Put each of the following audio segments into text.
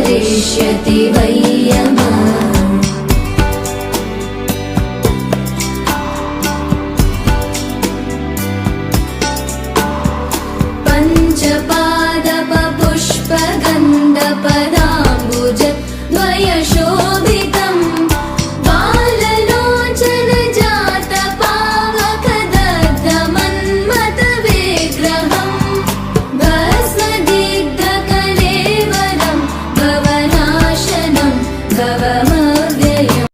करिष्यति वैयमा पञ्चपादपपुष्पगन्धपदाम्बुज द्वयशोभितं बाललोचनजातपावकदग्धमन्मथविग्रहं भस्मदिग्धकलेवरं भवनाशनं भवमव्ययम्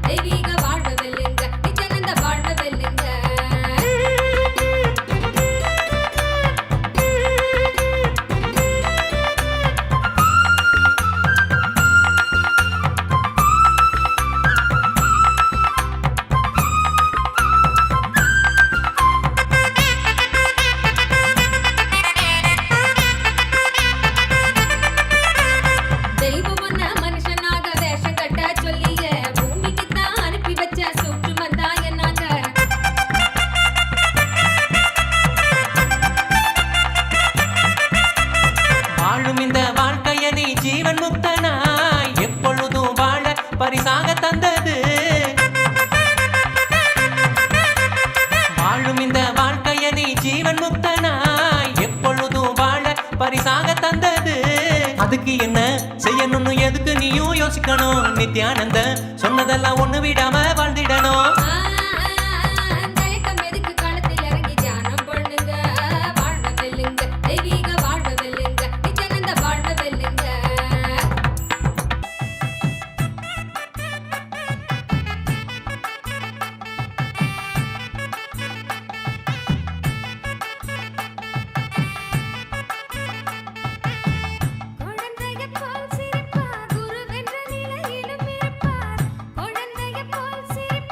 தெய்வீக வாழ்வு வெல்லுங்க, நித்யானந்த வாழ்வு வெல்லுங்க. தெய்வம் ஒன்ன மனுஷனாக வேஷம் கட்ட சொல்லிய பூமிக்கு தான் அனுப்பி வச்ச சூட்சுமந்தான் என்னாங்க. வாழும் இந்த வாழ்க்கைய நீ ஜீவன் முக்தனாய் எப்பொழுதும் வாழ பரிசாக தந்தது. வாழும் இந்த வாழ்க்கைய நீ ஜீவன் முக்தனாய் எப்பொழுதும் வாழ பரிசாக தந்தது. அதுக்கு என்ன செய்யணும்னு எதுக்கு நீயும் யோசிக்கணும். நித்யானந்த சொன்னதெல்லாம் ஒண்ணு விடாம வாழ்ந்திடணும். தயக்கம் எதுக்கு களத்தில் இறங்கி தியானம் பண்ணுங்க, வாழ்வு வெல்லுங்க, தெய்வீக வாழ்வு வெல்லுங்க, நித்யானந்த வாழ்வு வெல்லுங்க. குழந்தையைப் போல் சிரிப்பார், குருவென்ற நிலையிலும் இருப்பார். குழந்தையைப் போல் சிரிப்பார்,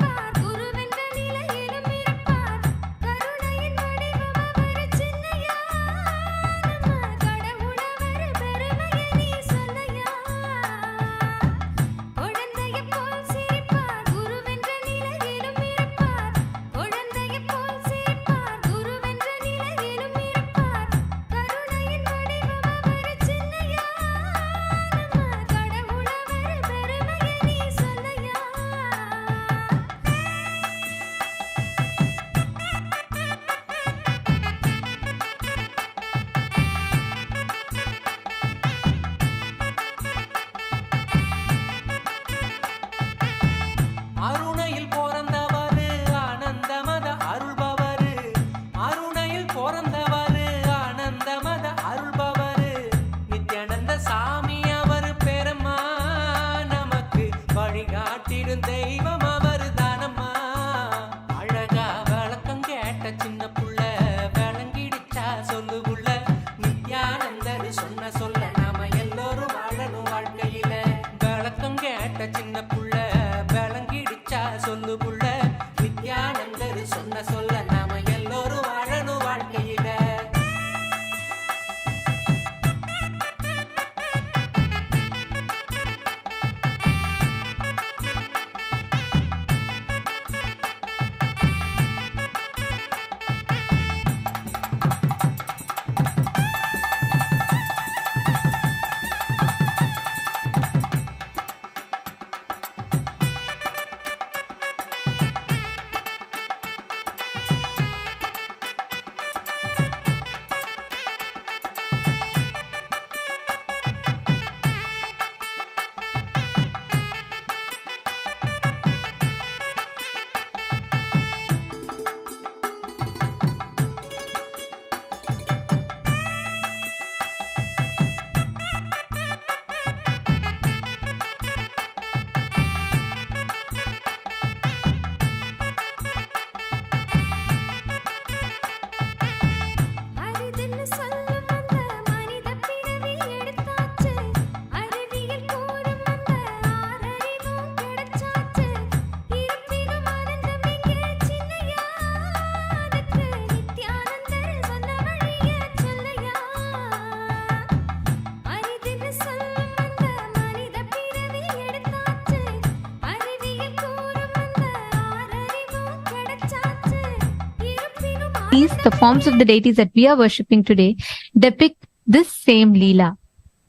deities, the forms of the deities that we are worshipping today, depict this same Leela.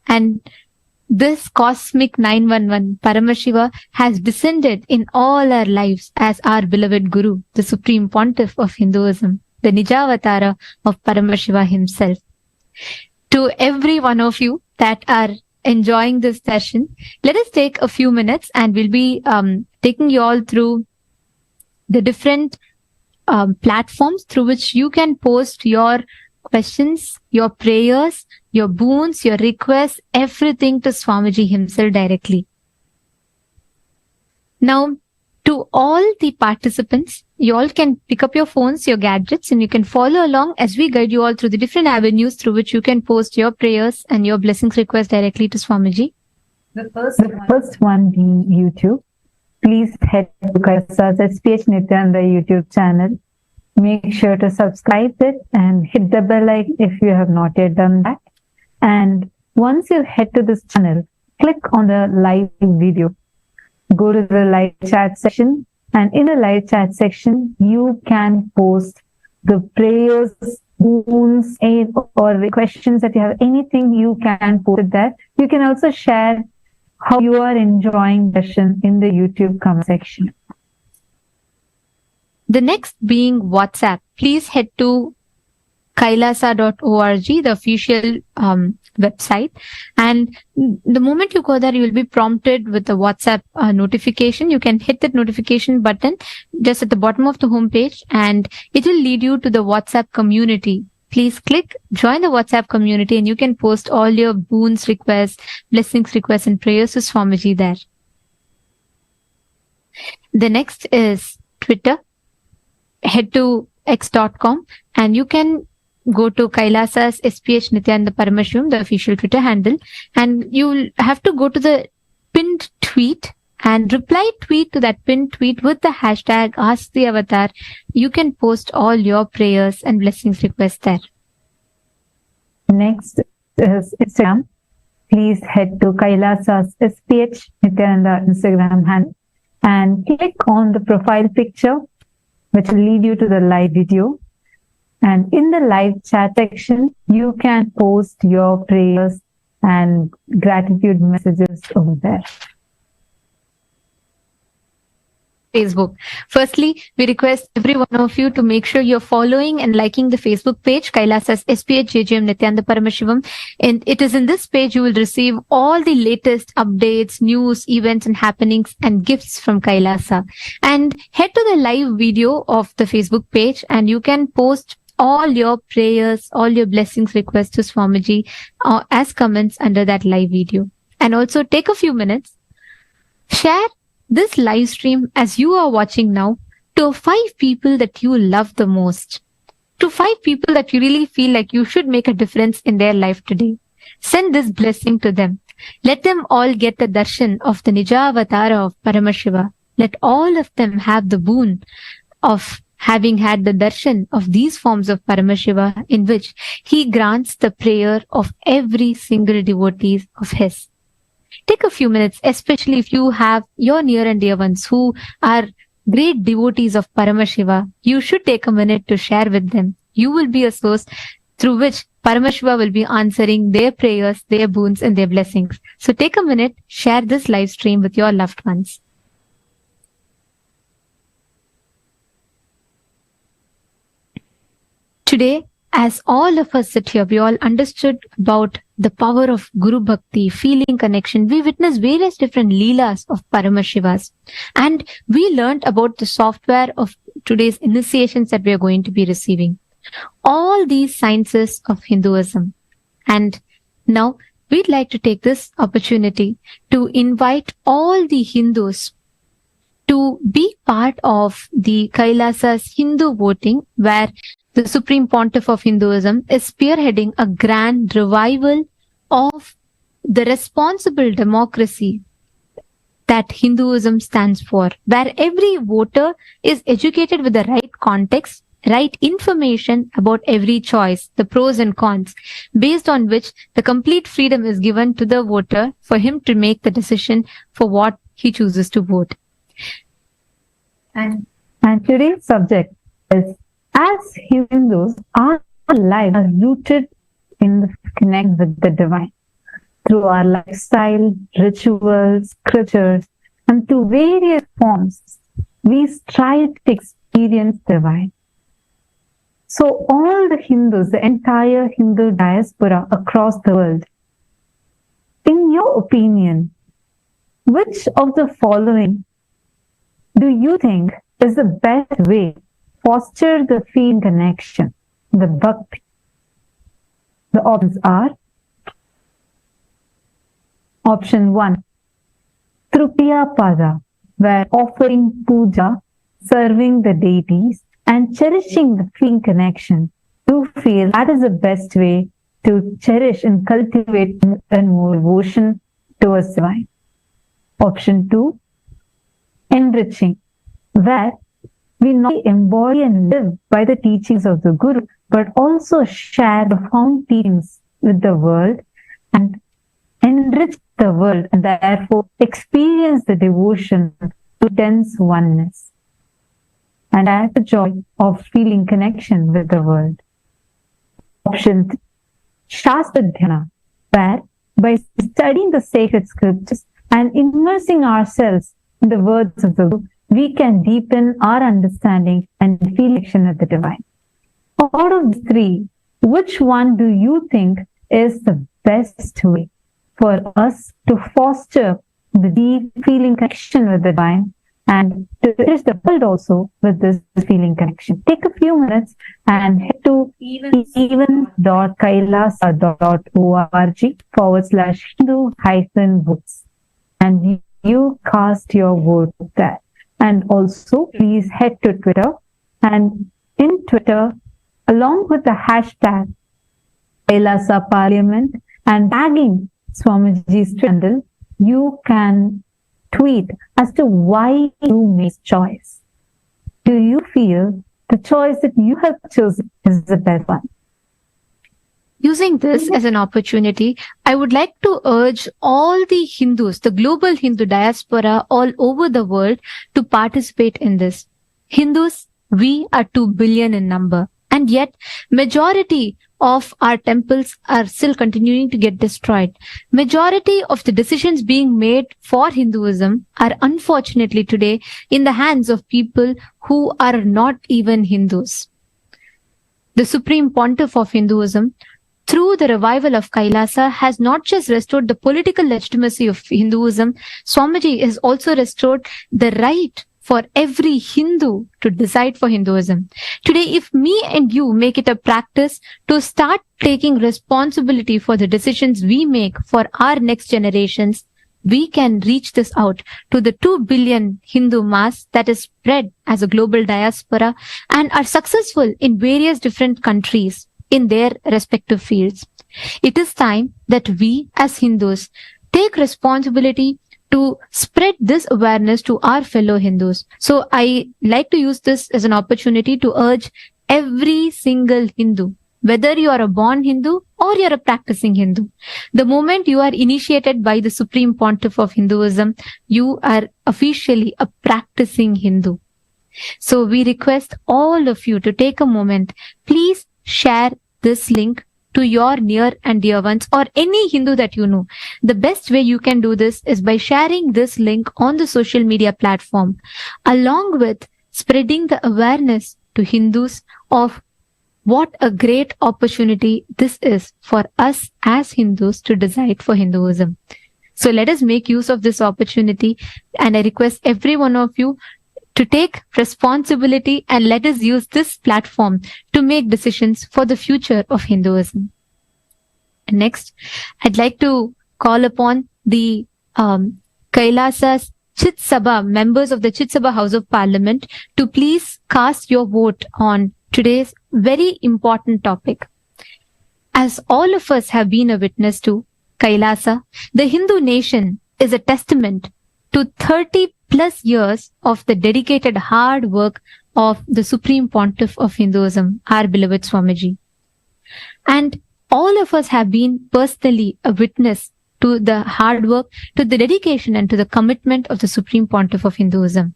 And this cosmic 911, Paramashiva, has descended in all our lives as our beloved Guru, the Supreme Pontiff of Hinduism, the Nijavatara of Paramashiva himself. To every one of you that are enjoying this session, let us take a few minutes and we'll be taking you all through the different platforms through which you can post your questions, your prayers, your boons, your requests, everything to Swamiji himself directly. Now, to all the participants, you all can pick up your phones, your gadgets, and you can follow along as we guide you all through the different avenues through which you can post your prayers and your blessings requests directly to Swamiji. The first one being YouTube. Please head to KAILASA's SPH Nithyananda YouTube channel. Make sure to subscribe it and hit the bell icon if you have not yet done that. And once you head to this channel, click on the live video. Go to the live chat section, and in the live chat section, you can post the prayers, boons, or the questions that you have. Anything you can post it there. You can also share how you are enjoying darshan in the YouTube comment section. The next being WhatsApp. Please head to kailasa.org, the official website. And the moment you go there, you will be prompted with the WhatsApp notification. You can hit that notification button just at the bottom of the homepage, and it will lead you to the WhatsApp community. Please click join the WhatsApp community, and you can post all your boons requests, blessings requests, and prayers to Swamiji there. The next is Twitter. Head to x.com and you can go to KAILASA's SPH Nithyananda Paramashivam, the official Twitter handle, and you'll have to go to the pinned tweet and reply tweet to that pinned tweet with the hashtag Ask the Avatar. You can post all your prayers and blessings requests there. Next is Instagram. Please head to KAILASA's SPH Nithyananda Instagram handle and click on the profile picture, which will lead you to the live video. And in the live chat section, you can post your prayers and gratitude messages over there. Facebook. Firstly, we request every one of you to make sure you're following and liking the Facebook page, KAILASA's SPH JJM Nithyananda Paramashivam. And it is in this page you will receive all the latest updates, news, events, and happenings and gifts from KAILASA. And head to the live video of the Facebook page and you can post all your prayers, all your blessings requests to Swamiji as comments under that live video. And also take a few minutes, share this live stream as you are watching now to 5 people that you love the most, to 5 people that you really feel like you should make a difference in their life today. Send this blessing to them. Let them all get the darshan of the Nijavatara of Paramashiva. Let all of them have the boon of having had the darshan of these forms of Paramashiva, in which he grants the prayer of every single devotee of his. Take a few minutes, especially if you have your near and dear ones who are great devotees of Paramashiva. You should take a minute to share with them. You will be a source through which Paramashiva will be answering their prayers, their boons, and their blessings. So take a minute, share this live stream with your loved ones. Today, as all of us sit here, we all understood about the power of Guru Bhakti, feeling connection. We witnessed various different Leelas of Paramashivas. And we learned about the software of today's initiations that we are going to be receiving. All these sciences of Hinduism. And now we'd like to take this opportunity to invite all the Hindus to be part of the KAILASA's Hindu voting, where the Supreme Pontiff of Hinduism is spearheading a grand revival of the responsible democracy that Hinduism stands for, where every voter is educated with the right context, right information about every choice, the pros and cons, based on which the complete freedom is given to the voter for him to make the decision for what he chooses to vote. And today's subject is As Hindus, our lives are rooted in the connection with the divine. Through our lifestyle, rituals, scriptures, and through various forms, we strive to experience the divine. So all the Hindus, the entire Hindu diaspora across the world, in your opinion, which of the following do you think is the best way to foster the feeling connection, the bhakti? The options are: option 1, Tritiya Pada, where offering puja, serving the deities, and cherishing the feeling connection. You feel that is the best way to cherish and cultivate more and more devotion towards divine. Option 2, enriching, where we not only embody and live by the teachings of the Guru, but also share the profound teachings with the world and enrich the world, and therefore experience the devotion to dense oneness and have the joy of feeling connection with the world. Option 3, Shastra Dhyana, where by studying the sacred scriptures and immersing ourselves in the words of the Guru, we can deepen our understanding and feel connection with the divine. Out of the three, which one do you think is the best way for us to foster the deep feeling connection with the divine and to reach the world also with this feeling connection? Take a few minutes and head to even.kailasa.org/Hindu-votes and you cast your vote there. And also please head to Twitter, and in Twitter, along with the hashtag KAILASA Parliament and tagging Swamiji's handle, you can tweet as to why you made choice. Do you feel the choice that you have chosen is the best one? Using this as an opportunity, I would like to urge all the Hindus, the global Hindu diaspora all over the world, to participate in this. Hindus, we are 2 billion in number, and yet majority of our temples are still continuing to get destroyed. Majority of the decisions being made for Hinduism are unfortunately today in the hands of people who are not even Hindus. The Supreme Pontiff of Hinduism, through the revival of Kailasa, has not just restored the political legitimacy of Hinduism, Swamiji has also restored the right for every Hindu to decide for Hinduism. Today, if me and you make it a practice to start taking responsibility for the decisions we make for our next generations, we can reach this out to the 2 billion Hindu mass that is spread as a global diaspora and are successful in various different countries in their respective fields. It is time that we as Hindus take responsibility to spread this awareness to our fellow Hindus. So I like to use this as an opportunity to urge every single Hindu, whether you are a born Hindu or you're a practicing Hindu, the moment you are initiated by the Supreme Pontiff of Hinduism, you are officially a practicing Hindu. So we request all of you to take a moment. Please share this link to your near and dear ones or any Hindu that you know. The best way you can do this is by sharing this link on the social media platform, along with spreading the awareness to Hindus of what a great opportunity this is for us as Hindus to decide for Hinduism. So let us make use of this opportunity, and I request every one of you to take responsibility and let us use this platform to make decisions for the future of Hinduism. Next, I'd like to call upon the Kailasa's Chit Sabha, members of the Chit Sabha House of Parliament, to please cast your vote on today's very important topic. As all of us have been a witness to, Kailasa, the Hindu nation, is a testament to 30 plus years of the dedicated hard work of the Supreme Pontiff of Hinduism, our beloved Swamiji. And all of us have been personally a witness to the hard work, to the dedication and to the commitment of the Supreme Pontiff of Hinduism.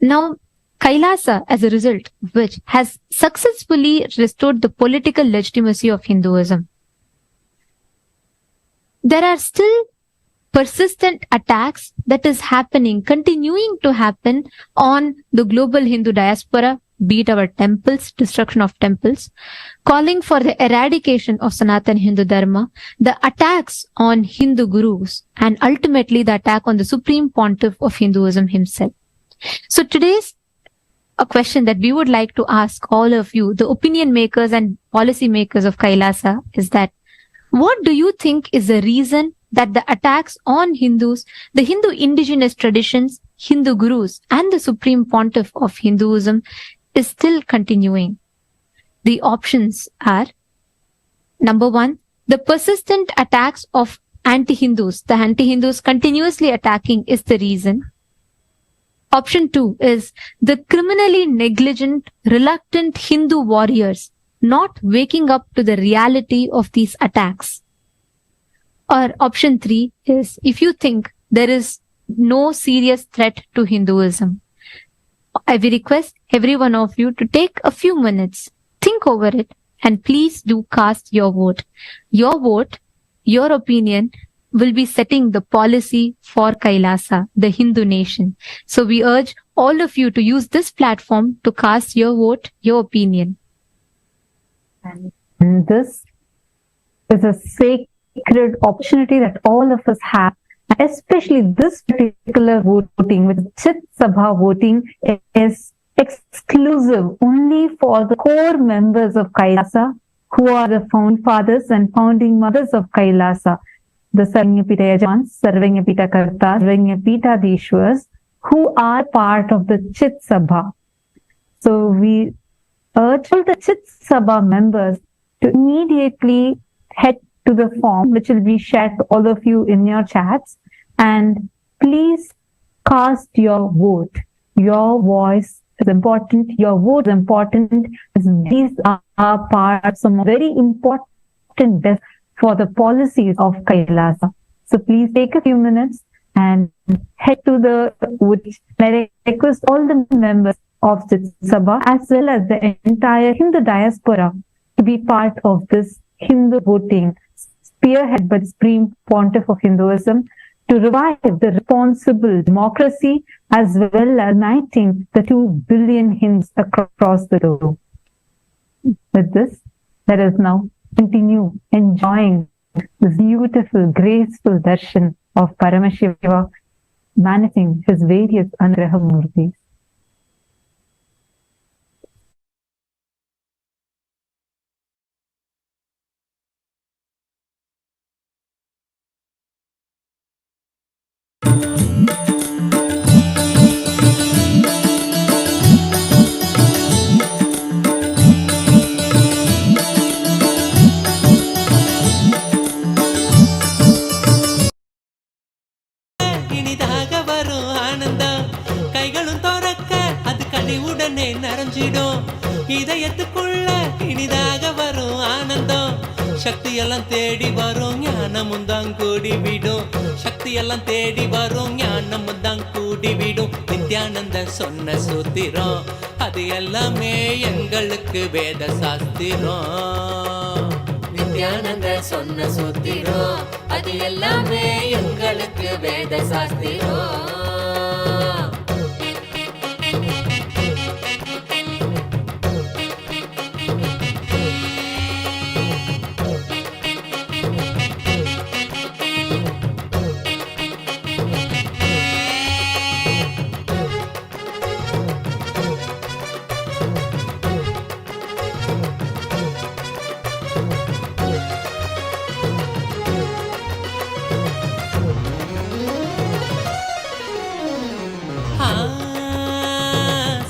Now, Kailasa, as a result of which, has successfully restored the political legitimacy of Hinduism. There are still persistent attacks that is happening, continuing to happen on the global Hindu diaspora, be it our temples, destruction of temples, calling for the eradication of Sanatana Hindu Dharma, the attacks on Hindu gurus, and ultimately the attack on the Supreme Pontiff of Hinduism himself. So today's a question that we would like to ask all of you, the opinion makers and policy makers of Kailasa, is that what do you think is the reason that the attacks on Hindus, the Hindu indigenous traditions, Hindu gurus, and the Supreme Pontiff of Hinduism is still continuing? The options are: number one, the persistent attacks of anti-Hindus. The anti-Hindus continuously attacking is the reason. Option two is the criminally negligent, reluctant Hindu warriors not waking up to the reality of these attacks. Or option three is, if you think there is no serious threat to Hinduism, I will request every one of you to take a few minutes, think over it, and please do cast your vote. Your vote, your opinion will be setting the policy for Kailasa, the Hindu nation. So we urge all of you to use this platform to cast your vote, your opinion. And this is a sacred opportunity that all of us have, especially this particular voting, with Chit Sabha voting, is exclusive only for the core members of Kailasa, who are the found fathers and founding mothers of Kailasa, the Sarvanyapita Yajamans, Sarvanyapita Kartas, Sarvanyapita Dishwas, who are part of the Chit Sabha. So we urge all the Chit Sabha members to immediately head to the form, which will be shared to all of you in your chats, and please cast your vote. Your voice is important, your vote is important. These are parts of very important best for the policies of Kailasa. So please take a few minutes and head to the vote. I request all the members of the Sabha as well as the entire Hindu diaspora to be part of this Hindu voting, spearheaded by the Supreme Pontiff of Hinduism, to revive the responsible democracy as well as uniting the 2 billion Hindus across the globe. With this, let us now continue enjoying this beautiful, graceful darshan of Paramashiva manifesting his various Anugraha Moorthis. இனிதாக வரும் ஆனந்தம், கைகளும் தோறக்க அது கனிவுடனே நிறைஞ்சிடும். இதயத்துக்குள்ள இனிதாக வரும் ஆனந்தம், சக்தியெல்லாம் தேடி வரும், ஞானமும் தான் கூடிவிடும். சக்தியெல்லாம் தேடி வரும், ஞானமும் தான் கூடிவிடும். நித்யானந்த சொன்ன சூத்திரம், அது எல்லாமே எங்களுக்கு வேத சாஸ்திரம். நித்யானந்த சொன்ன சூத்திரம், அது எல்லாமே எங்களுக்கு வேத சாஸ்திரம்.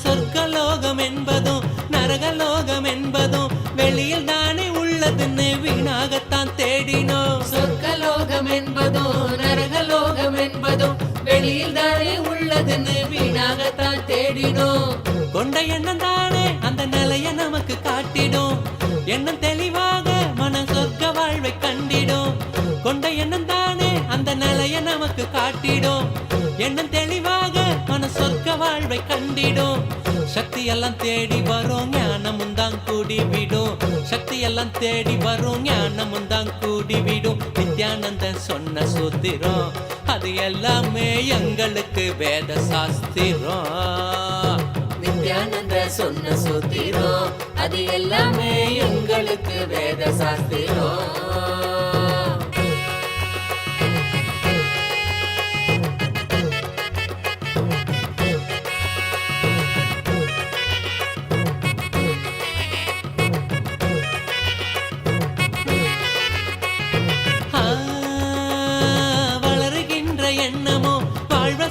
சொர்க்கலோகம் என்பதும் நரகலோகம் என்பதும் வெளியில் தானே உள்ளதுன்னு வீணாகத்தான் தேடினோம். சொர்க்கலோகம் என்பதும் நரகலோகம் என்பதும் வெளியில் தானே உள்ளதுன்னு வீணாகத்தான் தேடினோம். கொண்ட எண்ணம் தானே அந்த நிலைய நமக்கு காட்டிடும். எண்ணம் தெளிவாக மன சொர்க்க வாழ்வை கண்டிடும். கொண்ட எண்ணம் தானே அந்த நிலைய நமக்கு காட்டிடும். எண்ணம் தெளிவாக மன சொர்க்க வாழ்வை கண்டிடும். சக்தி எல்லாம் தேடி வரும் ஞானமும் தான் கூடி விடும். சக்தி எல்லாம் தேடி வரும் ஞானமும் தான் கூடி விடும். நித்யானந்தன் சொன்ன சூத்திரம் அது எல்லாமே எங்களுக்கு வேத சாஸ்திரம். நித்யானந்த சொன்ன சூத்திரம் அது எல்லாமே எங்களுக்கு வேத சாஸ்திரம்.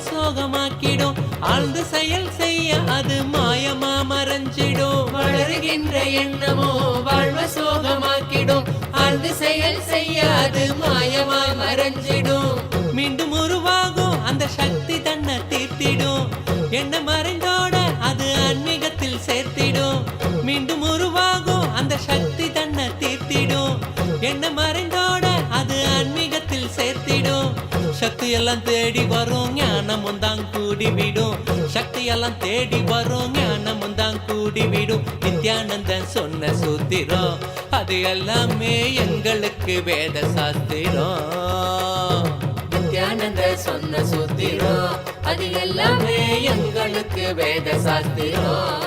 சோகமாக்கிடும் ஆழ்ந்து செயல் செய்ய அது மாயமா மறைஞ்சிடும். வளருகின்ற எண்ணமோ வாழ்வ சோகமாக்கிடும். ஆழ்ந்து செயல் செய்ய அது மாயமா மறைஞ்சிடும். மீண்டும் உருவாகும் அந்த சக்தி தன்னை தீர்த்திடும். என்ன மறைந்தோட அது ஆன்மீகத்தில் சேர்த்திடும். மீண்டும் உருவாகும் அந்த சக்தி தன்னை தீர்த்திடும். என்ன மறைந்தோட அது ஆன்மீகத்தில் சேர்த்திடும். சக்தி எல்லாம் தேடி வரும் ஞானமும் தான் கூடி விடும். சக்தி எல்லாம் தேடி வரும் ஞானமும் தான் கூடி விடும். நித்யானந்தன் சொன்ன சூத்திரம் அது எல்லாமே எங்களுக்கு வேத சாஸ்திரம். நித்யானந்த சொன்ன சூத்திரம் அது எல்லாமே எங்களுக்கு வேத சாஸ்திரம்.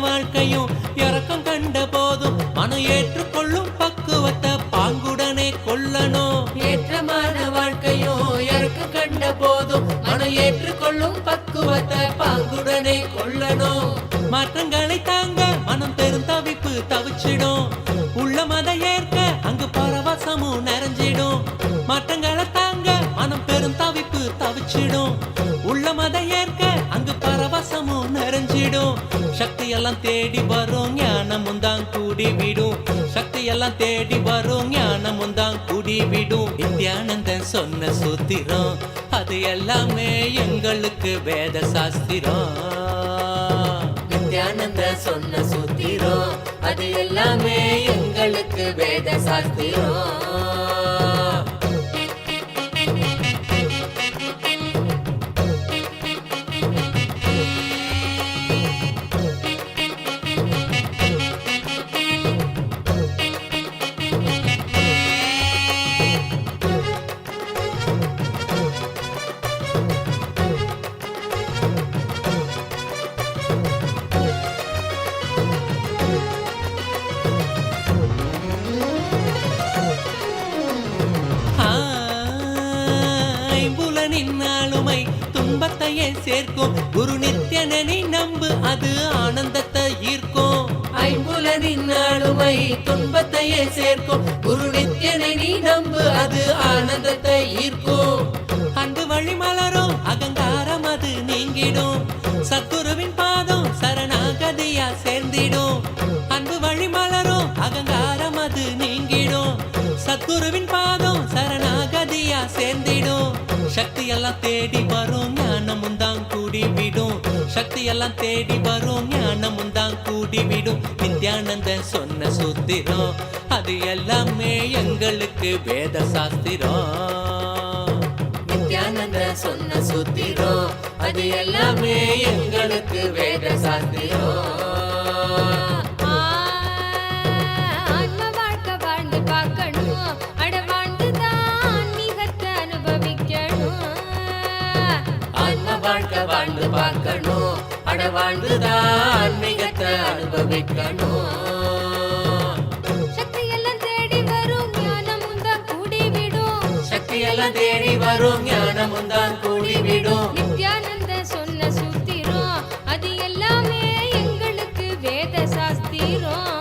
வாழ்க்கையும் இறக்கம் கண்ட போதும் மனம் ஏற்றுக்கொள்ளும் பக்குவத்தை பாங்குடனே கொள்ளணும். ஏற்றமான வாழ்க்கையும் இறக்கம் கண்ட போதும் மனம் ஏற்றுக்கொள்ளும் பக்குவத்தை பாங்குடனே கொள்ளணும். மாற்றங்களை தாங்க மனம் பெரும் தவிப்பு தவிச்சிடும். உள்ள மத ஏற்க அங்கு பரவசமும் நிறைஞ்சிடும். மாற்றங்களை தாங்க மனம் பெரும் தவிப்பு தவிச்சிடும். உள்ள மத ஏற்க அங்கு பரவசமும் நிறைஞ்சிடும். சக்தி எல்லாம் தேடி வரும் ஞானமும் தான் கூடி விடும். சக்தி எல்லாம் தேடி வரும் ஞானமும் தான் கூடி விடும். நித்யானந்தன் சொன்ன சூத்திரம் அது எல்லாமே எங்களுக்கு வேத சாஸ்திரம். நித்யானந்த சொன்ன சூத்திரம் அது எல்லாமே எங்களுக்கு வேத சாஸ்திரம். ஆளுமை துன்பத்தையே சேர்க்கும். குரு நித்யனனை நம்பு அது ஆனந்தத்தை ஈர்க்கும். ஐம்புலனின் ஆளுமை துன்பத்தையே சேர்க்கும். குரு நித்யனை நீ நம்பு அது ஆனந்தத்தை ஈர்க்கும். அன்பு வழி மலரும் அகங்காரம் அது நீங்கிடும். சத்குருவின் பாதம் சரணாகதியா சேர்ந்திடும். அன்பு வழி மலரும் அகங்காரம் அது நீங்கிடும். சத்குருவின் பாதம் சரணாகதியா சேர்ந்திடும். சக்தி எல்லாம் தேடி வரும் ஞானமும் தான் கூடி விடும். சக்தி எல்லாம் தேடி வரும் ஞானமும் தான் கூடி விடும். நித்யானந்தன் சொன்ன சூத்திரம் அது எல்லாமே எங்களுக்கு வேத சாஸ்திரம். நித்யானந்த சொன்ன சூத்திரம் அது எல்லாமே எங்களுக்கு வேத சாஸ்திரம். வாழ்ந்து பார்க்கணும். அட வாழ்ந்துதான் ஆன்மீகத்தை அனுபவிக்கணும். சக்தி எல்லாம் தேடி வரும் ஞானமும் தான் கூடி விடும். சக்தி எல்லாம் தேடி வரும் ஞானமும் தான் கூடி விடும். நித்யானந்த சொன்ன சூத்திரம் அது எல்லாமே எங்களுக்கு வேத சாஸ்திரம்.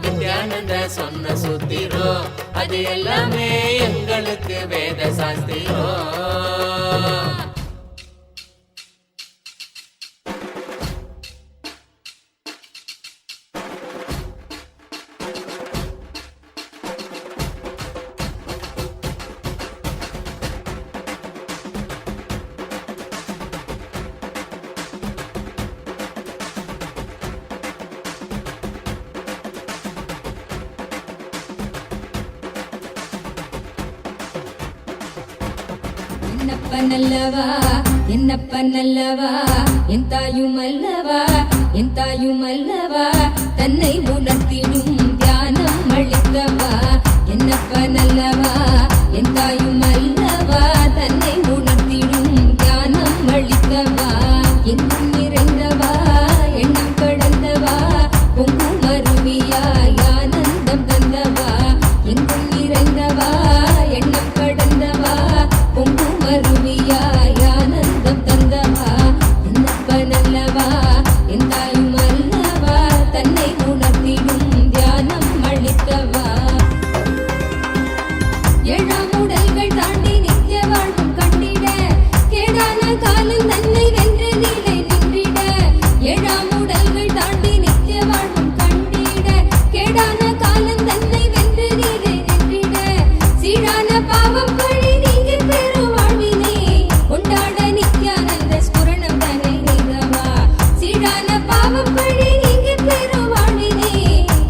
நித்யானந்த சொன்ன சூத்திரம் அது எல்லாமே எங்களுக்கு வேத சாஸ்திரம். என்னப்பனல்லவா என்னப்பனல்லவா என் தாயுமல்லவா என் தாயுமல்லவா தன்னை உணர்த்திடும் தியானம் அளிக்கவா என்னப்பனல்லவா என் தாயுமல்லவா தன்னை உணர்த்திடும் தியானம் அளிக்கவா எங்கும் நிறைந்தவா எண்ணம் கடந்தவா பொங்கும் அருவியாய் ஆனந்தம் தந்தவா எங்கும் நிறைந்தவா எண்ணம் கடந்தவா பொங்கும் அருவியாய் ஆனந்தம் தந்தவா என்னப்பனல்லவா என் தாயும் அல்லவா தன்னை உணர்த்திடும் தியானம் அளிக்கவா ஏழாம் உடல்கள் தாண்டி நித்திய வாழ்வும் கண்டிட கேடான காலம் தன்னை வென்று நீலை நின்றிட ஏழாம் உடல்கள் தாண்டி நித்திய வாழ்வும் கண்டிட கேடான காலம் தன்னை வென்று நீலை நின்றிட சீரான பாவம் பழி நீங்கி பெரு வாழ்வினை கொண்டாட நித்யானந்த ஸ்புரணம் தன்னை நீங்கவா சீரான பாவம் பழி நீங்கி பெரு வாழ்வினை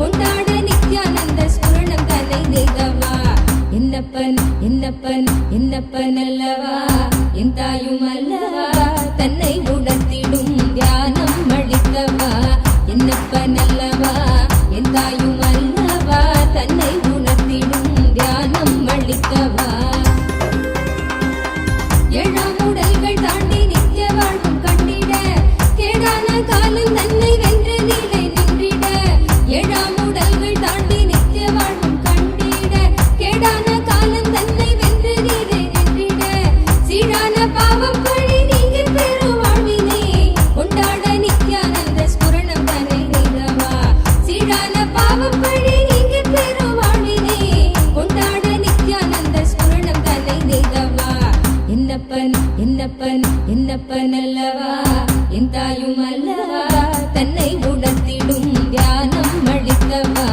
கொண்டாட நித்யானந்த ஸ்புரணம் தன்னை நீங்கவா என்னப்பன் என்னப்பன் என்னப்பன் அல்லவா என் தாயும் அல்லவா தன்னை உணர்த்திடும் தியானம் அளிக்கவா என்னப்பன் அல்லவா என் தாயும் அல்லவா தன்னை உணர்த்திடும் தியானம் அளிக்கவா ஏழாம் உடல்கள் தாண்டி நித்திய வாழ்வும் கண்டிட கேடான காலம் தன்னை வென்று நீலை நின்றிட ஏழாம் உடல்கள் தாண்டி நித்திய வாழ்வும் கண்டிட கேடான காலம் தன்னை வென்று நீலை நின்றிட சீரான பாவம் பழி நீங்கி பெரு வாழ்வினை கொண்டாட நித்யானந்த ஸ்புரணம் தன்னை நீங்கவா சீரான பாவம் பழி நீங்கி பெரு வாழ்வினை கொண்டாட நித்யானந்த ஸ்புரணம் தன்னை நீங்கவா என்னப்பன் என்னப்பன் என்னப்பன் அல்லவா என் தாயும் அல்லவா தன்னை உணர்த்திடும் தியானம் அளிக்கவா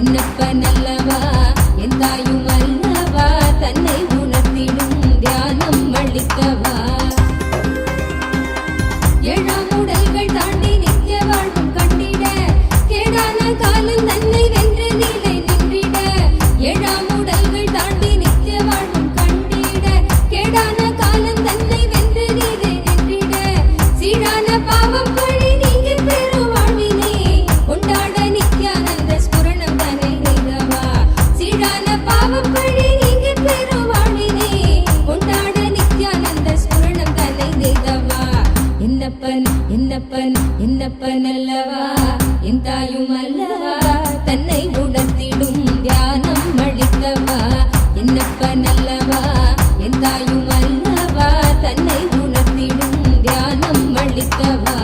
என்னப்பன் அல்லவா என் தாயும் அல்லவா தன்னை உணர்த்திடும் தியானம் அளிக்கவா ஏழாம் உடல்கள் தாண்டி நித்திய வாழ்வும் கண்டிட கேடான காலம் தன்னை வென்று நீலை நின்றிட ஏழாம் உடல்கள் தாண்டி நித்திய வாழ்வும் கண்டிட கேடான காலம் தன்னை வென்று நீலை நின்றிட சீரான பாவம் பழி நீங்கி பெரு வாழ்வினை கொண்டாட நித்யானந்த ஸ்புரணம் தன்னை நீங்கவா சீரான பாவம் பழி நீங்கி பெரு வாழ்வினை கொண்டாட நித்யானந்த ஸ்புரணம் தன்னை நீங்கவா என்னப்பன் என்னப்பன் என்னப்பன் அல்லவா என் தாயும் அல்லவா தன்னை உணர்த்திடும் தியானம் அளிக்கவா என்னப்பன் அல்லவா என் தாயும் அல்லவா தன்னை உணர்த்திடும் தியானம் அளிக்கவா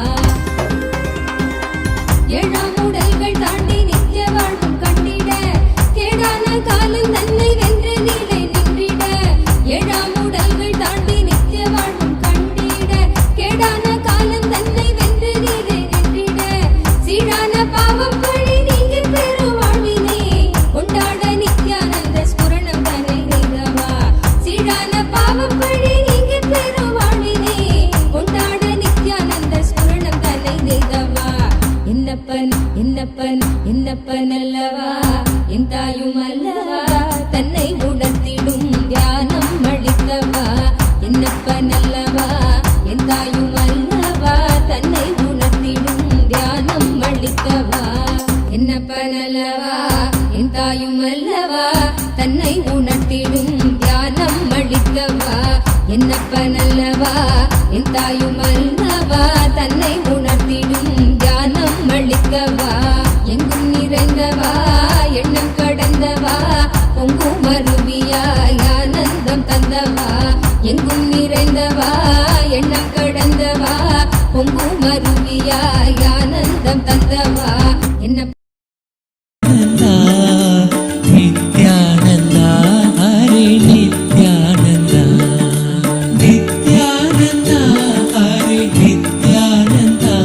ஏழாம் உடல்கள் தாண்டி நித்திய வாழ்வும் கண்டிட கேடான காலம் தன்னை வென்று நீலை நின்றிட ஏழாம் உடல்கள் தாண்டி நித்திய வாழ்வும் கண்டிட கேடான காலம் தன்னை வென்று நீலை நின்றிட சீரான பாவம் பழி நீங்கி பெரு வாழ்வினை கொண்டாட நித்யானந்த ஸ்புரணம் தன்னை நீங்கவா சீரான பாவம் பழி நீங்கி பெரு வாழ்வினை கொண்டாட நித்யானந்த ஸ்புரணம் தன்னை நீங்கவா என்னப்பன் என்னப்பன் என்னப்பன் அல்லவா என் தாயும் அல்லவா தன்னை உணர்த்திடும் தியானம் அளிக்கவா என்னப்பன் அல்லவா என் தாயும் அல்லவா தன்னை உணர்த்திடும் தியானம் அளிக்கவா என்னப்பன் அல்லவா என் தாயும் அல்லவா தன்னை உணர்த்திடும் தியானம் அளிக்கவா என்னப்பன் அல்லவா என் தாயும் அல்லவா தன்னை உணர்த்திடும் தியானம் அளிக்கவா எங்கும் நிறைந்தவா எண்ணம் கடந்தவா பொங்கும் அருவியாய் ஆனந்தம் தந்தவா எங்கும் நிறைந்தவா எண்ணம் கடந்தவா பொங்கும் அருவியாய் ஆனந்தம் தந்தவா என்ன நித்யானந்தா ஹரி நித்யானந்தா நித்யானந்தா ஹரி நித்யானந்தா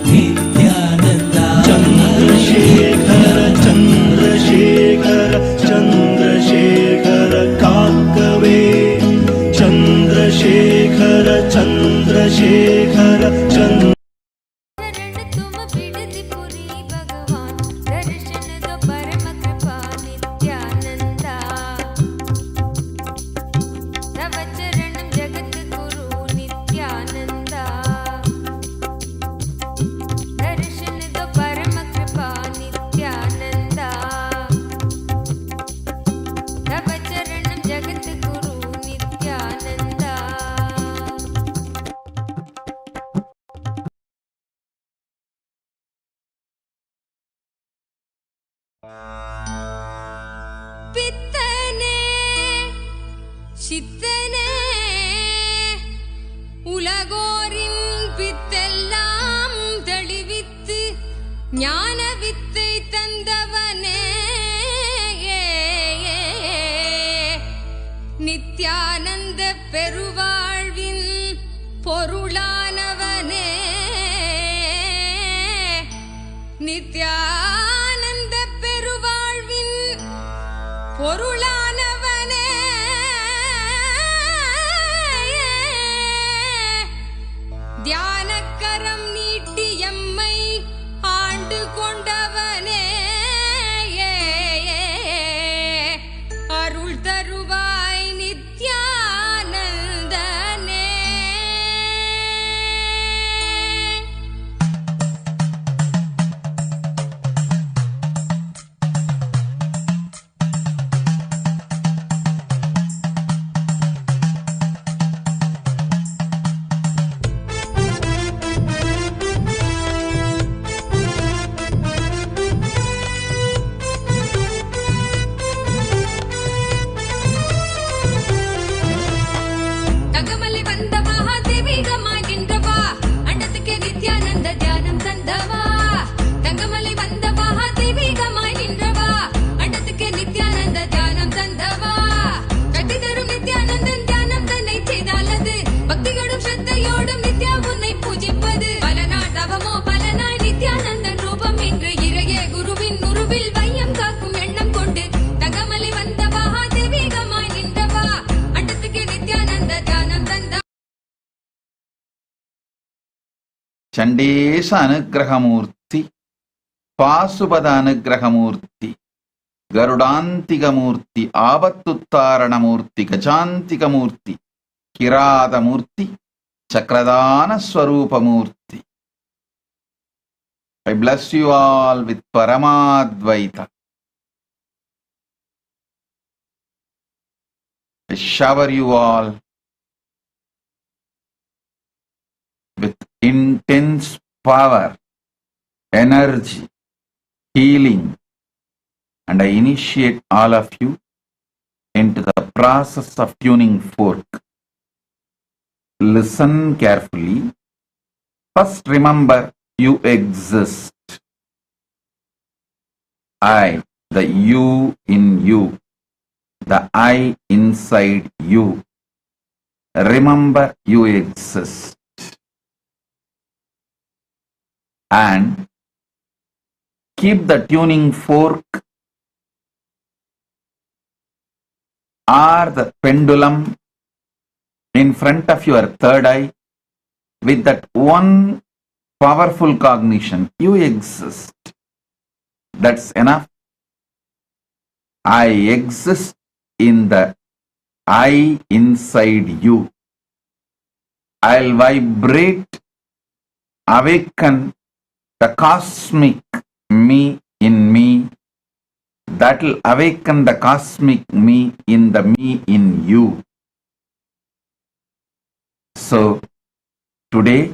நித்யானந்தா चंद्रशेखर चंद्रशेखर चंद्रशेखर काकवे चंद्रशेखर चंद्रशेखर चंद्र तुम बिडति पुरी भगवान दर्शन दो परम कृपा नित्यानंदा तव चरण பித்தனே சித்தனே உலகோரின் பித்தெல்லாம் தெளிவித்து ஞான வித்தை தந்தவனே நித்யானந்த பெருவாழ்வின் பொருளானவனே நித்யானந்த பெருவாழ்வின் பொருளானவனே தியானக்கரம் நீட்டி எம்மை ஆண்டு கொண்டவனே அருள் தருவாய் நித்யானந்தனே. தங்கமலை வந்த மகாதேவிகமாய் நின்றவா அண்டத்துக்கு நித்யானந்த தியானம் தந்தவா. தங்கமலை வந்த மகாதேவிகமாய் நின்றவா அண்டத்துக்கு நித்யானந்த தியானம் தந்தவா. கட்டி தரும் நித்யானந்தன் தியானம் தன்னை செய்தாலது பக்தியோடும் ஸ்ரத்தையோடும் நித்யா உன்னை பூஜிப்பது. பல நாள் தவமோ பல நாள் நித்யானந்தன் ரூபம் இன்று இறையே குருவின் உருவில் வையம் காக்கும் எண்ணம் கொண்டு தங்கமலை வந்த மகாதேவிகமாய் நின்றவா அண்டத்துக்கு நித்யானந்த தியானம் தந்த. Chandesha Anugraha Moorthy, Pasupada Anugraha Moorthy, Garudantika Moorthy, Abattuttarana Moorthy, Gachantika Moorthy, Kirada Moorthy, Chakradana Swarupa Moorthy. I bless you all with Paramadvaita. I shower you all with intense power, energy, healing, and I initiate all of you into the process of tuning fork. Listen carefully. First, remember you exist. I, the you in you, the I inside you. Remember you exist. And keep the tuning fork or the pendulum in front of your third eye with that one powerful cognition. You exist. That's enough. I exist in the I inside you. I'll vibrate, awaken the cosmic me in me, that will awaken the cosmic me in the me in you. So, today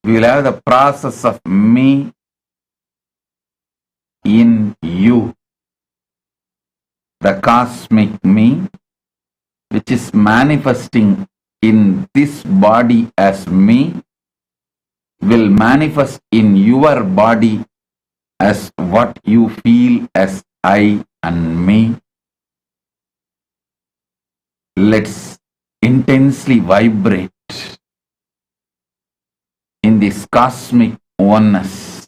we will have the process of me in you, the cosmic me, which is manifesting in this body as me, will manifest in your body as what you feel as I and me. Let's intensely vibrate in this cosmic oneness.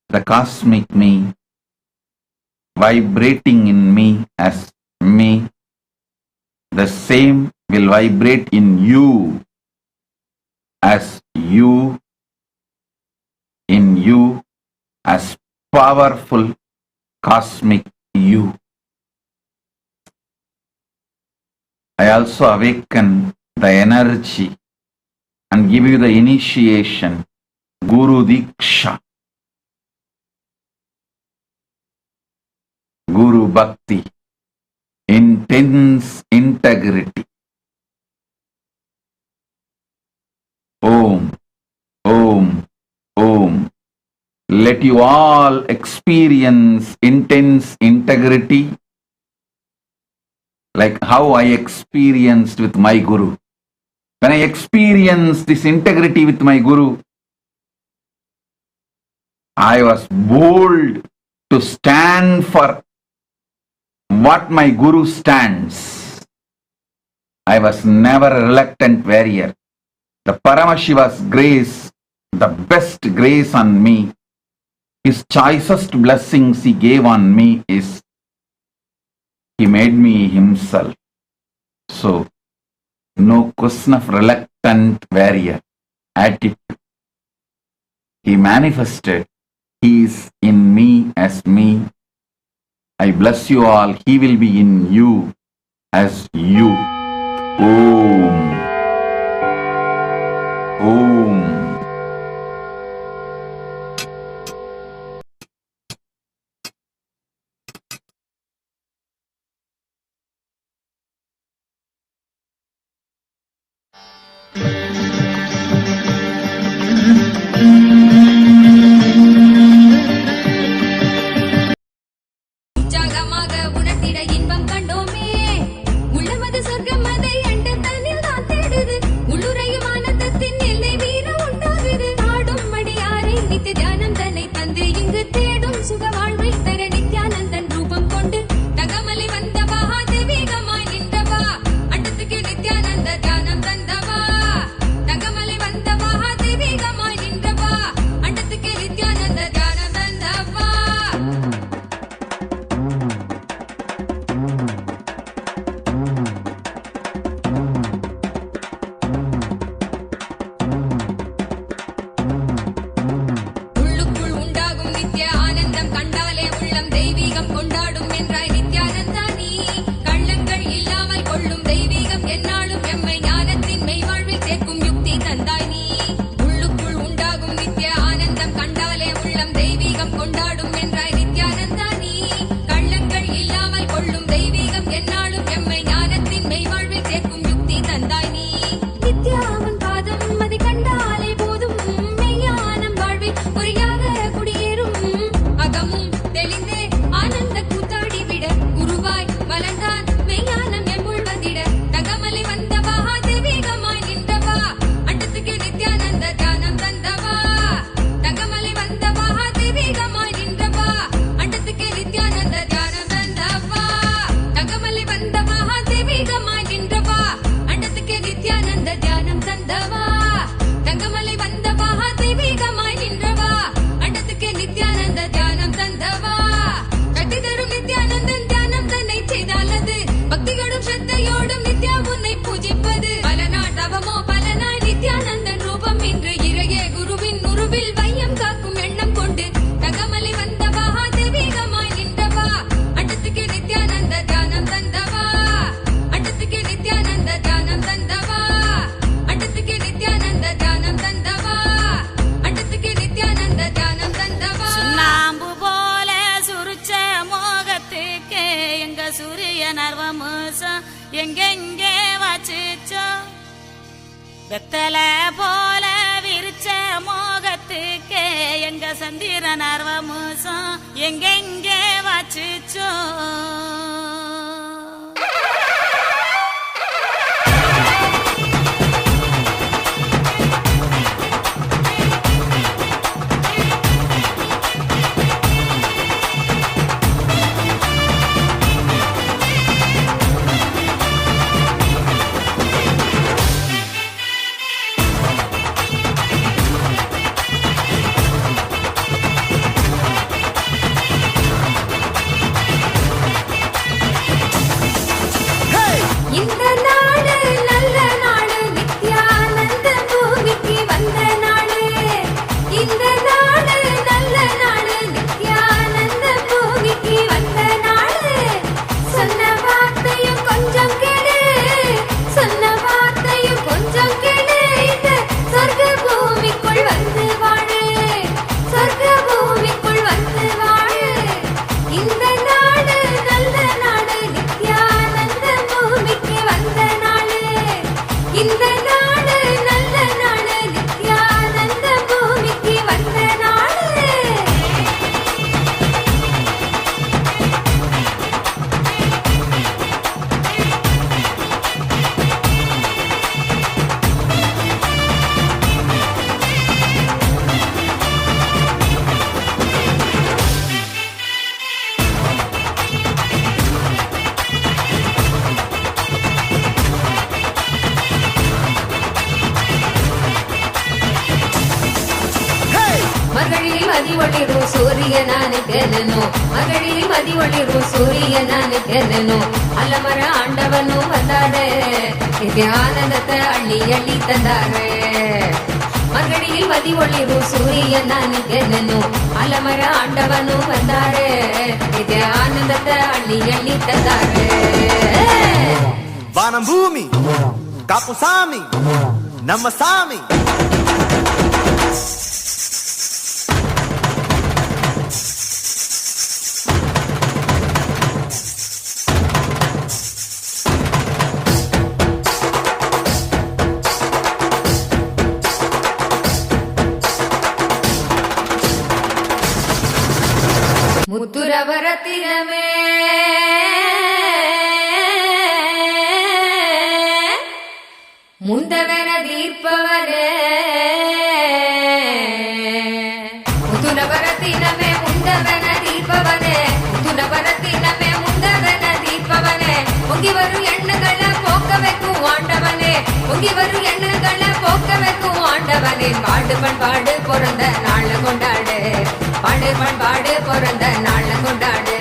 The cosmic me vibrating in me as me, the same will vibrate in you as you, in you as powerful cosmic you. I also awaken the energy and give you the initiation, Guru Diksha, Guru Bhakti, intense integrity, let you all experience intense integrity, like how I experienced with my Guru. When I experienced this integrity with my Guru, I was bold to stand for what my Guru stands. I was never a reluctant warrior. The Paramashiva's grace, the best grace on me, his choicest blessings he gave on me is, he made me himself. So, no question of reluctant warrior attitude. He manifested. He is in me as me. I bless you all. He will be in you as you. Om. Om. உற்சாகமாக உணர்த்திட இன்பம் கண்டோமே. உள்ளமது சொர்க்கம் அதை அண்ட தன்னில் தான் தேடுது. உள்ளுரையும் ஆனந்தத்தின் எல்லை மீற உண்டாகுது. ஆடும் மடியாரை நித்திய தியானம் தன்னை தந்து இங்கு தேடும் சுக வாழ்வை தர நித்யானந்தன் ரூபம் கொண்டு தகமலை வந்தவா தெய்வீகமாய் நின்றவா அண்டத்துக்கு நித்யானந்த தியானம் தந்தவா. தகமலை வந்தவா தெய்வீகமாய் நின்றவா அண்டத்துக்கு நித்யானந்த தியானம் தந்தவா. உள்ளுக்குள் உண்டாகும் நித்ய ஆனந்தம் கண்டாலே உள்ளம் தெய்வீகம் கொண்டாடும் என்றாய் நித்யானந்தா நீ. கள்ளங்கள் இல்லாமல் கொள்ளும் தெய்வீகம் எந்நாளும் எம்மை ஞானத்தின் மெய்வாழ்வில் சேர்க்கும் யுக்தி தந்தாய் நீ. உள்ளுக்குள் உண்டாகும் நித்ய ஆனந்தம் கண்டாலே உள்ளம் தெய்வீகம் கொண்டாடும் என்றாய் நித்யானந்தா நீ. கள்ளங்கள் இல்லாமல் கொள்ளும் தெய்வீகம் எந்நாளும் எம்மை ஞானத்தின் மெய்வாழ்வில் சேர்க்கும் யுக்தி தந்தாய் நீ. நித்யாவன் பாதம் அதை கண்டாலே போதும் மெய்யானம் வாழ்வில் பொறியாக குடியேறும். அகமும் தெளிந்தே ஆனந்த கூத்தாடி விட குருவாய் மலர்ந்தான் மெய்யானம் எம்முள் வந்திட. தகமலை வந்தவா தெய்வீகமாய் நின்றவா அண்டத்துக்கு நித்யானந்த தியானம் தந்தவா. தகமலை வந்தவா தெய்வீகமாய் நின்றவா அண்டத்துக்கு நித்யானந்த தியானம் தந்தவா. தகமலை வந்தவா தெய்வீகமாய் நின்றவா அண்டத்துக்கு நித்யானந்த தியானம் தந்தவா. தங்கமலை வந்தவா தெய்வீகமாய் நின்றவா அண்டத்துக்கு நித்யானந்த தியானம் தந்தவா. கட்டி தரும் நித்யானந்தன் தியானம் தன்னை செய்தாலது பக்தியோடும் ஸ்ரத்தையோடும் நித்யா உன்னை பூஜிப்பது. பல நாட்டவமோ பல நாள் நித்யானந்தன் ரூபம் இன்று இறையே குருவின் உருவில் வையம் காக்கும் எண்ணம் கொண்டு தகமலை வந்தவா தெய்வீகமாய் நின்றவா அண்டத்துக்கு நித்யானந்த தியானம் தந்தவா. அண்டத்துக்கு நித்யானந்த தியானம் தந்தவா. அண்டத்துக்கு நித்யானந்த தியானம் தந்தவா. அண்டத்துக்கு நித்யானந்த தியானம் தந்தவா. சுண்ணாம்பு போல சுருச்ச மோகத்துக்கு எங்க சூரிய நர்வமுசம் எங்கெங்கே வச்சுச்சோ. வெத்தல போல விரிச்ச மோகத்துக்கு எங்க சந்திர நர்வமுசம் எங்கெங்கே வச்சுச்சோ. ಒಳಿರು ಸೂರ್ಯ ನಾನು ಕೆನನು ಮಗಳಿಲ್ ಮದಿ ಒಳಿರು ಸೂರ್ಯ ನಾನು ಕೆನನು ಅಲ್ಲಮರ ಆಂಡವನು ಬಂದಾರೆ ಇದೆ ಆನಂದದ ಹಳ್ಳಿ ತಂದಾರೆ ಮಗಳಿಲ್ ಮದಿ ಒಳಿರು ಸೂರ್ಯ ನಾನು ಕೆನನು ಅಲ್ಲಮರ ಆಂಡವನು ಬಂದಾರೆ ಇದೆ ಆನಂದದ ಹಳ್ಳಿ ತಂದಾರೆ வானம் பூமி காப்பு சாமி நம்ம சாமி ಮುತ್ತುರವರ ತಿರಮೇ ಮುಂದವನ ದೀರ್ಪವರೇ ಮುತ್ತುರವರ ತಿರಮೇ ಮುಂದವನ ದೀಪವನೇ ಮುತ್ತುರವರ ತಿರಮೇ ಮುಂದವನ ದೀಪವನೇ ಮುಗಿವರು ಎಣ್ಣಗಳ போக்கவைக்கு ஆண்டவனே முகிவரு எண்ணங்கள போக்கவைக்கு ஆண்டவனே பாடு பண்பாடு பிறந்த நாள் கொண்டாடு பாடு பண்பாடு பிறந்த நாள் கொண்டாடு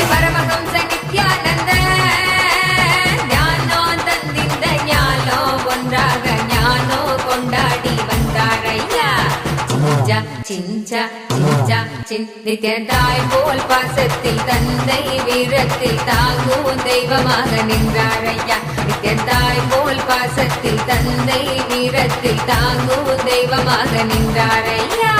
பரமஹம்ச நித்யானந்த ஞானோ தந்திந்த ஞானோ ஒன்றாக ஞானோ கொண்டாடி வந்தாரையா சிஞ்சா சிஞ்சா சிஞ்சா சிந்தித்தாய் போல் பாசத்தில் தந்தை வீரத்தில் தாங்கும் தெய்வமாக நின்றாரையா நித்தியத்தாய் போல் பாசத்தில் தந்தை வீரத்தில் தாங்கும் தெய்வமாக நின்றாரையா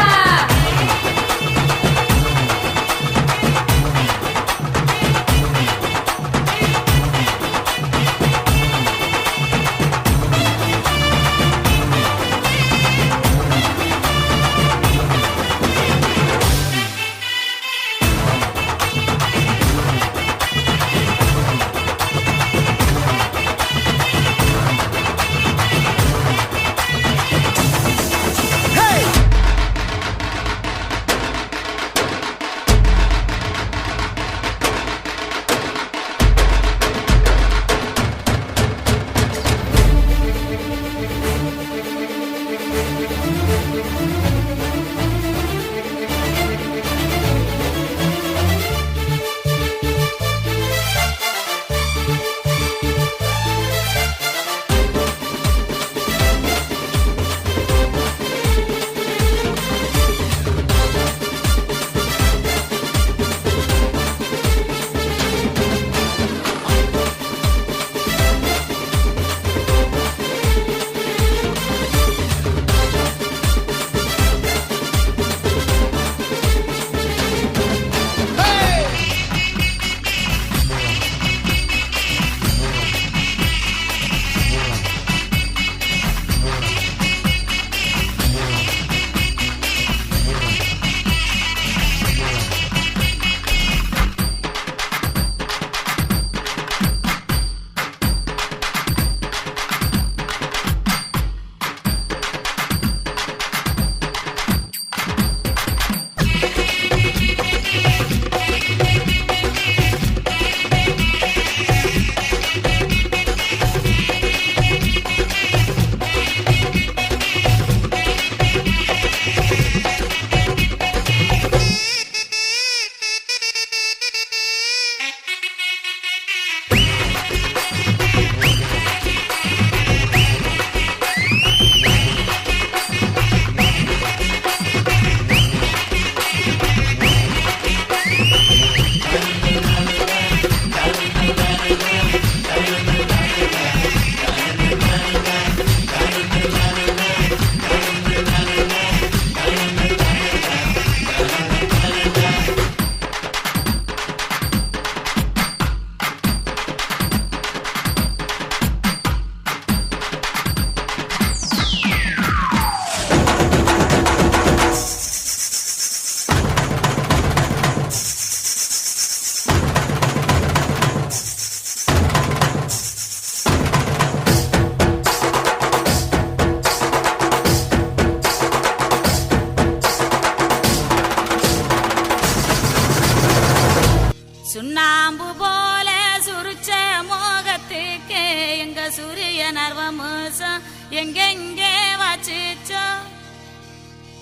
சுண்ணாம்பு போல சுருச்ச மோகத்துக்கு எங்க சூரிய நர்வமோசம் எங்கெங்கே வச்சுச்சோ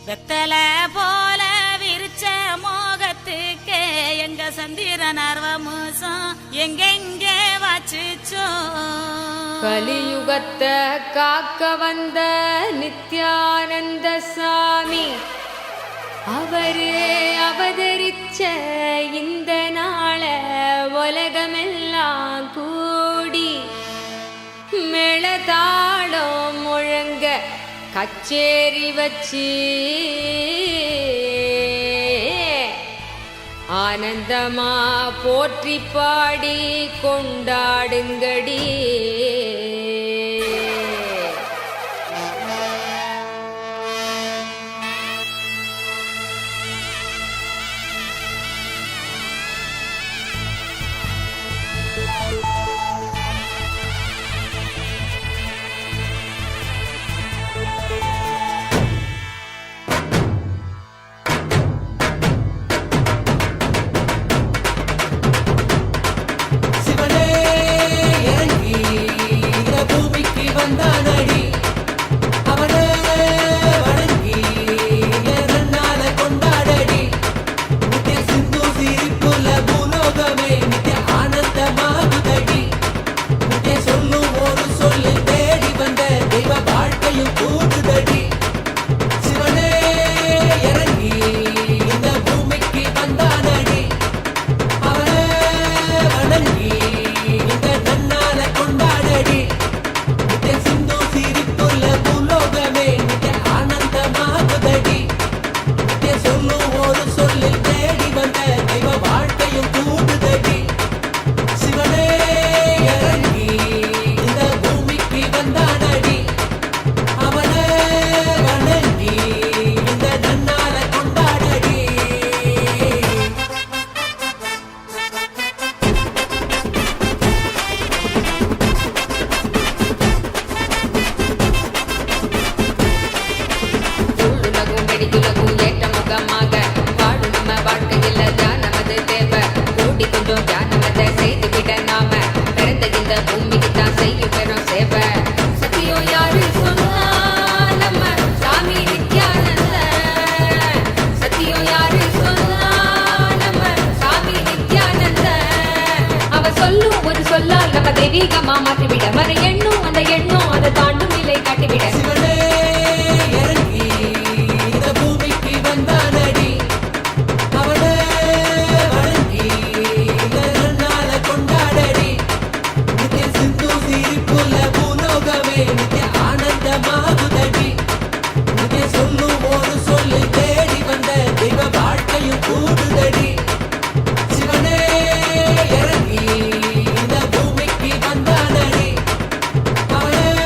வெத்தல போல விரிச்ச மோகத்துக்கு எங்க சந்திர நர்வமோசம் எங்கெங்கே வச்சுச்சோ கலியுகத்தை காக்க வந்த நித்யானந்த சாமி அவரு அவதரிச்ச இந்த நாள உலகமெல்லாம் கூடி மேளதாளம் முழங்க கச்சேரி வச்சு ஆனந்தமா போற்றி பாடி கொண்டாடுங்கடி. தெய்வீகமா மாற்றிவிட வர எண்ணும் அந்த எண்ணும் அதை தாண்டும் நிலை காட்டிவிட அவனே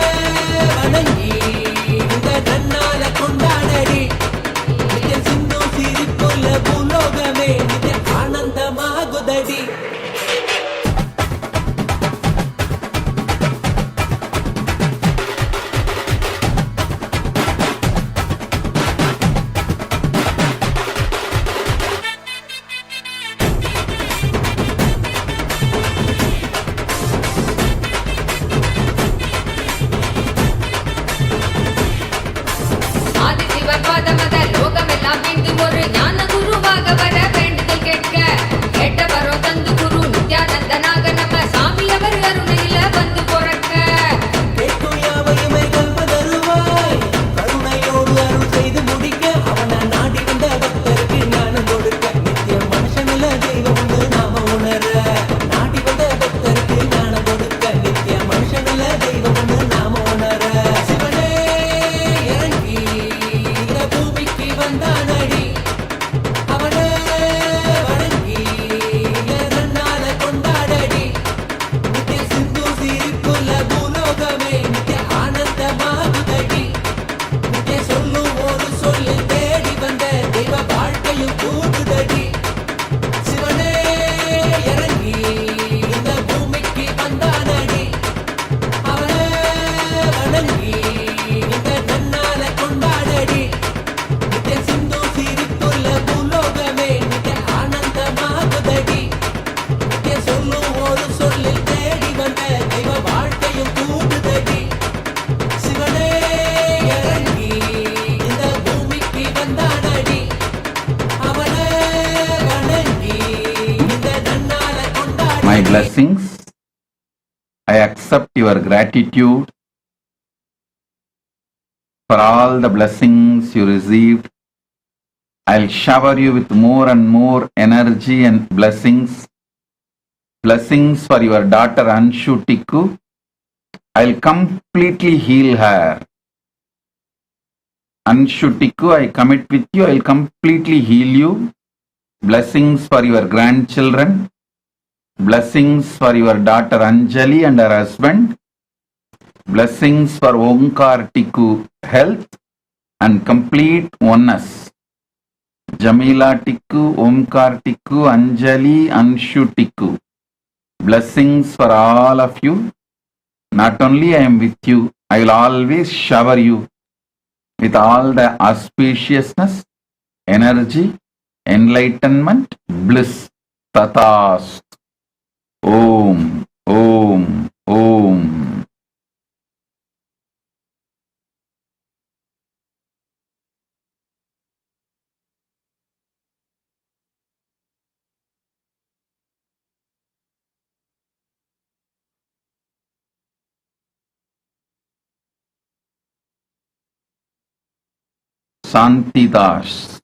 my blessings. I accept your gratitude for all the blessings you received. I'll shower you with more and more energy and blessings. Blessings for your daughter Anshu Tikku. I'll completely heal her. Anshu Tikku, I commit with you, I'll completely heal you. Blessings for your grandchildren. Blessings for your daughter Anjali and her husband. Blessings for Omkar Tikku health and complete oneness. Jamila Tikku, Omkar Tikku, Anjali, Anshu Tikku. Blessings for all of you. Not only I am with you, I will always shower you with all the auspiciousness, energy, enlightenment, bliss. Tathast. Om, Om, Om. Santidas,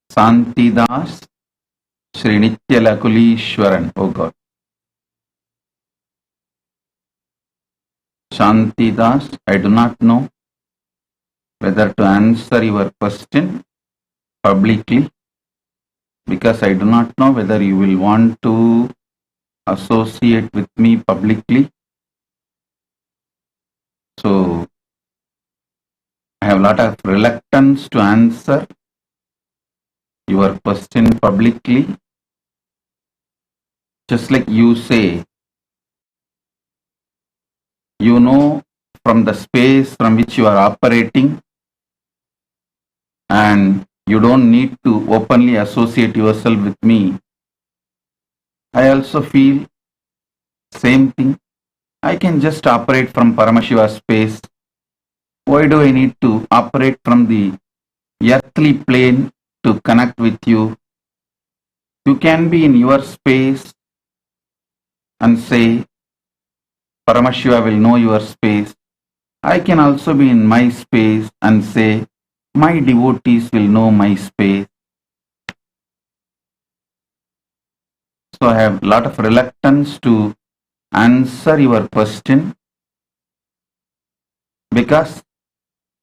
Santidas, Sri Nityalakulishwaran, oh God. Shantidas, I do not know whether to answer your question publicly because I do not know whether you will want to associate with me publicly. So, I have a lot of reluctance to answer your question publicly. Just like you say, you know from the space from which you are operating and you don't need to openly associate yourself with me. I also feel same thing. I can just operate from Paramashiva space. Why do I need to operate from the earthly plane to connect with you? You can be in your space and say, Paramashiva will know your space. I can also be in my space and say, my devotees will know my space. So I have a lot of reluctance to answer your question because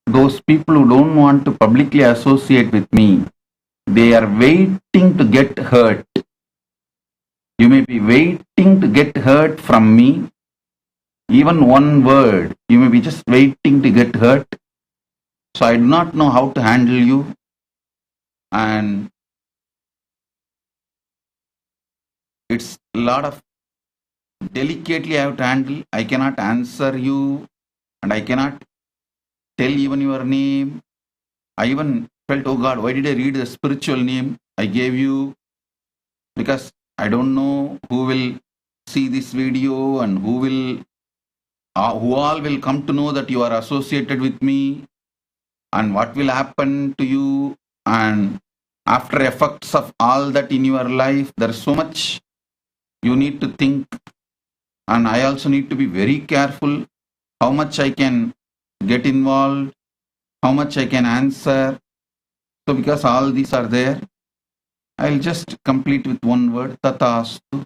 those people who don't want to publicly associate with me, they are waiting to get hurt. You may be waiting to get hurt from me. Even one word, you may be just waiting to get hurt. So I do not know how to handle you. And it's a lot of delicately I have to handle. I cannot answer you and I cannot tell even your name. I even felt, oh God, why did I read the spiritual name I gave you? Because I don't know who will see this video and who all will come to know that you are associated with me and what will happen to you and after effects of all that in your life. There is so much you need to think and I also need to be very careful how much I can get involved, how much I can answer. So because all these are there, I'll just complete with one word, Tathastu.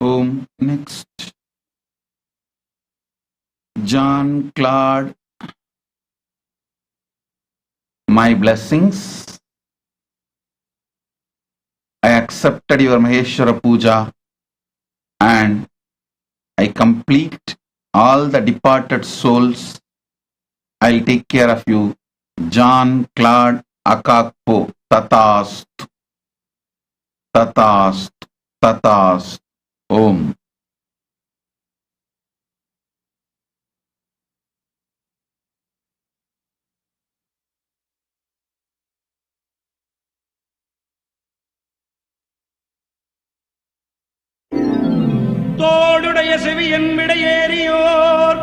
Om. Next. John Claude. My blessings. I accepted your Maheshwara Puja and I complete all the departed souls. I'll take care of you. John Claude Akakpo. Tathastu. Tathastu. Tathastu. Om. தோளுடைய செவியன் விடையேறியோர்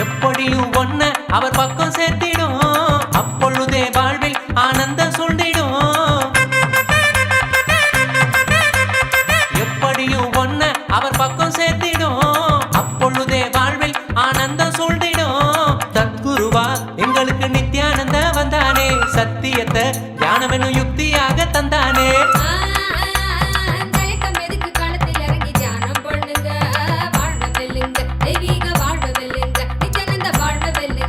எப்படியும் ஒன்ன அவர் பக்கம் சேர்த்திடும் அப்பொழுதே வாழ்வில் ஆனந்தம் சூழ்ந்திடும் எப்படியும் ஒன்ன அவர் பக்கம் சேர்த்திடும் அப்பொழுதே வாழ்வில் ஆனந்தம் சூழ்ந்திடும் தத்குருவா எங்களுக்கு நித்யானந்த வந்தானே சத்தியத்தை ஞானம் என்னும் யுக்தியாக தந்தானே தயக்கம் எதுக்கு களத்தில் இறங்கி தியானம் பண்ணுங்க வாழ்வ வெல்லுங்க தெய்வீக வாழ்வ வெல்லுங்க நித்யானந்த வாழ்வ வெல்லுங்க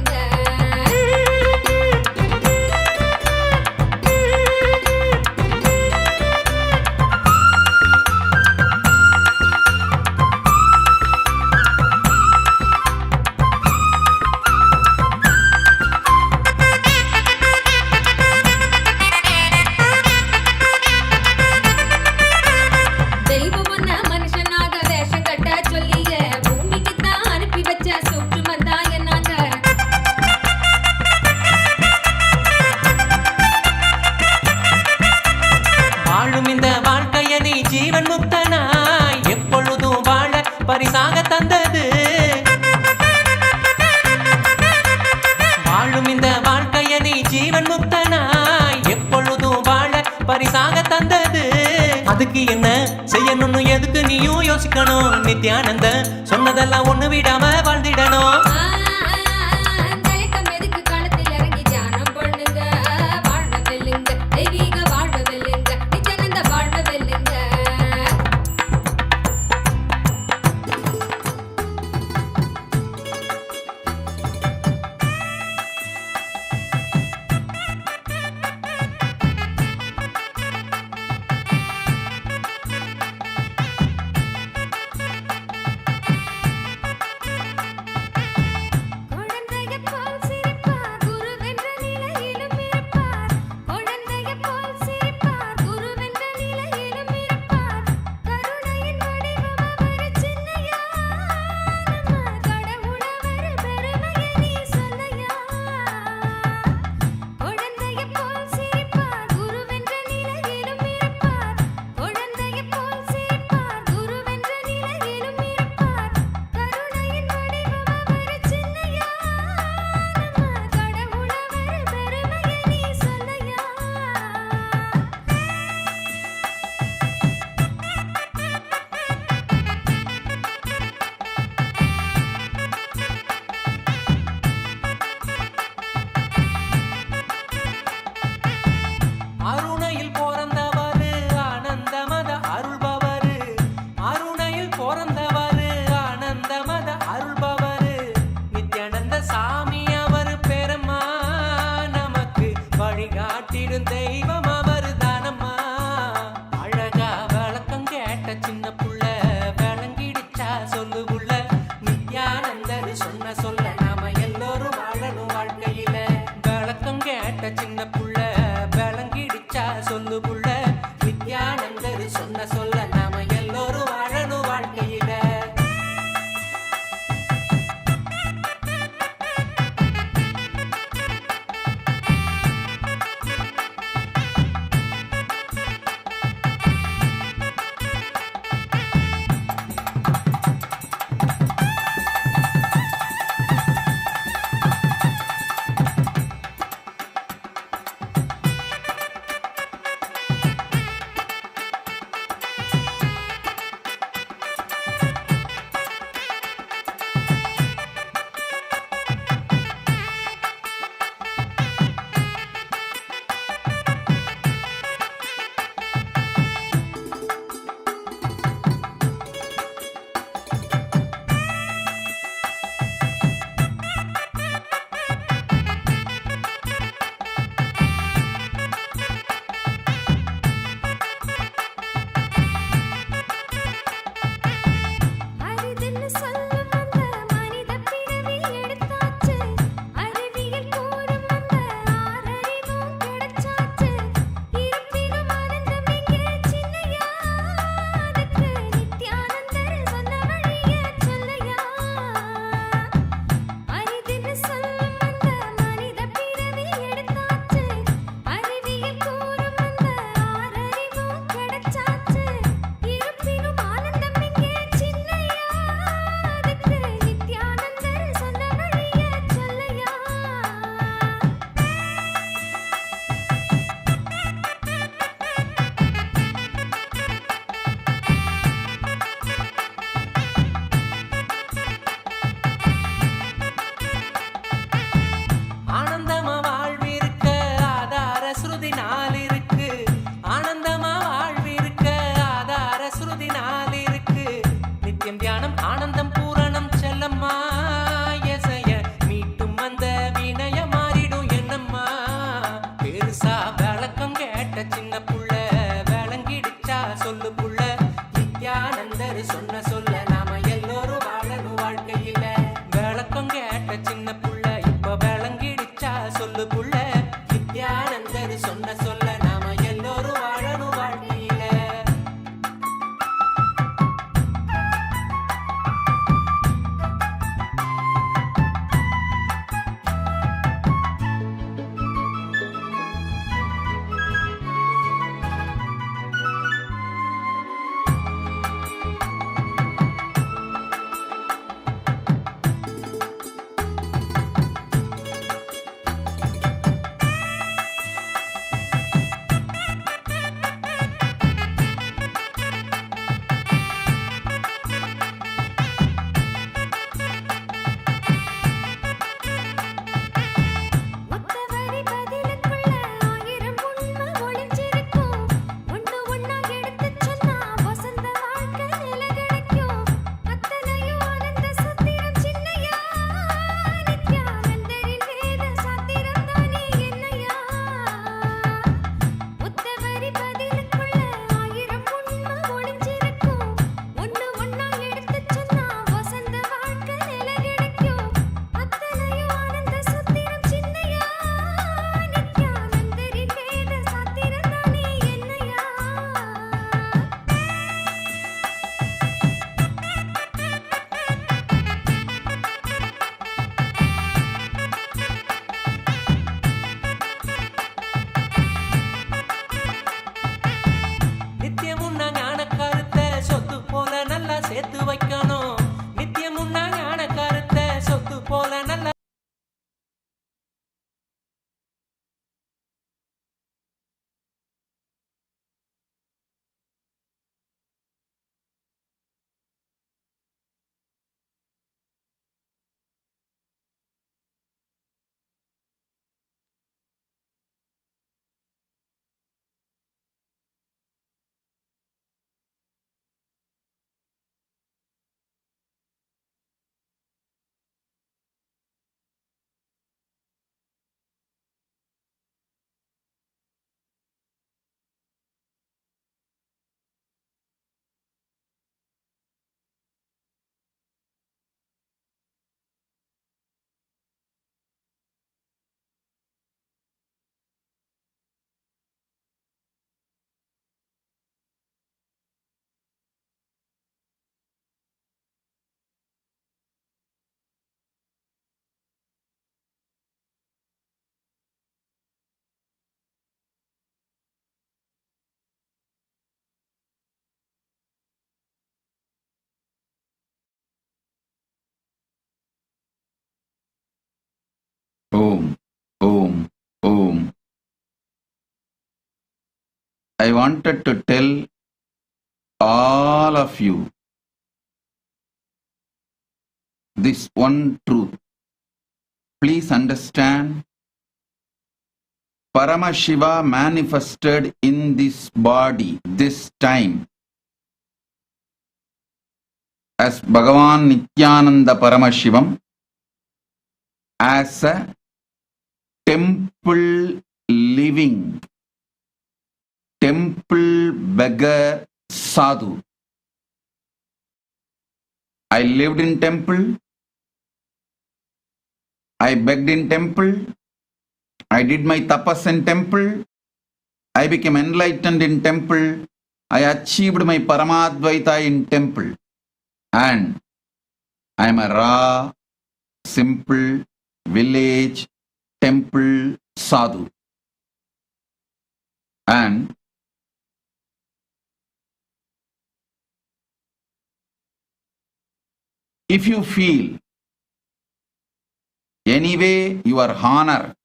தெய்வம் ஒன்ன மனுஷனாக வேஷம் கட்ட சொல்லிய பூமிக்கு தான் அனுப்பி வச்ச சூற்றுமன் தான் என்னாங்க வாழும் இந்த வாழ்க்கைய நீ ஜீவன் முக்தனாய் எப்பொழுதும் வாழ பரிசாக தந்தது வாழும் இந்த வாழ்க்கைய நீ ஜீவன் முக்தனாய் எப்பொழுதும் வாழ பரிசாக தந்தது அதுக்கு என்ன செய்யணும்னு எதுக்கு நீயும் யோசிக்கணும் நித்யானந்த சொன்னதெல்லாம் ஒண்ணு விடாம வாழ்ந்திடணும் தயக்கம் எதுக்கு களத்தில் இறங்கி தியானம் பண்ணுங்க வாழ்வ வெல்லுங்க தெய்வீக வாழ்வ வெல்லுங்க Nityananda வாழ்வ வெல்லுங்க I wanted to tell all of you this one truth. Please understand, Paramashiva manifested in this body this time as Bhagavan Nithyananda Paramashivam as a temple living, temple beggar sadhu. I lived in temple, I begged in temple, I did my tapas in temple, I became enlightened in temple, I achieved my Paramadvaita in temple, and I am a raw, simple, village, temple sadhu. And if you feel anyway your honor,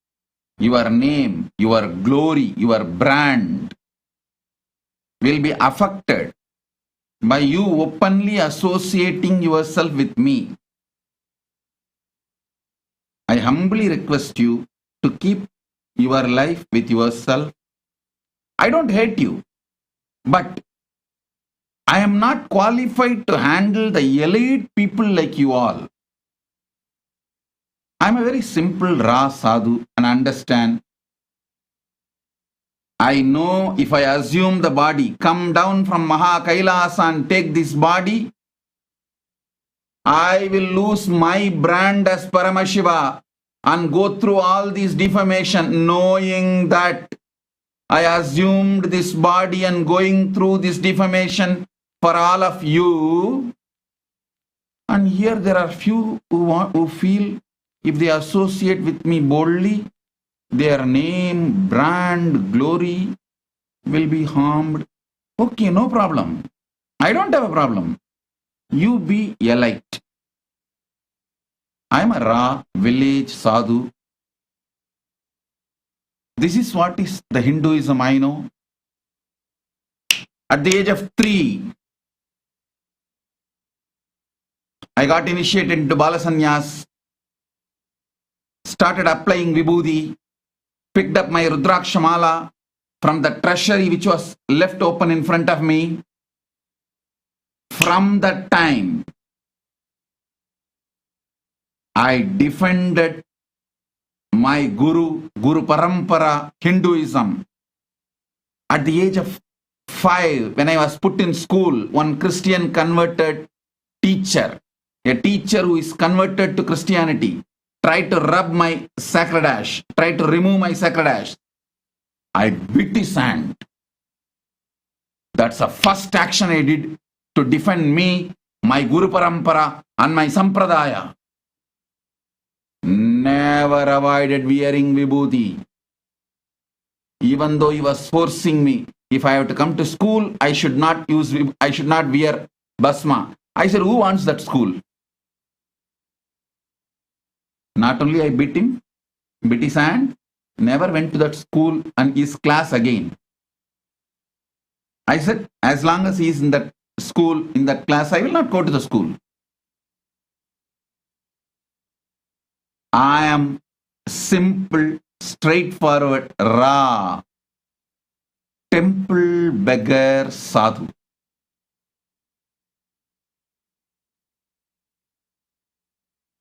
your name, your glory, your brand will be affected by you openly associating yourself with me, I humbly request you to keep your life with yourself. I don't hate you, but I am not qualified to handle the elite people like you all. I am a very simple raw sadhu and understand. I know if I assume the body, come down from Maha KAILASA and take this body, I will lose my brand as Paramashiva and go through all these defamation, knowing that I assumed this body and going through this defamation for all of you. And here there are few who feel if they associate with me boldly, their name, brand, glory will be harmed. Okay, no problem. I don't have a problem. You be elite. I am a raw village sadhu. This is what is the Hinduism I know. At the age of 3, I got initiated into Balasanyas, started applying Vibhuti, picked up my Rudrakshamala from the treasury which was left open in front of me. From that time, I defended my Guru Parampara Hinduism. At the age of 5, when I was put in school, one Christian converted teacher, a teacher who is converted to Christianity, tried to rub my sacred ash, tried to remove my sacred ash. I bit his hand. That's the first action I did to defend me, my Guru Parampara and my Sampradaya. Never avoided wearing Vibhuti. Even though he was forcing me, if I have to come to school, I should not wear Basma. I said, who wants that school? Not only I bit him, bit his hand, never went to that school and his class again. I said, as long as he is in that school, in that class, I will not go to the school. I am simple, straightforward, raw, temple beggar sadhu.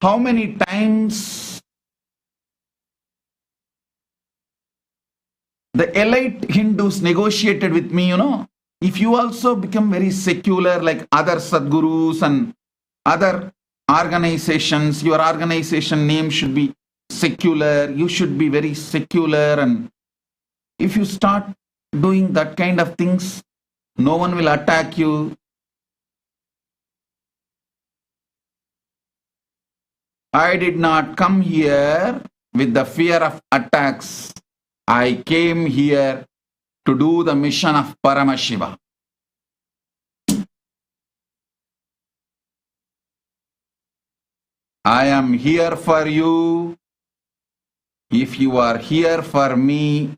How many times the elite Hindus negotiated with me, if you also become very secular like other Sadgurus and other organizations, your organization name should be secular, you should be very secular, and if you start doing that kind of things, no one will attack you. I did not come here with the fear of attacks. I came here to do the mission of Paramashiva. I am here for you. If you are here for me,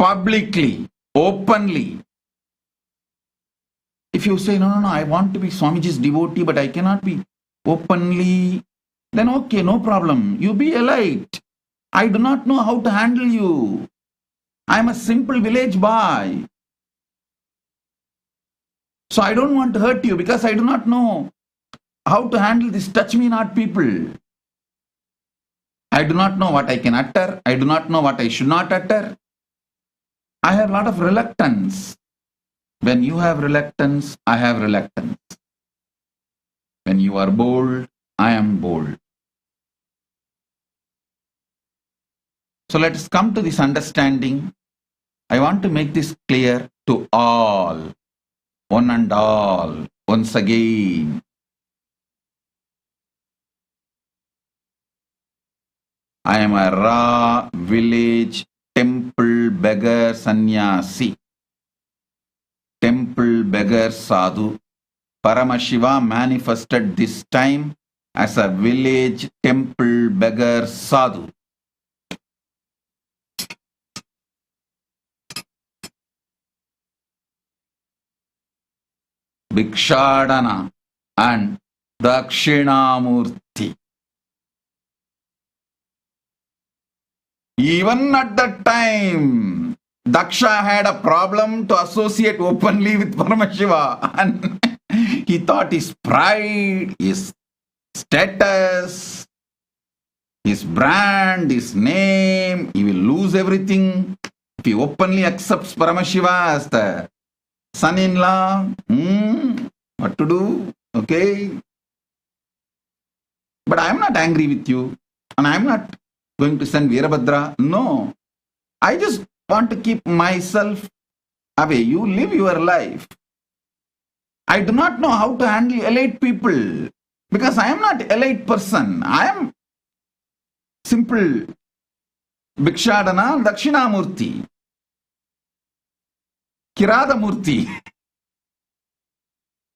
publicly, openly. If you say, no, I want to be Swamiji's devotee, but I cannot be openly, then okay, no problem. You be a light. I do not know how to handle you. I am a simple village boy. So I don't want to hurt you because I do not know how to handle this touch me not people. I do not know what I can utter. I do not know what I should not utter. I have a lot of reluctance. When you have reluctance, I have reluctance. When you are bold, I am bold. So let us come to this understanding. I want to make this clear to all, one and all, once again. I am a raw village temple beggar sannyasi, temple beggar sadhu. Paramashiva manifested this time as a village temple beggar sadhu. Bhikshadana and Dakshinamurti. Even at that time, Daksha had a problem to associate openly with Paramashiva, and he thought his pride, his status, his brand, his name, he will lose everything if he openly accepts Paramashiva as the son-in-law. What to do? Okay. But I am not angry with you, and I am not going to send Veerabhadra. No. I just want to keep myself away. You live your life. I do not know how to handle elite people because I am not elite person. I am simple Bhikshadana Dakshinamurti, Kiradamurti.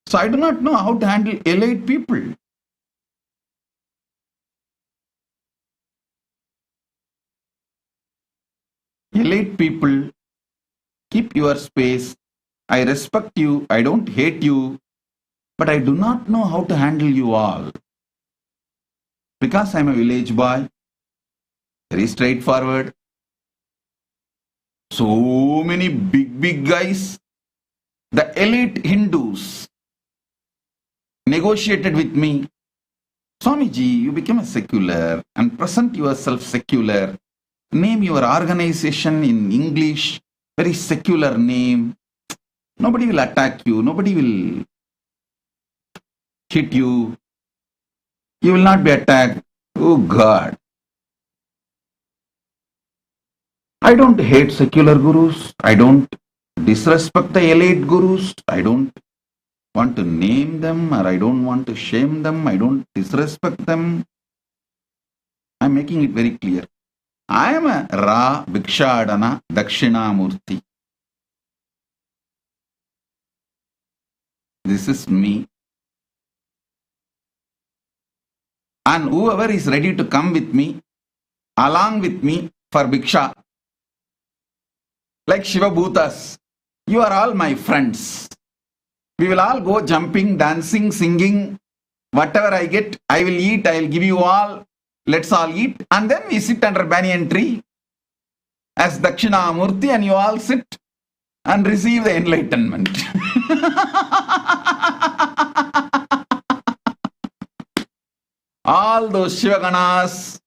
So I do not know how to handle elite people. Elite people, keep your space. I respect you, I don't hate you, but I do not know how to handle you all. Because I am a village boy, very straightforward. So many big guys, the elite Hindus, negotiated with me. Swamiji, you become a secular and present yourself secular. Name your organization in English, very secular name. Nobody will attack you. Nobody will hit you. You will not be attacked. Oh God. I don't hate secular gurus. I don't disrespect the elite gurus. I don't want to name them, or I don't want to shame them. I don't disrespect them. I'm making it very clear. I am a Ra Bhikshadana Dakshinamurti. This is me. And whoever is ready to come with me, along with me for Bhiksha, like Shiva Bhutas, you are all my friends. We will all go jumping, dancing, singing. Whatever I get, I will eat, I will give you all. Let's all eat. And then we sit under banyan tree as Dakshinamurti, and you all sit and receive the enlightenment. All those Shivaganas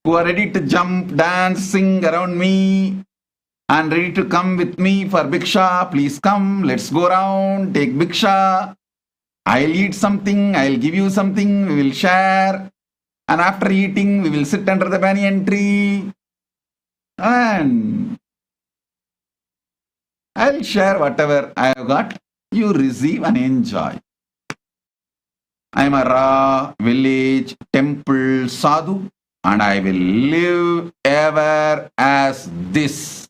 who are ready to jump, dance, sing around me and ready to come with me for Bhiksha, please come. Let's go around, take Bhiksha. I'll eat something, I'll give you something, we will share. And after eating, we will sit under the banyan tree and I'll share whatever I have got. You receive and enjoy. I am a Ra village temple sadhu, and I will live ever as this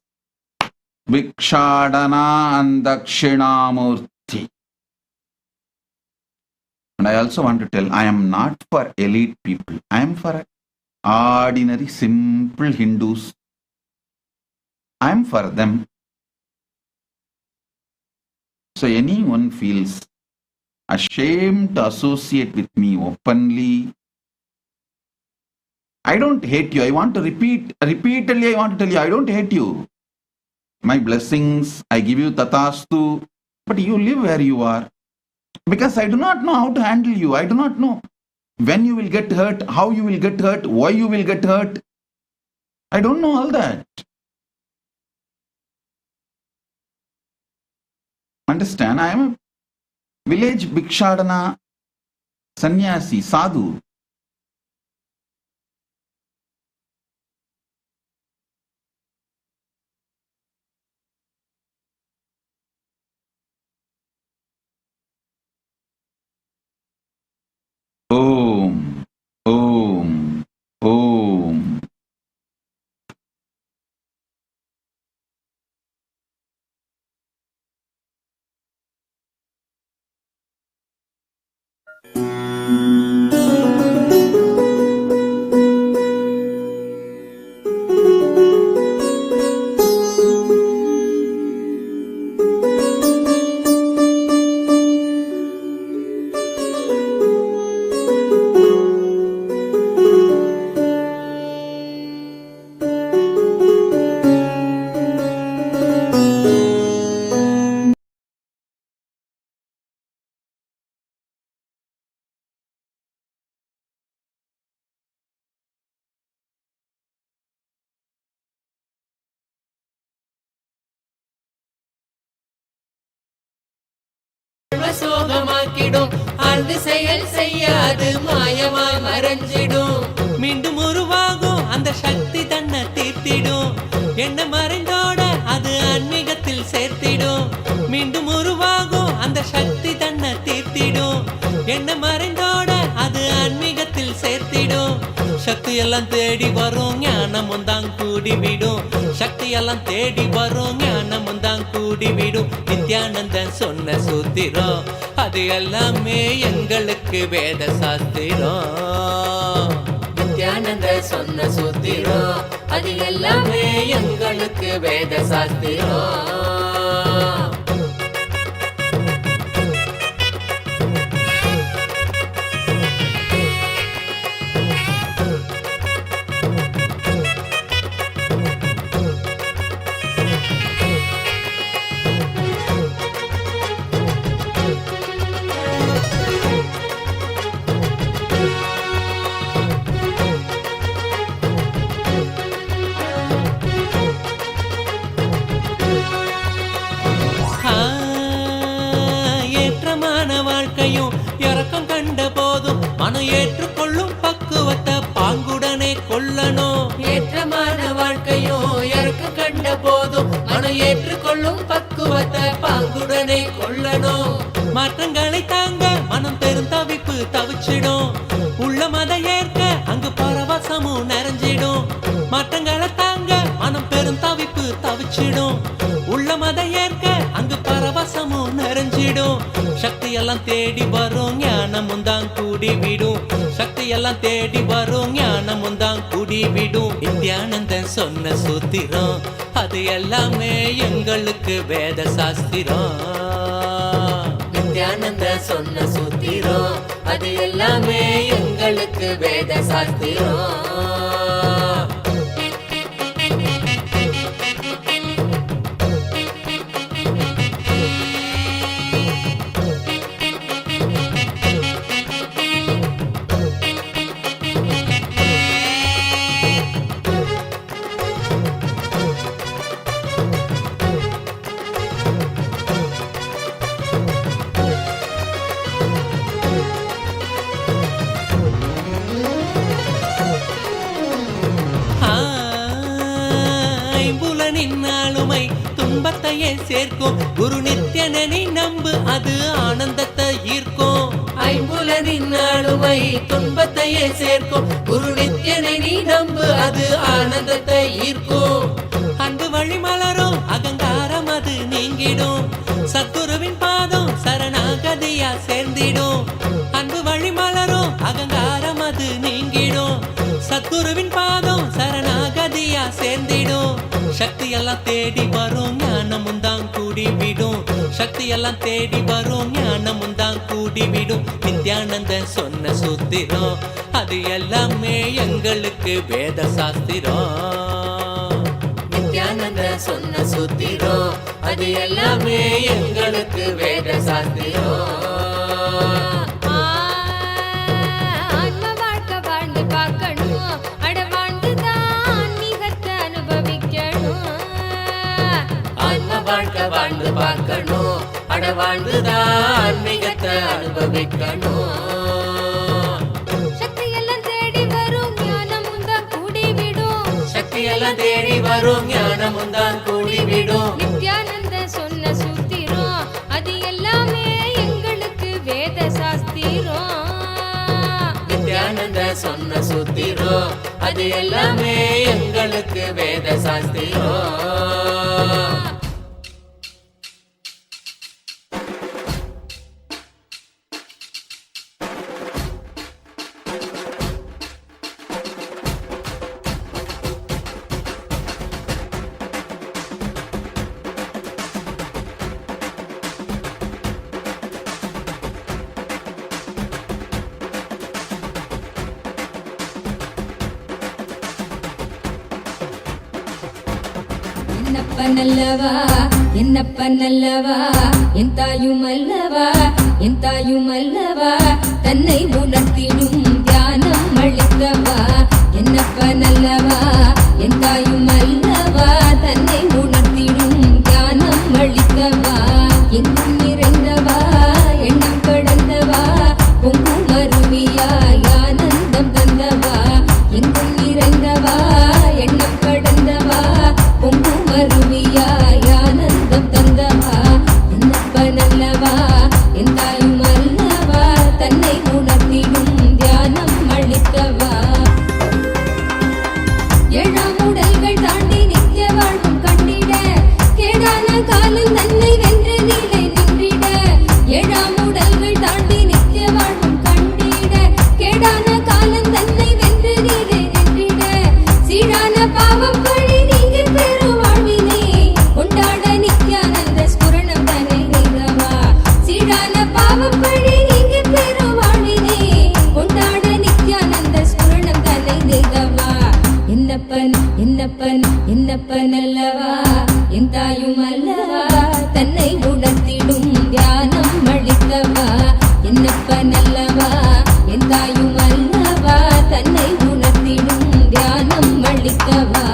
Bhikshadana and Dakshinamurti. And I also want to tell, I am not for elite people. I am for ordinary, simple Hindus. I'm for them. So anyone feels ashamed to associate with me openly, I don't hate you. I want to repeatedly I want to tell you, I don't hate you. My blessings, I give you tatastu, but you live where you are. Because I do not know how to handle you. I do not know when you will get hurt, how you will get hurt, why you will get hurt. I don't know all that. Understand, I am a village bhikshadana sannyasi, sadhu. Om, Om, Om. சோகமாக்கிடும் ஆழ்ந்து செயல் செய்யாது மாயமாய் மறைஞ்சிடும் மீண்டும் உருவாகும் அந்த சக்தி தன்னை தீர்த்திடும் என்ன மறைந்தோட அது ஆன்மீகத்தில் சேர்த்திடும் மீண்டும் உருவாகும் அந்த சக்தி தன்னை தீர்த்திடும் என்ன மறைந்தோட அது ஆன்மீகத்தில் சேர்த்திடும் சக்தி எல்லாம் தேடி வரும் ஞானமும் தான் கூடிவிடும் சக்தி எல்லாம் தேடி வரும் ஞானமும் தான் கூடிவிடும் நித்யானந்தன் சொன்ன சூத்திரம் அது எல்லாமே எங்களுக்கு வேத சாஸ்திரம் நித்யானந்த சொன்ன சூத்திரம் அது எல்லாமே எங்களுக்கு வேத சாஸ்திரம் இறக்கம் கண்ட போதும் மனம் ஏற்றுக்கொள்ளும் பக்குவத்தை பாங்குடனே கொள்ளணும் ஏற்றமான வாழ்க்கையும் இறக்கம் கண்ட போதும் மனம் ஏற்றுக்கொள்ளும் பக்குவத்தை பாங்குடனே கொள்ளணும் மாற்றங்களை தாங்க மனம் பெரும் தவிப்பு தவிச்சிடும் உள்ள மத ஏற்க அங்கு பரவசமும் நிறைஞ்சிடும் மாற்றங்களை தாங்க மனம் பெரும் தவிப்பு தவிச்சிடும் உள்ள மத ஏற்க அங்கு பரவசமும் நிறைஞ்சிடும் சக்தி எல்லாம் தேடி வரும் ஞானமும் தான் கூடிவிடும் சக்தி எல்லாம் தேடி வரும் ஞானமும் தான் கூடிவிடும் நித்யானந்தன் சொன்ன சூத்திரம் அது எல்லாமே எங்களுக்கு வேத சாஸ்திரம் நித்யானந்த சொன்ன சூத்திரம் அது எல்லாமே எங்களுக்கு வேத சாஸ்திரம் ஆளுமை துன்பத்தையே சேர்க்கும் குரு நித்யனனை நம்பு அது ஆனந்தத்தை ஈர்க்கும் ஐம்புலனின் ஆளுமை துன்பத்தையே சேர்க்கும் குரு நித்யனை நீ நம்பு அது ஆனந்தத்தை ஈர்க்கும் அன்பு வழி மலரும் அகங்காரம் அது நீங்கிடும் சத்குருவின் பாதம் சரணாகதியா சேர்ந்திடும் அன்பு வழி மலரும் அகங்காரம் அது நீங்கிடும் சத்குருவின் பாதம் சரணாகதியா சேர்ந்திடும் சக்தி எல்லாம் தேடி வரும் ஞானமும் தான் கூடி விடும். சக்தி எல்லாம் தேடி வரும் ஞானமும் தான் கூடி விடும். நித்யானந்த சொன்ன சூத்திரம் அது எல்லாமே எங்களுக்கு வேத சாஸ்திரம். நித்யானந்த சொன்ன சூத்திரம் அது எல்லாமே எங்களுக்கு வேத சாஸ்திரம். ஆன்ம வாழ்க்கை வாழ்ந்து பார்க்கணும், அட வாழ்ந்துதான் ஆன்மீகத்தை அனுபவிக்கணும். ஆன்ம வாழ்க்கை வாழ்ந்து பார்க்கணும், அட வாழ்ந்துதான் ஆன்மீகத்தை அனுபவிக்கணும். சக்தி எல்லாம் தேடி வரும் ஞானமும் தான் கூடி விடும். சக்தி எல்லாம் தேடி வரும் ஞானமும் தான் கூடி விடும். நித்யானந்த சொன்ன சூத்திரம் அது எல்லாமே எங்களுக்கு வேத சாஸ்திரம். நித்யானந்த சொன்ன சூத்திரம் அது எல்லாமே எங்களுக்கு வேத சாஸ்திரம். என்னப்ப நல்லவா என்னப்ப நல்லவா என் தாயும் அல்லவா என் தாயும் அல்லவா தன்னை உணர்த்திடும் தியானம் அளித்தவா. என்னப்ப நல்லவா என் தாயும் அல்லவா தன்னை உணர்த்திடும் தியானம் அளித்தவா. எங்கும் நிறைந்தவா எண்ணம் கடந்தவா பொங்கும் அருவியாய் ஆனந்தம் தந்தவா. எங்கும் நிறைந்தவா எண்ணம் கடந்தவா பொங்கும் அருவியாய் ஆனந்தம் தந்தவா. என்னப்ப நல்லவா என் தாயும் அல்லவா தன்னை உணர்த்திடும் தியானம் அளித்தவா. ஏழாம் உடல்கள் தாண்டி நித்திய வாழ்வும் கண்டிட கேடான காலம் தன்னை வென்று நீலை நின்றிட. ஏழாம் உடல்கள் தாண்டி நித்திய வாழ்வும் கண்டிட கேடான காலம் தன்னை வென்று நீலை நின்றிட. சீரான பாவம் பழி நீங்கி பெரும் வாழ்வினை கொண்டாட நித்யானந்த ஸ்புரணம் தன்னை நீங்கவா. சீரான பாவம் பழி நீங்கி பெரும் வாழ்வினை கொண்டாட நித்யானந்த ஸ்புரணம் தன்னை நீங்கவா. என்னப்பன் என்னப்பன் என்னப்பன் அல்லவா என் தாயும் அல்லவா தன்னை உணர்த்திடும் தியானம் அளித்தவா. என்னப்பன் அல்லவா என் தாயும் அல்லவா தன்னை உணர்த்திடும் தியானம் அளித்தவா.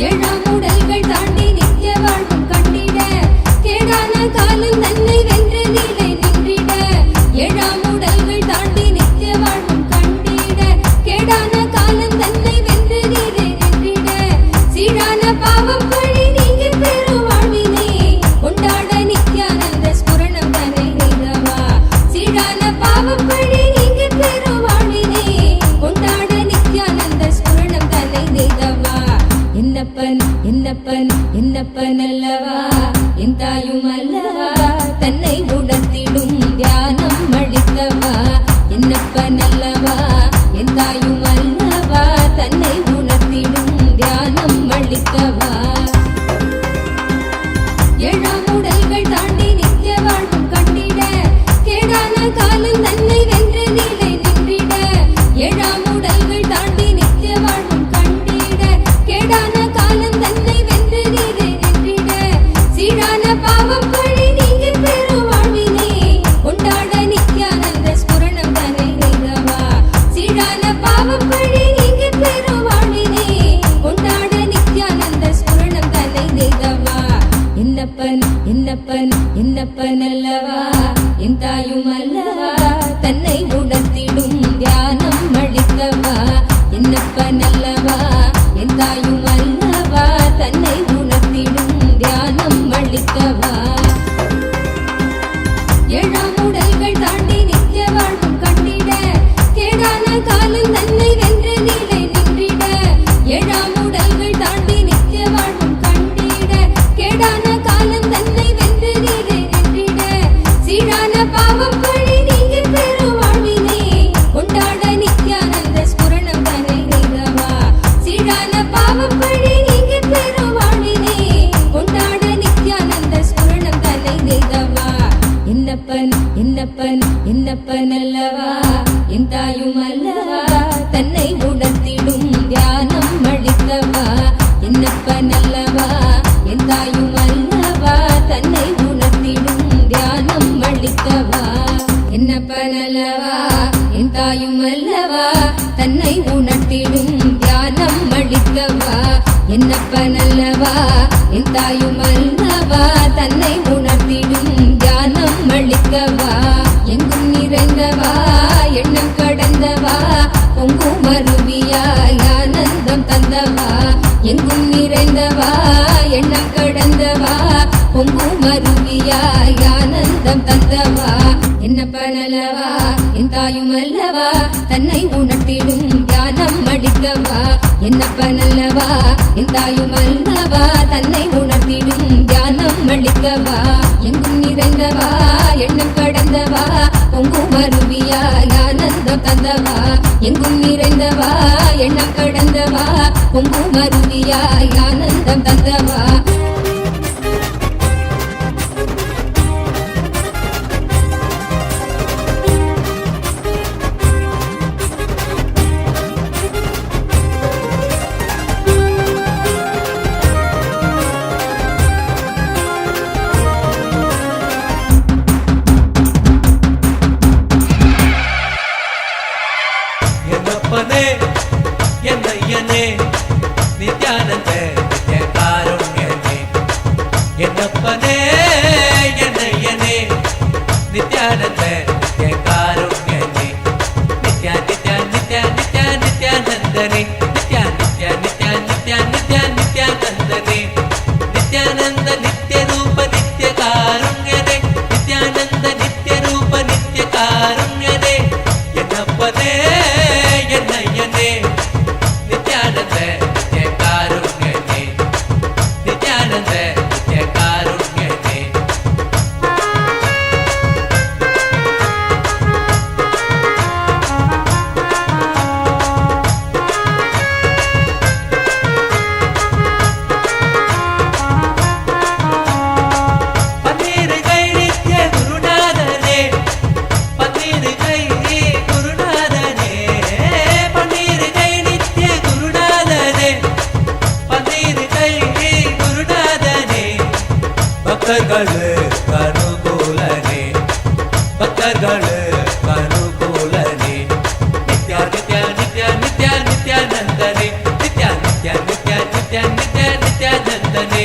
ஏழாம் உடல்கள் தாண்டி நித்திய வாழ்வும் கண்டிட கேடான காலம் தன்னை வென்று நீலை நின்றிட. ஏழாம் உடல்கள் தாண்டி நித்திய வாழ்வும் கண்டிட கேடான காலம் தன்னை வென்று நீலை நின்றிட. சீரான பாவம் பழி நீங்கி பெரும் வாழ்வினை உணர்த்திடும் தியானம் அளிக்கவா என்னப்ப நல்லவா என் தாயும் அல்லவா தன்னை உணர்த்திடும் தியானம் அளிக்கவா எங்கும் நிறைந்தவா எண்ணம் கடந்தவா பொங்கும் அருவியாய் ஆனந்தம் தந்தவா எங்கும் நிறைந்தவா எண்ணம் கடந்தவா பொங்கும் அருவியாய் ஆனந்தம் தந்தவா என்னப்ப நல்லவா என் தாயும் அல்லவா தன்னை உணர்த்திடும் தியானம் அளிக்கவா என்னப்ப நல்லவா என் தாயும் அல்லவா தன்னை உணர்த்திடும் தியானம் அளிக்கவா எங்கும் நிறைந்தவா எண்ணம் கடந்தவா பொங்கும் அருவியாய் ஆனந்தம் தந்தவா எங்கும் நிறைந்தவா எண்ணம் கடந்தவா பொங்கும் அருவியாய் ஆனந்தம் தந்தவா என்னப்பனே என்னையனே நித்யானந்த நித்ய காருண்யனே என்னப்பனே என்னையனே நித்யானந்த நித்ய காருண்யனே நித்யா நித்யா நித்யா நித்யா நித்யானந்தனே நித்யா நித்யா நித்யா நித்யா நித்யா நித்யானந்தனே நித்யானந்த நித்ய ரூப நித்ய காருண்யனே நித்யானந்த நித்ய ரூப நித்ய காருண்யனே என்னப்பனே என்னையனே நித்யானந்த நித்ய காருண்யனே நித்யானந்த நித்ய காருண்யனே பன்னீர் கை நித்ய குருநாதனே பன்னீர் கை குருநாதனே பன்னீர் கை நித்ய குருநாதனே பன்னீர் கை குருநாதனே பக்தர்கள் அனுகூலனே பக்தர்கள் அனுகூலனே நித்யா நித்யா நித்யா நித்யா நித்யானந்தனே நித்யா நித்யா நித்யா நித்யா நித்யா நித்யானந்தனே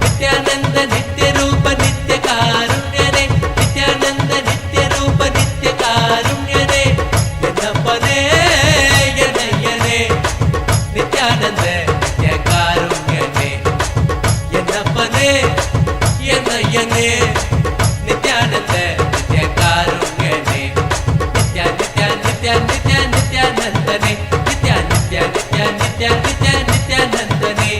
நித்யானந்த நித்ய ரூப நித்ய காருண்யனே நித்யானந்த நித்ய ரூப நித்ய காருண்யனே என்னப்பனே என்னையனே நித்யானந்த நித்ய காருண்யனே என்னப்பனே என்னையனே நித்யானந்த நித்ய காருண்யனே நித்யா நித்யா நித்யா நித்யா நித்யானந்தனே நித்யா நித்யா நித்யா நித்யா நித்யா நித்யானந்தனே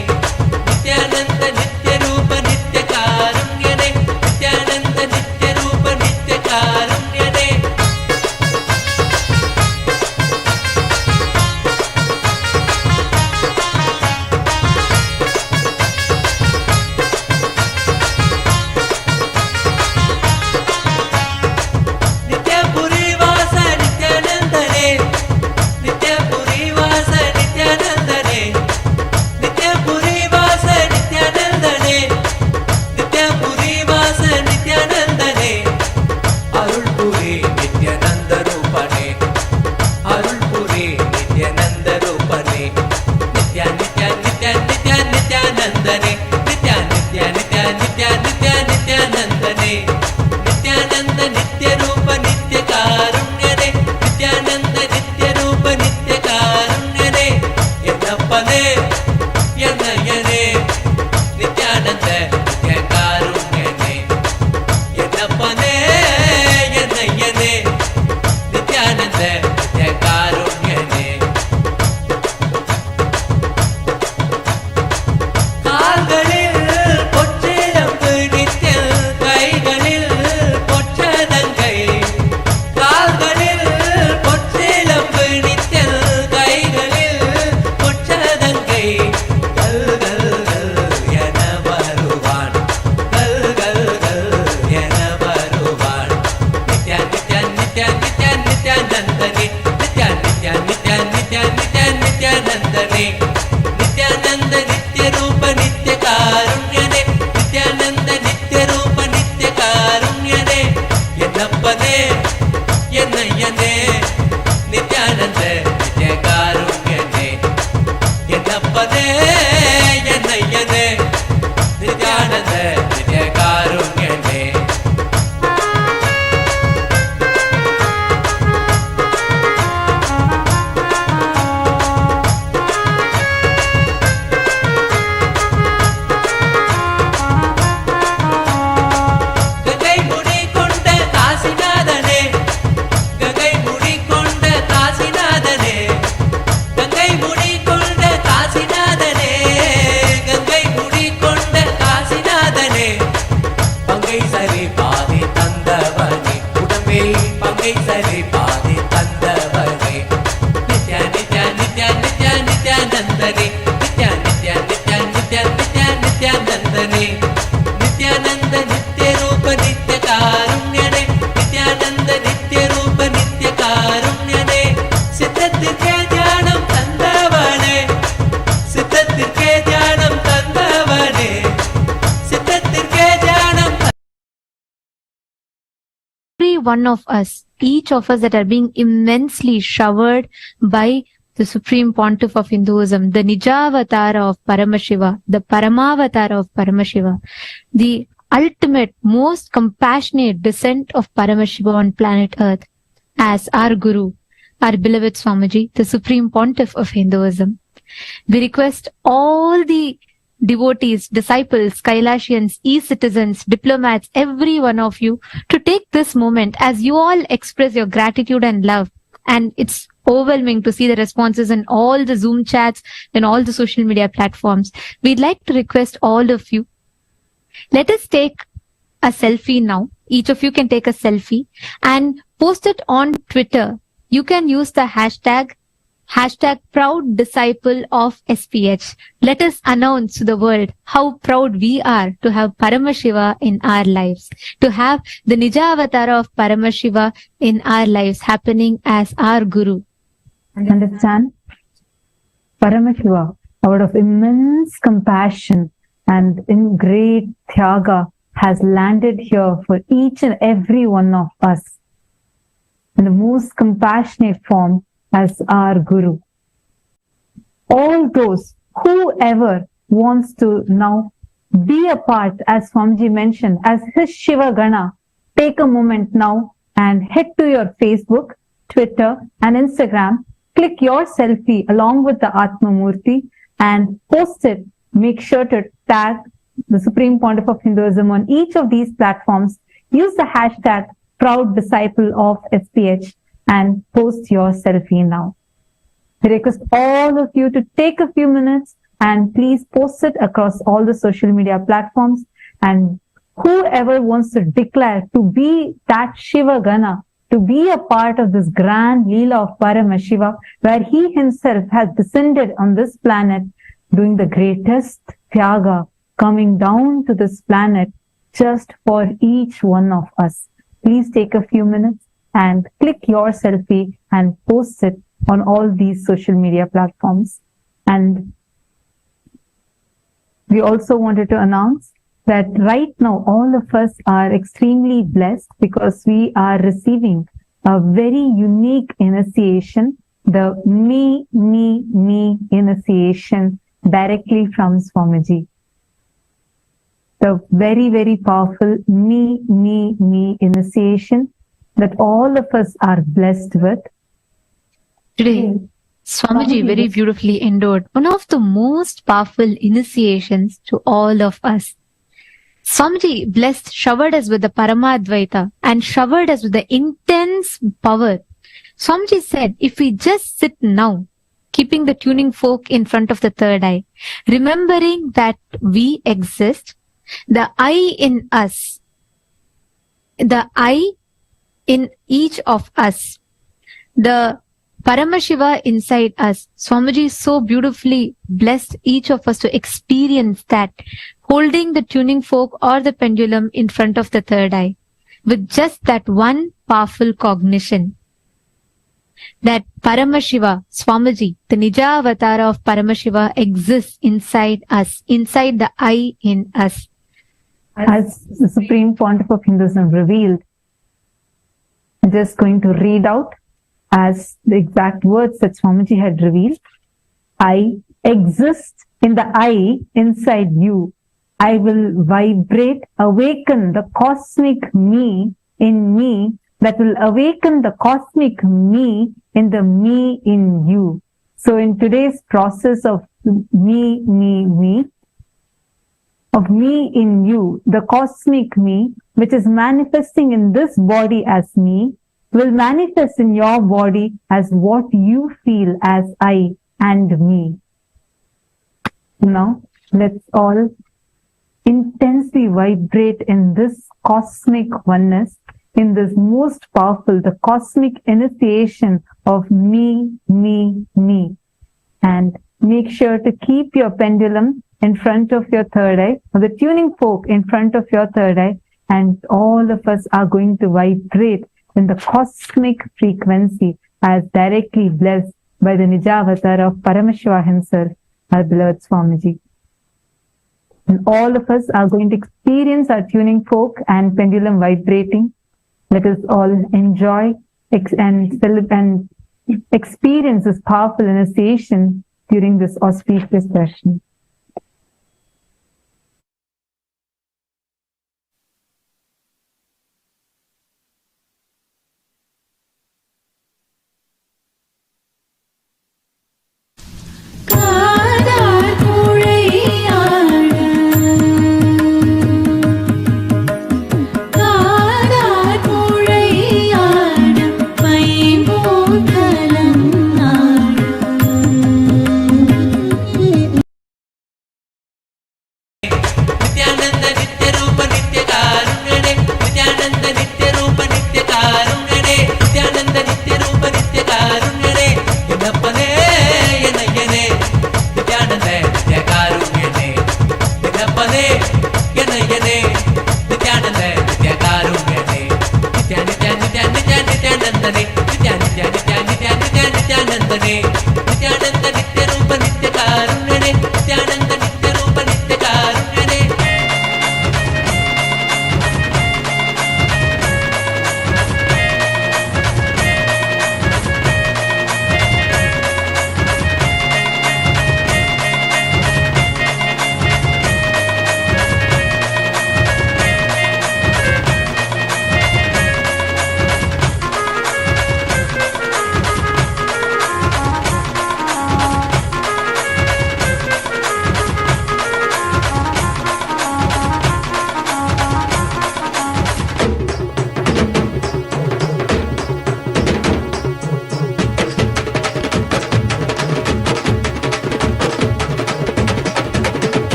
நித்யானந்த நித்ய ரூப நித்ய காருண்யனே நித்யானந்த நித்ய ரூப நித்ய காருண்யனே நித்யபுரி வாச நித்யானந்தனே நித்யபுரி வாச நித்யானந்தனே நித்யபுரி வாச நித்யானந்தனே நித்யபுரி வாச நித்யானந்தனே அருள்புரி நித்யானந்த ரூபனே அருள்புரி நித்யானந்த ரூபனே நித்யா நித்யா நித்யா நித்யா நித்யானந்தனே நித்யா நித்யா நித்யா நித்யா நித்யா நித்யானந்தனே நித்யானந்த நித்ய ரூப நித்ய காருண்யனே நித்யானந்த நித்ய ரூப நித்ய காருண்யனே என்னப்பனே என்னையனே நித்யானந்த நித்ய காருண்யனே என்னப்பனே என்னையனே நித்யானந்த நித்ய காருண்யனே கால்களில் பொற்றிலம்பு நித்ய கைகளில் பொற்றதங்கை கால்களில் பொற்றிலம்பு நித்ய கைகளில் பொற்றதங்கை கல் கல் கல் என வருவான் கல் கல் கல் என வருவான் நித்யா நித்யா நித்யா நித்யா நித்யானந்தனே நித்யா நித்யா நித்யா நித்யா நித்யா நித்யானந்தனே நித்யானந்த நித்ய ரூப நித்ய காருண்யனே நித்யானந்த நித்ய ரூப நித்ய காருண்யனே என்னப்பனே என்னையனே நித்யானந்த நித்ய காருண்யனே one of us, each of us that are being immensely showered by the Supreme Pontiff of Hinduism, the Nijavatara of Paramashiva, the Paramavatara of Paramashiva, the ultimate, most compassionate descent of Paramashiva on planet Earth, as our Guru, our beloved Swamiji, the Supreme Pontiff of Hinduism. We request all the devotees, disciples, Kailasians, e-citizens, diplomats, every one of you to take this moment as you all express your gratitude and love. And it's overwhelming to see the responses in all the Zoom chats and all the social media platforms. We'd like to request all of you, let us take a selfie now. Each of you can take a selfie and post it on Twitter. You can use the hashtag proud disciple of SPH. Let us announce to the world how proud we are to have Paramashiva in our lives, to have the Nijavatara of Paramashiva in our lives happening as our Guru. Understand? Paramashiva, out of immense compassion and in great Tyaga, has landed here for each and every one of us in the most compassionate form as our Guru. All those, whoever wants to now be a part, as Swamiji mentioned, as his Shiva Gana, take a moment now and head to your Facebook, Twitter and Instagram, click your selfie along with the Atma Murthy and post it. Make sure to tag the Supreme Pontiff of Hinduism on each of these platforms. Use the hashtag proud disciple of SPH and post your selfie now. We request all of you to take a few minutes and please post it across all the social media platforms. And whoever wants to declare to be that Shiva Gana, to be a part of this grand Leela of Paramashiva, where he himself has descended on this planet, doing the greatest Tyaga, coming down to this planet just for each one of us. Please take a few minutes and click your selfie and post it on all these social media platforms. And we also wanted to announce that right now all of us are extremely blessed because we are receiving a very unique initiation, the Me initiation directly from Swamiji. The very, very powerful Me initiation that all of us are blessed with. Today, Swamiji very beautifully endowed one of the most powerful initiations to all of us. Swamiji blessed, showered us with the Paramadvaita and showered us with the intense power. Swamiji said, if we just sit now, keeping the tuning fork in front of the third eye, remembering that we exist, the I in us, the I in each of us, the Paramashiva inside us. Swamiji so beautifully blessed each of us to experience that, holding the tuning fork or the pendulum in front of the third eye, with just that one powerful cognition, that Paramashiva, Swamiji, the Nija Avatara of Paramashiva exists inside us, inside the I in us. As the Supreme Pontiff of Hinduism revealed, I'm just going to read out as the exact words that Swamiji had revealed. I exist in the I inside you. I will vibrate, awaken the cosmic me in me that will awaken the cosmic me in the me in you. So in today's process of me, of me in you, the cosmic me, which is manifesting in this body as me, will manifest in your body as what you feel as I and me. Now, let's all intensely vibrate in this cosmic oneness, in this most powerful, the cosmic initiation of me. And make sure to keep your pendulum in front of your third eye, or the tuning fork in front of your third eye, and all of us are going to vibrate in the cosmic frequency as directly blessed by the Nijavatar of Paramashiva himself, our beloved Swamiji. And all of us are going to experience our tuning fork and pendulum vibrating Let us all enjoy and experience this powerful initiation during this auspicious session.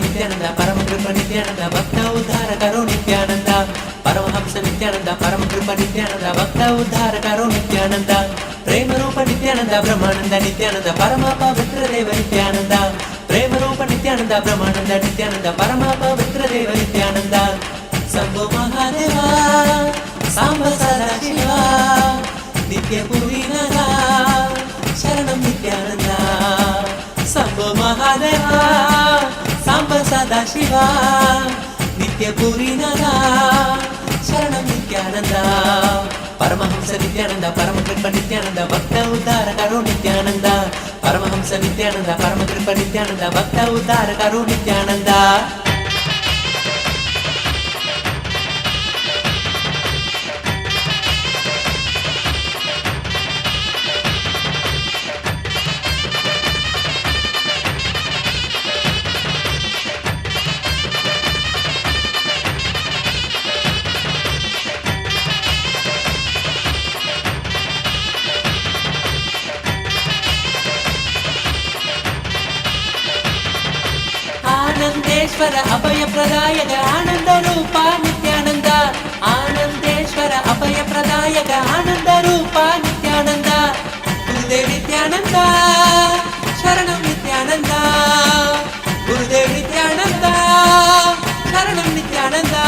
Nithyananda, Paramakripa Nithyananda, Bhakta Uddhara Karo Nithyananda, Paramahamsa Nithyananda, Paramakripa Nithyananda, Bhakta Uddhara Karo Nithyananda, Prema Rupa Nithyananda, Brahmananda Nithyananda, Paramapa Vitra Deva Nithyananda, Prema Rupa Nithyananda, Brahmananda Nithyananda, Paramapa Vitra Deva Nithyananda, Sambho Mahadeva, Samba Sadashiva, Nitya Purinada, Sharanam Nithyananda, Sambho Mahadeva, Samba Sadashiva, Nitya Purinada, Sharanam Nithyananda, Paramahamsa Nithyananda, Paramakripa Nithyananda, Bhakta Uddhara Karo Nithyananda, Paramahamsa Nithyananda, Paramakripa Nithyananda, Bhakta Uddhara Karo Nithyananda. Anandeshwara Abhaya Pradayaka Ananda Rupa Nithyananda, Anandeshwara Abhaya Pradayaka Ananda Rupa Nithyananda, Gurudev Nithyananda, Sharanam Nithyananda, Gurudev Nithyananda, Sharanam Nithyananda,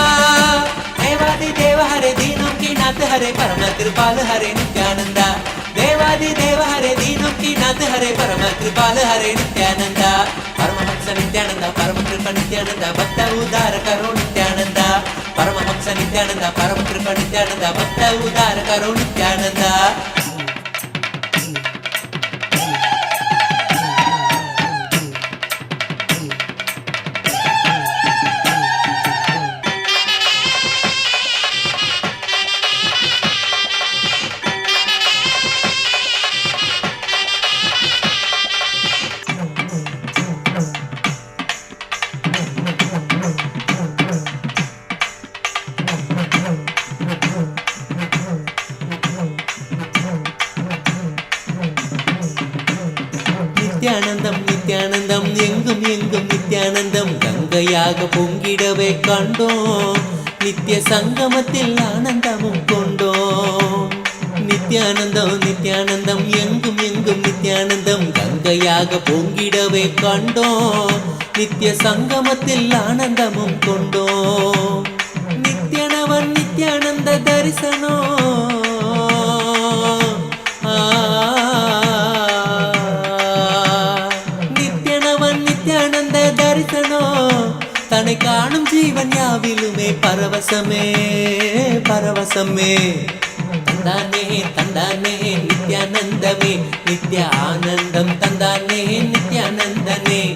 Devadi Deva Hare Deenam Ki Nath Hare Parama Kripal Hare Nithyananda, Devadi Deva Hare Deenam Ki Nath Hare Parama Kripal Hare Nithyananda, Paramahamsa Nithyananda, Paramakripa Nithyananda, Bhakta Uddhara Karo Nithyananda, Paramahamsa Nithyananda, Paramakripa Nithyananda, Bhakta Uddhara Karo Nithyananda. Nithyanandam, Nithyanandam, எங்கும் எங்கும் நித்யானந்தம் கங்கையாக பொங்கிடவே கண்டோம், நித்திய சங்கமத்தில் ஆனந்தமும் கொண்டோம். நித்யானந்தம் நித்யானந்தம் எங்கும் எங்கும் நித்யானந்தம் கங்கையாக பொங்கிடவே கண்டோம். நித்திய சங்கமத்தில் ஆனந்தமும் கொண்டோம். நித்யனவன் நித்யானந்த தரிசனம். நித்யனவன் நித்யானந்த தரிசனம். தன்னை காணும் ஜீவன் யாவிலுமே பரவசமே பரவசமே. தந்தானே தந்தானே நித்யானந்தமே நித்ய ஆனந்தம் தந்தானே நித்யானந்தனே.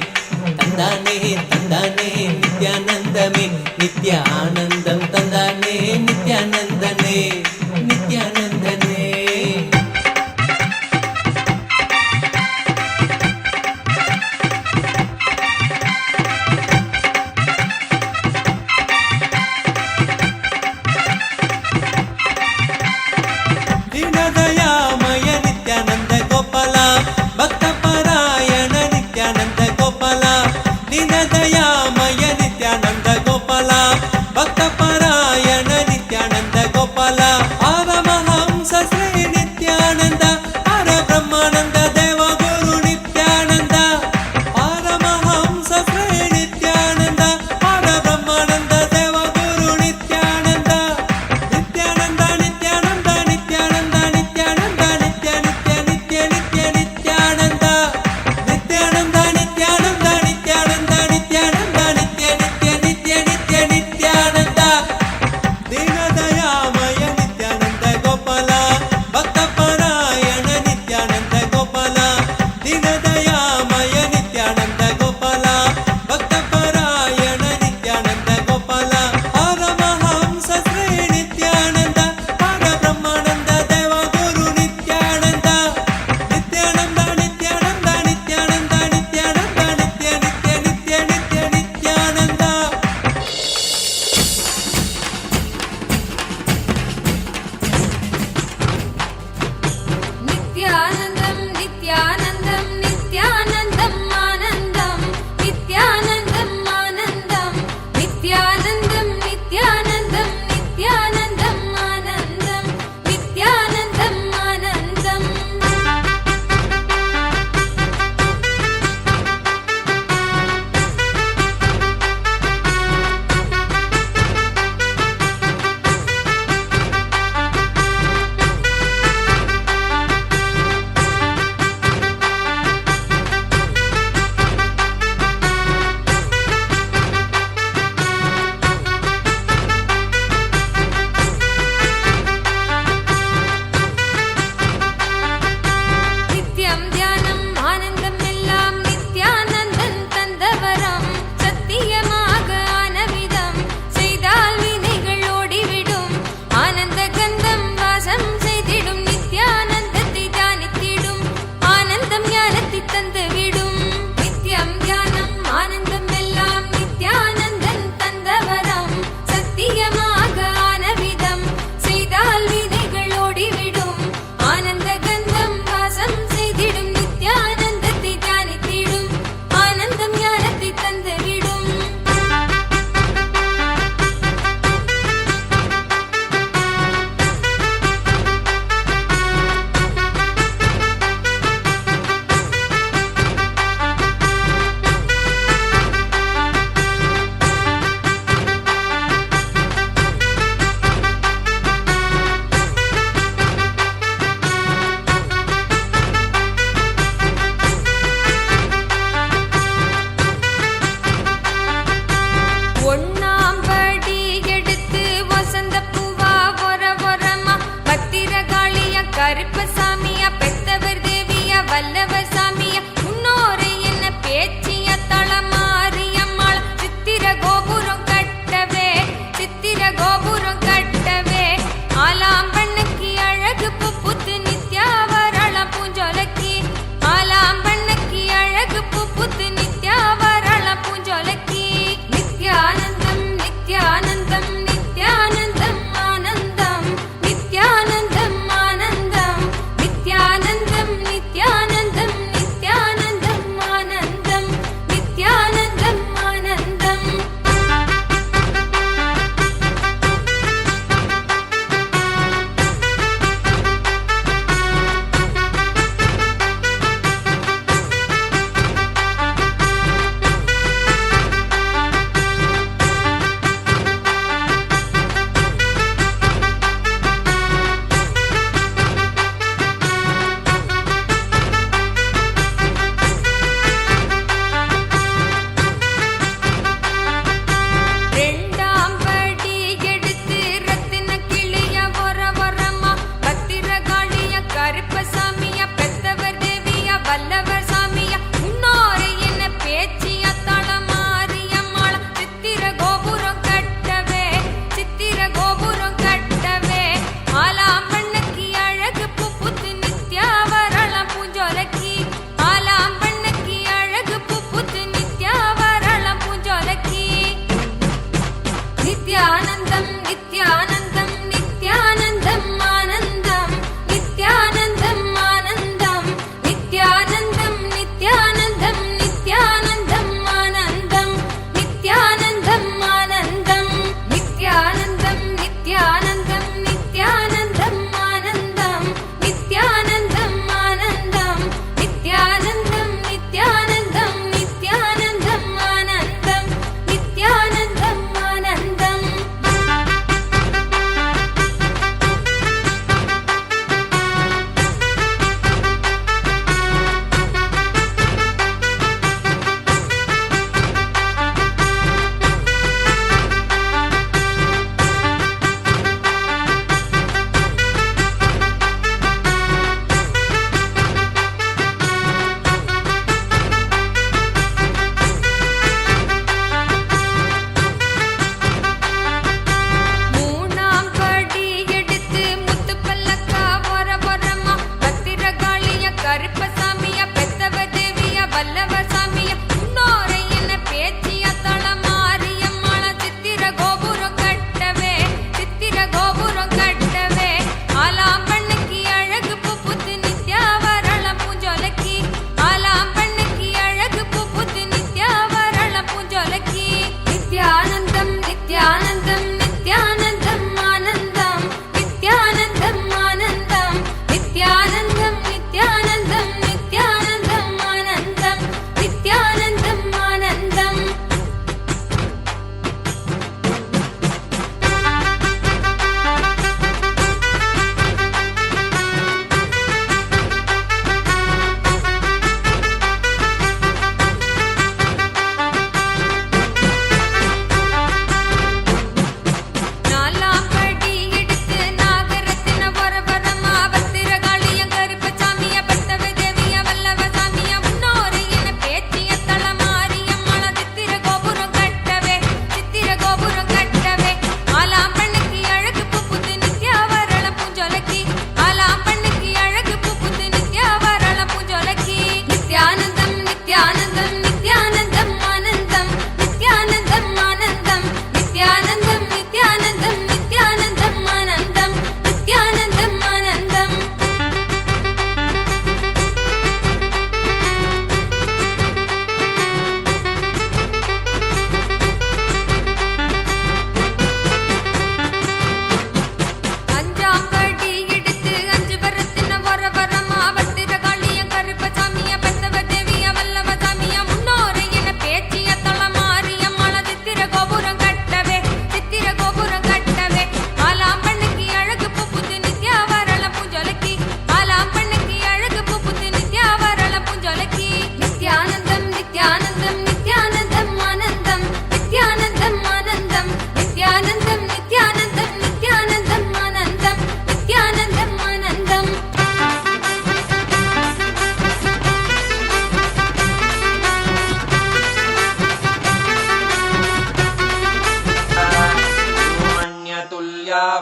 தந்தானே தந்தானே நித்யானந்தமே நித்ய ஆனந்தம் தந்தானே நித்யானந்தனே நித்யானந்தனே. दीनदयामय नित्यानंद गोपाला भक्त परायण नित्यानंद गोपाला. दीनदयामय नित्यानंद गोपाला भक्त परायण नित्यानंद गोपाला. परमहंस श्री नित्यानंद हर ब्रह्मानंद देव गुरु नित्यानंद. परमहंस श्री नित्यानंद हर ब्रह्मानंद देव गुरु नित्यानंद. नित्यानंद नित्यानंद नित्यानंद नित्यानंद नित्य नित्य नित्य नित्य नित्यानंद. नित्यानंद नित्यानंद नित्यानंद नित्यानंद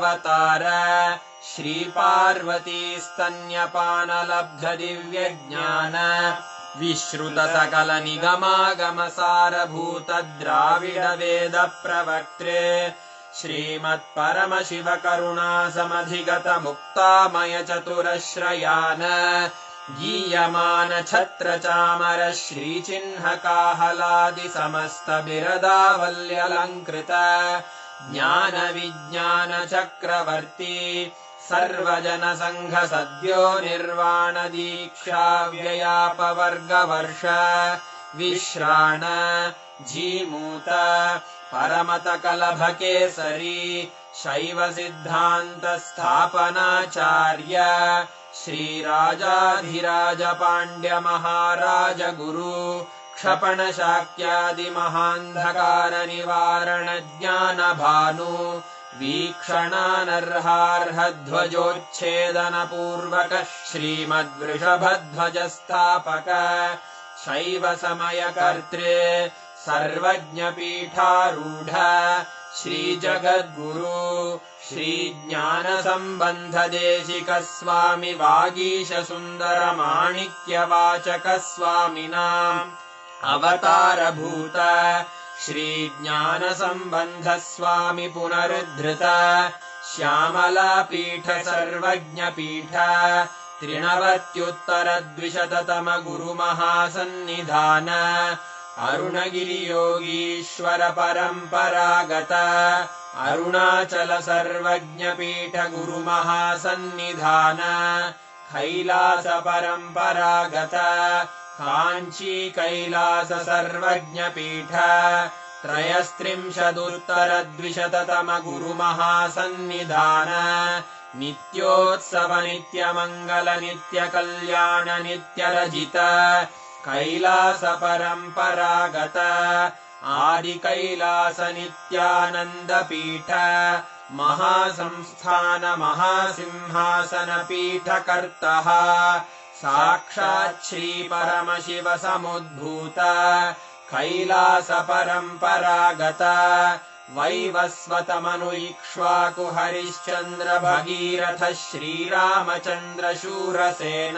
अवतार श्रीपार्वतीस्तन्यपानलब्ध दिव्यज्ञान विश्रुत सकल निगमागमसारभूत द्राविड वेद प्रवक्त्रे श्रीमत्परमशिव करुणा समधिगत मुक्तामय चतुरश्रयान गीयमान छत्र चामर श्रीचिह्न काहलादि समस्त बिरदावल्यलङ्कृत ज्ञान विज्ञान चक्रवर्ती सर्वजन संघ सद्यो निर्वाण दीक्षा व्ययापवर्गवर्ष विश्राण जीमूत परमत कलभ केसरी शैव सिद्धान्त स्थापनाचार्य श्रीराजाधिराज पाण्ड्य महाराज गुरु क्षपण शाक्यादि महान्धकार निवारण ज्ञान भानु वीक्षणानर्हार्ह ध्वजोच्छेदन पूर्वक श्रीमद्वृषभध्वज स्थापक शैव समय कर्त्रे सर्वज्ञ पीठारूढ श्री जगद्गुरु श्री ज्ञान संबंध देशिक स्वामी वागीश सुंदर माणिक्य वाचक स्वामिनाम् अवतार भूत श्री ज्ञान संबंध स्वामी पुनरुद्धृत श्यामला पीठ सर्वज्ञ पीठ त्रिनवत्युत्तर द्विशततम गुरु महासन्निधान अरुणगिरि योगीश्वर परम्परागत अरुणाचल सर्वज्ञ पीठ गुरु महासन्निधान कैलास परम्परागत काञ्ची कैलास सर्वज्ञ पीठ त्रयस्त्रिंशदुत्तर द्विशततम गुरु महासन्निधान नित्योत्सव नित्य मंगल नित्य कल्याण नित्य रजित कैलास परम्परागत आदि कैलास नित्यानंद पीठ महासंस्थान महासिंहासन पीठ कर्तः साक्षात् श्री परमशिव समुद्भूत कैलास परम्परागत वैवस्वत मनु इक्ष्वाकु हरिश्चंद्र भगीरथ श्रीरामचंद्र शूरसेन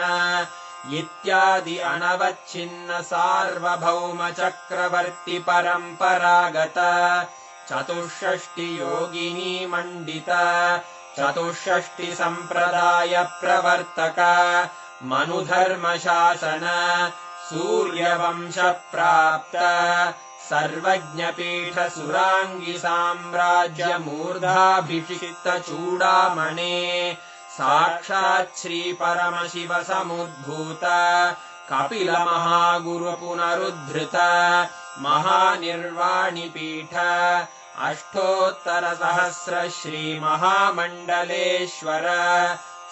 इत्यादि अनवच्छिन्न सार्वभौम चक्रवर्ति परम्परागत चतुष्षष्टि योगिनी मंडित चतुष्षष्टि संप्रदाय प्रवर्तक मनुधर्म शासन सूर्यवंश प्राप्त सर्वज्ञ पीठ सुरांगी साम्राज्य मूर्धाभिषिक्त चूडामणे साक्षात् श्री परमशिव समुद्भूत कपिल महागुरु पुनरुद्धृत महानिर्वाणि पीठ अष्टोत्तर सहस्र श्री महामण्डलेश्वर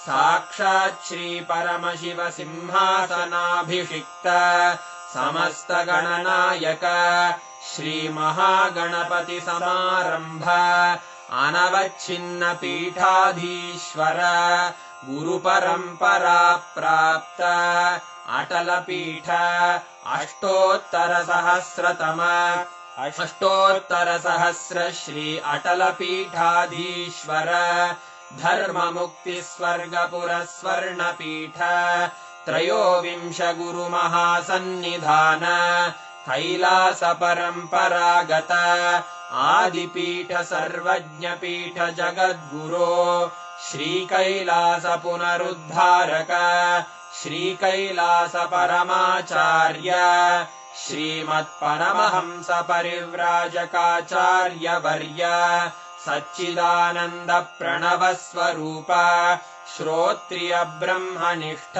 साक्षात् श्री परमशिव सिंहासनाभिषिक्त समस्त गणनायक श्री महागणपति समारंभ अनवच्छिन्न पीठाधीश्वर गुरु परंपरा प्राप्त अटल पीठ अष्टोत्तर सहस्र श्री अटल पीठाधीश्वर धर्म मुक्ति स्वर्गपुर स्वर्ण पीठ त्रयोविंश गुरु महासन्निधान कैलास परम्परागत आदिपीठ सर्वज्ञ पीठ जगद्गुरो श्री कैलास पुनरुद्धारक श्री कैलास परमाचार्य श्रीमत्परमहंस परिव्राजकाचार्य वर्य सच्चिदानंद प्रणव स्वरूप श्रोत्रिय ब्रह्मनिष्ठ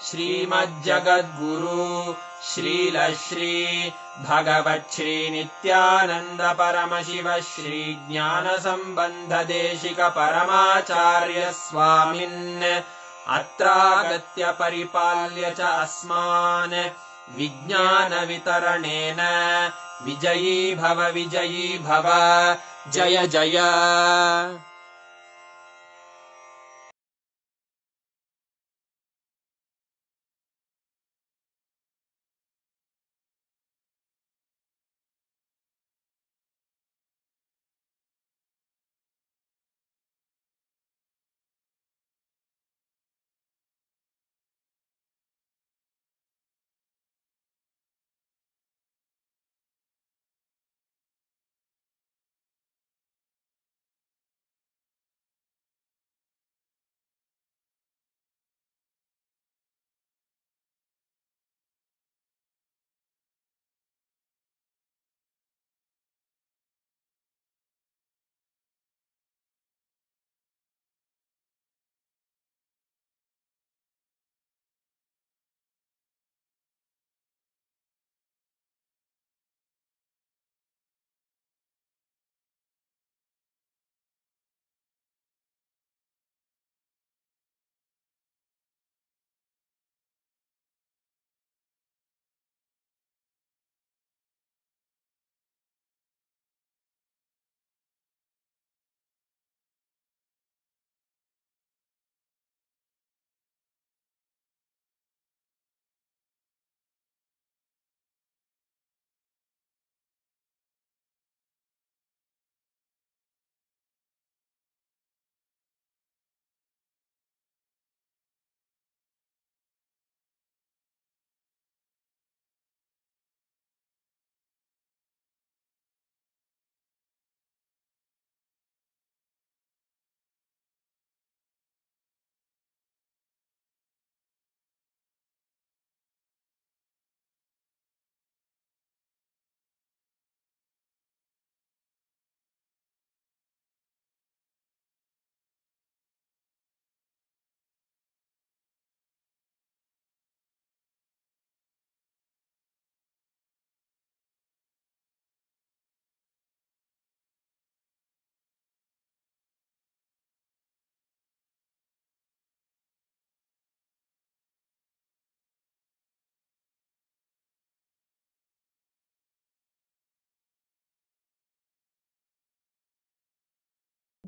श्रीमज्जगद्गुरु श्रील श्री भगवत् श्री नित्यानंद परमशिव श्री ज्ञान संबंध देशिक परमाचार्य स्वामिन् अत्रागत्य परिपाल्य च अस्मान् विज्ञान वितरणेन विजयी भव जय जय।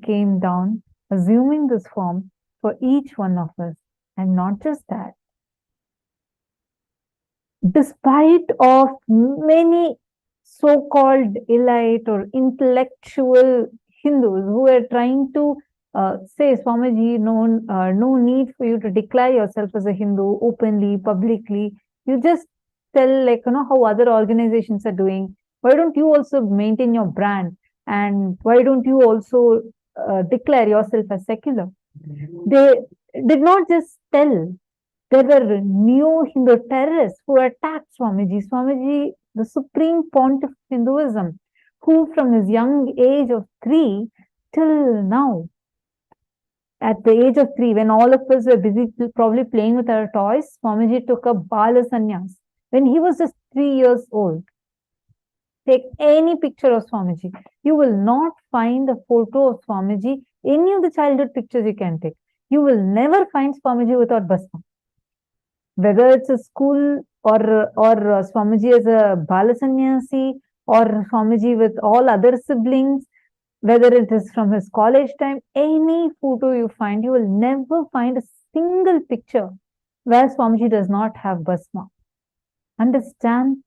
came down, assuming this form for each one of us. And not just that, despite of many so-called elite or intellectual Hindus who are trying to say, Swamiji, no need for you to declare yourself as a Hindu openly, publicly. You just tell, like, how other organizations are doing. Why don't you also maintain your brand? And why don't you also declare yourself as secular? They did not just tell. There were new Hindu terrorists who attacked Swamiji. Swamiji, the supreme pontiff of Hinduism, who from his young age of 3 till now, at the age of 3, when all of us were busy probably playing with our toys, Swamiji took a Bala Sannyas when he was just 3 years old. Take any picture of Swamiji. You will not find a photo of Swamiji, any of the childhood pictures you can take. You will never find Swamiji without Basma. Whether it's a school or Swamiji as a Bala Sannyasi or Swamiji with all other siblings, whether it is from his college time, any photo you find, you will never find a single picture where Swamiji does not have Basma. Understand?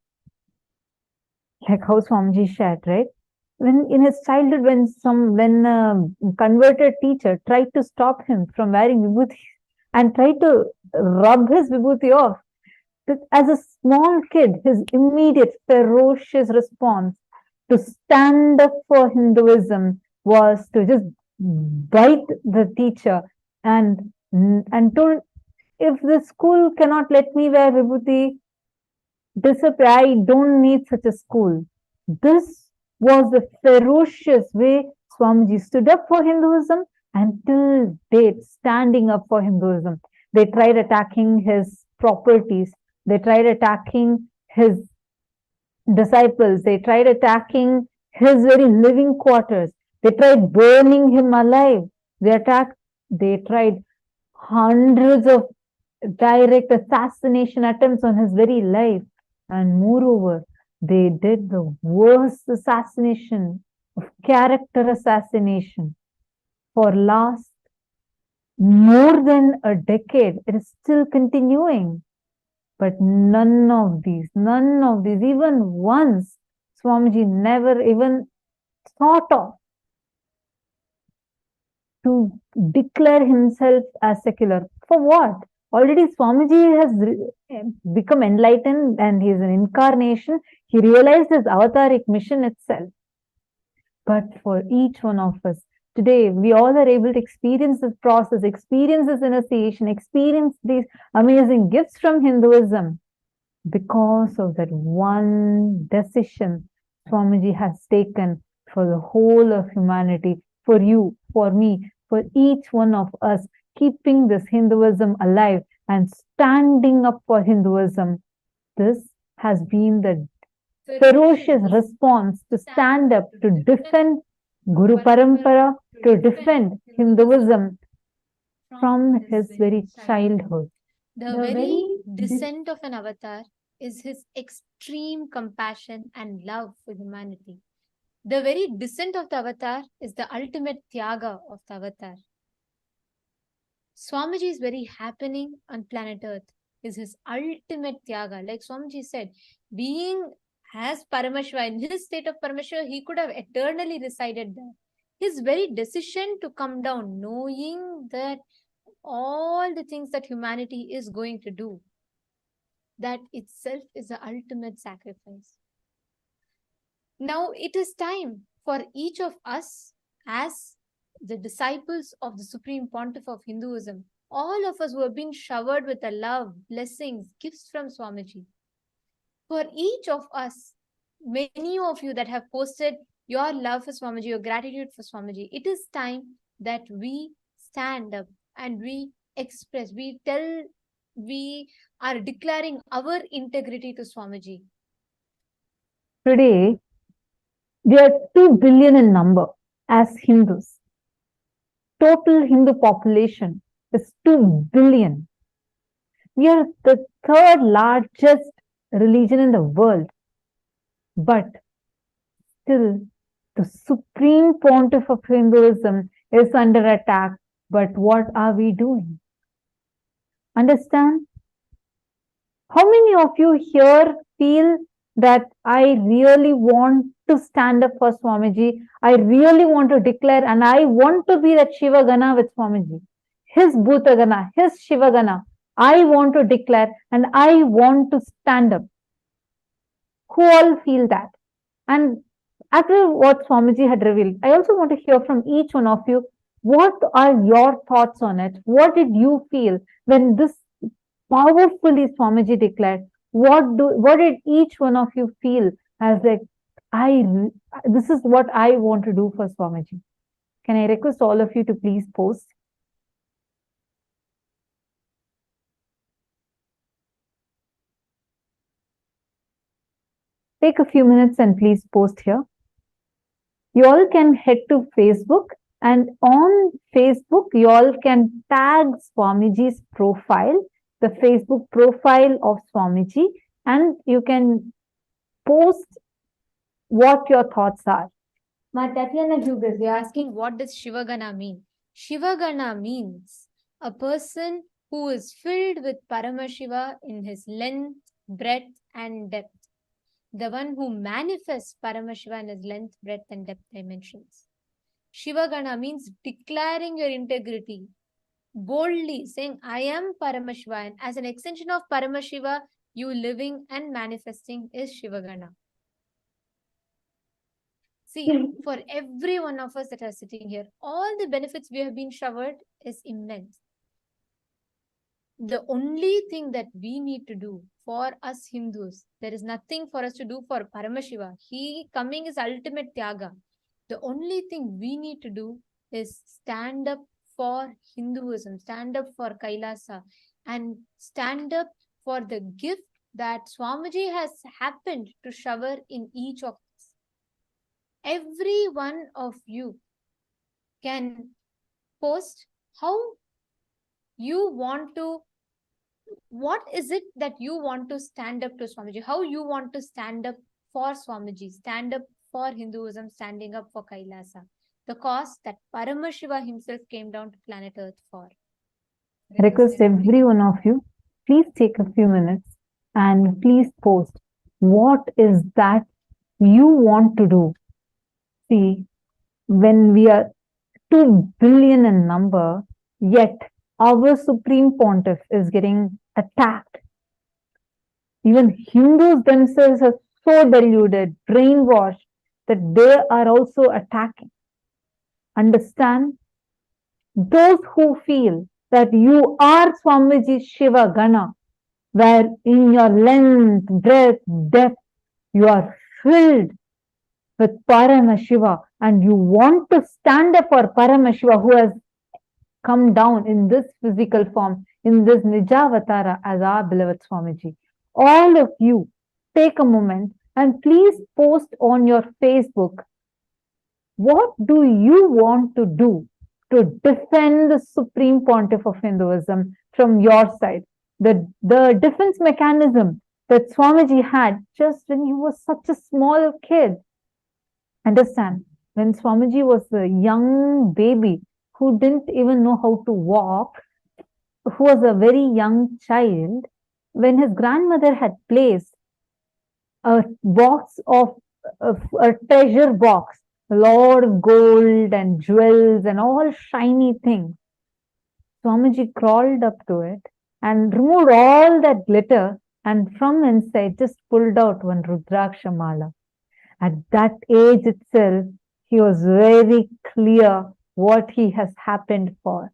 Like how Swamiji shared, right? When in his childhood, when a converted teacher tried to stop him from wearing vibhuti and tried to rub his vibhuti off, as a small kid, his immediate ferocious response to stand up for Hinduism was to just bite the teacher and told, if the school cannot let me wear vibhuti, disappear. I don't need such a school. This was the ferocious way Swamiji stood up for Hinduism, and till date standing up for Hinduism. They tried attacking his properties. They tried attacking his disciples. They tried attacking his very living quarters. They tried burning him alive. They tried hundreds of direct assassination attempts on his very life. And moreover, they did the worst assassination of character assassination for last more than a decade. It is still continuing. But none of these, even once, Swamiji never even thought of to declare himself as secular. For what? Already Swamiji has become enlightened and he is an incarnation. He realized his avataric mission itself. But for each one of us, today, we all are able to experience this process, experience this initiation, experience these amazing gifts from Hinduism because of that one decision Swamiji has taken for the whole of humanity, for you, for me, for each one of us, keeping this Hinduism alive and standing up for Hinduism. This has been the ferocious response to stand up, to defend Guru Parampara, to defend Hinduism from his very childhood. The very descent of an avatar is his extreme compassion and love for humanity. The very descent of the avatar is the ultimate tyaga of the avatar. Swamiji's very happening on planet Earth is his ultimate tyaga. Like Swamiji said, being as Paramashiva, in his state of Paramashiva, he could have eternally resided there. His very decision to come down, knowing that all the things that humanity is going to do, that itself is the ultimate sacrifice. Now it is time for each of us, as the disciples of the Supreme Pontiff of Hinduism, all of us who have been showered with the love, blessings, gifts from Swamiji. For each of us, many of you that have posted your love for Swamiji, your gratitude for Swamiji, it is time that we stand up and we express, we are declaring our integrity to Swamiji. Today, we are 2 billion in number as Hindus. Total Hindu population is 2 billion. We are the 3rd largest religion in the world. But still, the Supreme Pontiff of Hinduism is under attack. But what are we doing? Understand? How many of you here feel that I really want to stand up for Swamiji? I really want to declare and I want to be that Shiva Gana with Swamiji. His Bhuta Gana, his Shiva Gana. I want to declare and I want to stand up. Who all feel that? And after what Swamiji had revealed, I also want to hear from each one of you. What are your thoughts on it? What did you feel when this powerfully Swamiji declared? What did each one of you feel as like, this is what I want to do for Swamiji? Can I request all of you to please post? Take a few minutes and please post here. You all can head to Facebook, and on Facebook, you all can tag Swamiji's profile, the Facebook profile of Swamiji, and you can post what your thoughts are. Tatiana Hughes, you're asking, what does Shivagana mean? Shivagana means a person who is filled with Paramashiva in his length, breadth, and depth. The one who manifests Paramashiva in his length, breadth, and depth dimensions. Shivagana means declaring your integrity, boldly saying, I am Paramashiva, and as an extension of Paramashiva, you living and manifesting is Shivagana. See, for every one of us that are sitting here, all the benefits we have been showered is immense. The only thing that we need to do for us Hindus, there is nothing for us to do for Paramashiva. He coming is ultimate Tyaga. The only thing we need to do is stand up for Hinduism, stand up for Kailasa, and stand up for the gift that Swamiji has happened to shower in each of us. Every one of you can post how you want to, what is it that you want to stand up to Swamiji, how you want to stand up for Swamiji, stand up for Hinduism, standing up for Kailasa, the cause that Paramashiva himself came down to planet Earth for. I request every one of you, please take a few minutes and please post what is that you want to do. See, when we are 2 billion in number, yet our Supreme Pontiff is getting attacked. Even Hindus themselves are so deluded, brainwashed, that they are also attacking. Understand? Those who feel that you are Swamiji Shiva Gana, where in your length, breadth, depth, you are filled with Paramashiva, and you want to stand up for Paramashiva who has come down in this physical form, in this Nijavatara as our beloved Swamiji. All of you, take a moment and please post on your Facebook, what do you want to do to defend the Supreme Pontiff of Hinduism from your side? The defense mechanism that Swamiji had just when he was such a small kid. Understand, when Swamiji was a young baby who didn't even know how to walk, who was a very young child, when his grandmother had placed a box of a treasure box, a lot of gold and jewels and all shiny things, Swamiji crawled up to it and removed all that glitter, and from inside just pulled out one Rudraksha mala. At that age itself, he was very clear what he has happened for.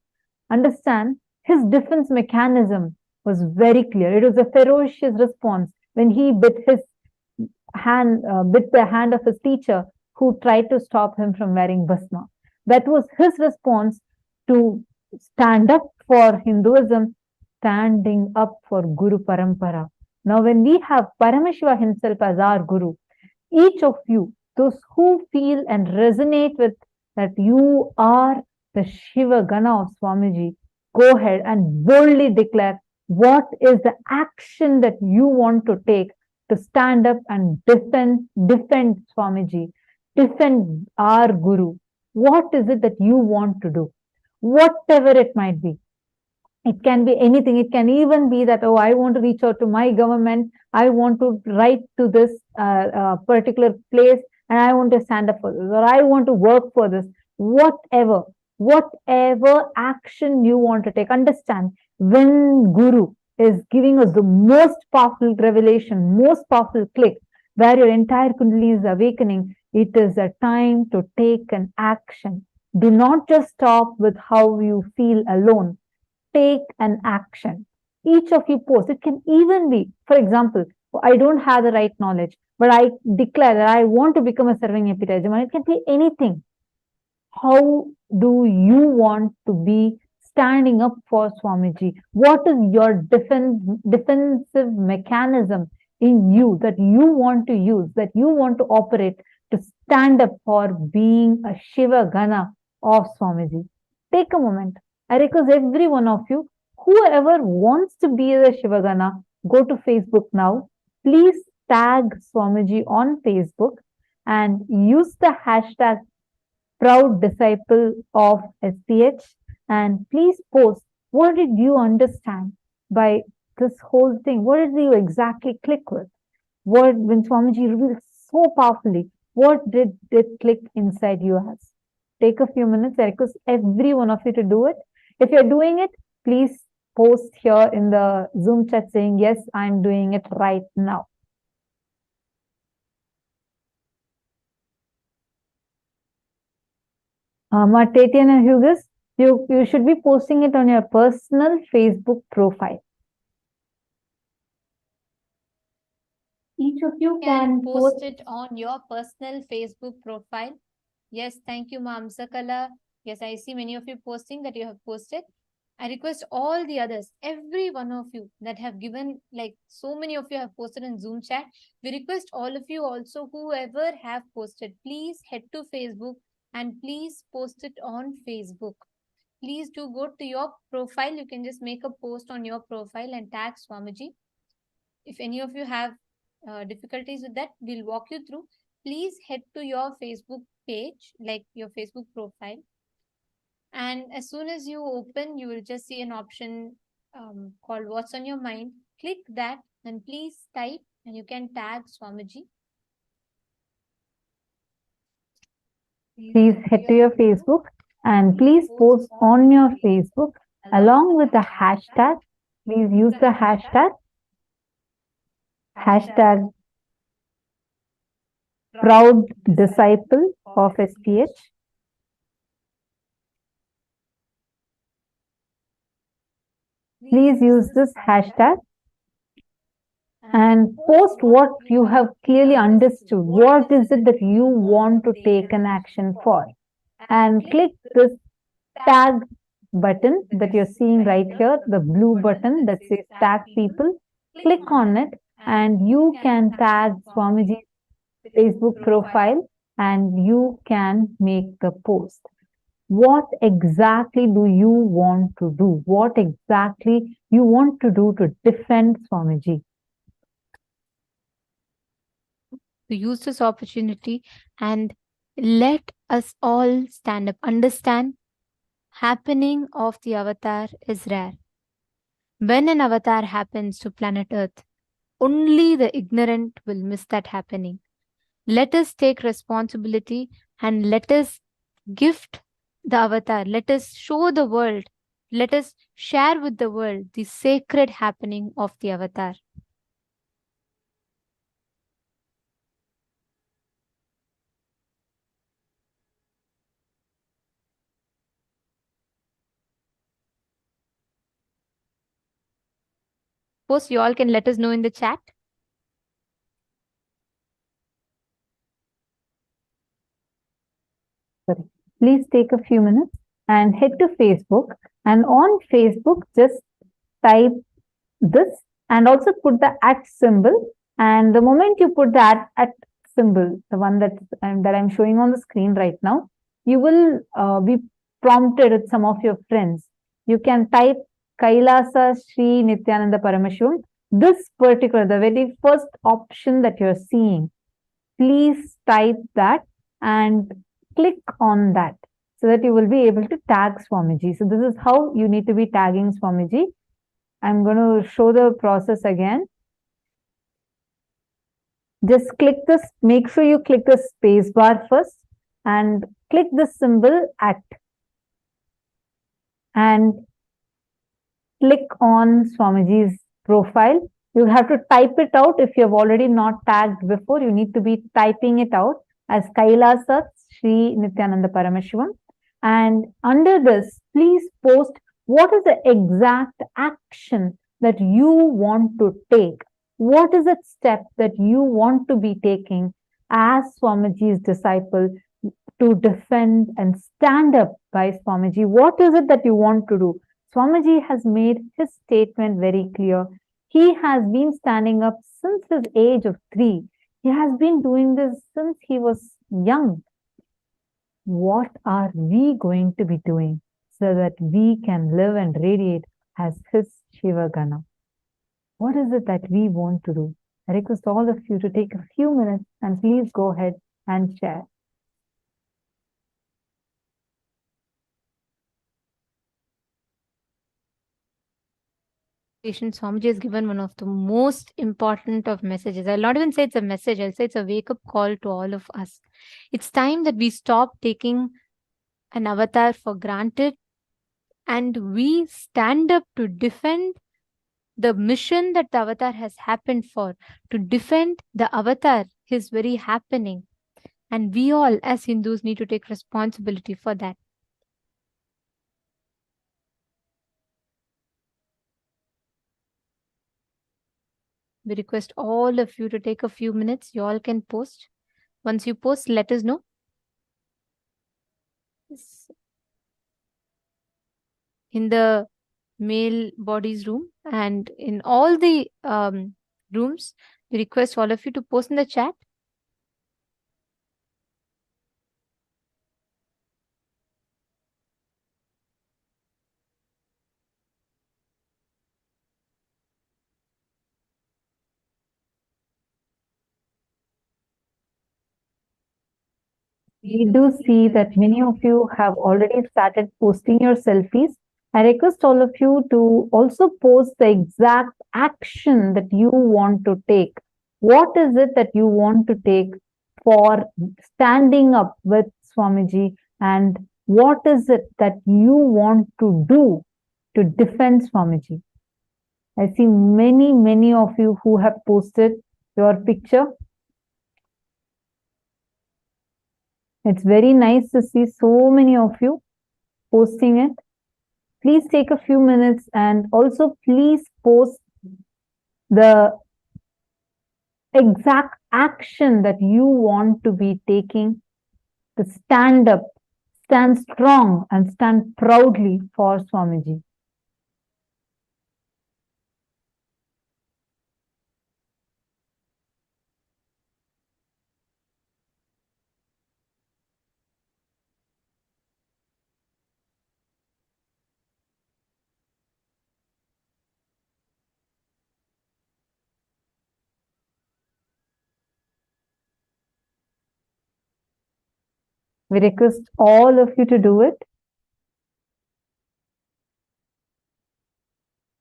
Understand, his defense mechanism was very clear. It was a ferocious response when he bit the hand of his teacher who tried to stop him from wearing bhasma. That was his response to stand up for Hinduism, standing up for Guru Parampara. Now, when we have Paramashiva himself as our Guru, each of you, those who feel and resonate with that you are the Shiva Gana of Swamiji, go ahead and boldly declare what is the action that you want to take to stand up and defend Swamiji, defend our Guru, What is it that you want to do? Whatever it might be. It can be anything. It can even be that, oh, I want to reach out to my government. I want to write to this particular place and I want to stand up for this, or I want to work for this. Whatever action you want to take. Understand, when Guru is giving us the most powerful revelation, most powerful click, where your entire Kundalini is awakening, it is a time to take an action. Do not just stop with how you feel alone. Take an action. Each of you post. It can even be, for example, I don't have the right knowledge, but I declare that I want to become a serving epitome. It can be anything. How do you want to be standing up for Swamiji? What is your defensive mechanism in you that you want to use, that you want to operate to stand up for being a Shiva Gana of Swamiji? Take a moment. I request every one of you, whoever wants to be the Shiva Gana, go to Facebook now. Please tag Swamiji on Facebook and use the hashtag proud disciple of SPH, and please post, what did you understand by this whole thing? What did you exactly click with? What, when Swamiji revealed so powerfully, what did it click inside you as? Take a few minutes. I request every one of you to do it. If you're doing it, please post here in the Zoom chat saying, yes, I'm doing it right now. Tatiana Hughes, you should be posting it on your personal Facebook profile. Each of you can post it on your personal Facebook profile. Yes, thank you, Ma'am Sakala. Yes, I see many of you posting that you have posted. I request all the others, every one of you that have given, like so many of you have posted in Zoom chat. We request all of you also, whoever have posted, please head to Facebook and please post it on Facebook. Please do go to your profile. You can just make a post on your profile and tag Swamiji. If any of you have difficulties with that, we'll walk you through. Please head to your Facebook page, like your Facebook profile. And as soon as you open, you will just see an option called What's on Your Mind. Click that and please type and you can tag Swamiji. Please head to your Facebook and please post on your Facebook along with the hashtag. Please use the hashtag proud disciple of SPH. Please use this hashtag and post what you have clearly understood. What is it that you want to take an action for? And click this tag button that you're seeing right here, the blue button that says tag people. Click on it and you can tag Swamiji's Facebook profile and you can make the post. What exactly do you want to do? What exactly you want to do to defend Swamiji? To use this opportunity and let us all stand up. Understand, happening of the avatar is rare. When an avatar happens to planet Earth, only the ignorant will miss that happening. Let us take responsibility and let us gift the avatar. Let us show the world. Let us share with the world the sacred happening of the avatar. Suppose you all can let us know in the chat. Please take a few minutes and head to Facebook, and on Facebook just type this and also put the @ symbol, and the moment you put the @ symbol, the one that I'm showing on the screen right now, you will be prompted with some of your friends. You can type KAILASA Sri Nithyananda Paramashivam. This particular, the very first option that you're seeing, please type that and click on that so that you will be able to tag Swamiji. So this is how you need to be tagging Swamiji. I'm going to show the process again. Just click this, make sure you click the space bar first and click the symbol at and click on Swamiji's profile. You have to type it out. If you have already not tagged before, you need to be typing it out as KAILASA Sri Nithyananda Paramashivam. And under this, please post what is the exact action that you want to take. What is the step that you want to be taking as Swamiji's disciple to defend and stand up by Swamiji? What is it that you want to do? Swamiji has made his statement very clear. He has been standing up since his age of 3. He has been doing this since he was young. What are we going to be doing so that we can live and radiate as his Shivagana? What is it that we want to do? I request all of you to take a few minutes and please go ahead and share. Swamiji has given one of the most important of messages. I'll not even say it's a message, I'll say it's a wake-up call to all of us. It's time that we stop taking an avatar for granted and we stand up to defend the mission that the avatar has happened for, to defend the avatar, his very happening. And we all as Hindus need to take responsibility for that. We request all of you to take a few minutes. You all can post. Once you post, let us know. In the male bodies room and in all the rooms, we request all of you to post in the chat. We do see that many of you have already started posting your selfies. I request all of you to also post the exact action that you want to take. What is it that you want to take for standing up with Swamiji, and what is it that you want to do to defend Swamiji? I see many of you who have posted your picture. It's very nice to see so many of you posting it. Please take a few minutes and also please post the exact action that you want to be taking to stand up, stand strong and stand proudly for Swamiji. We request all of you to do it.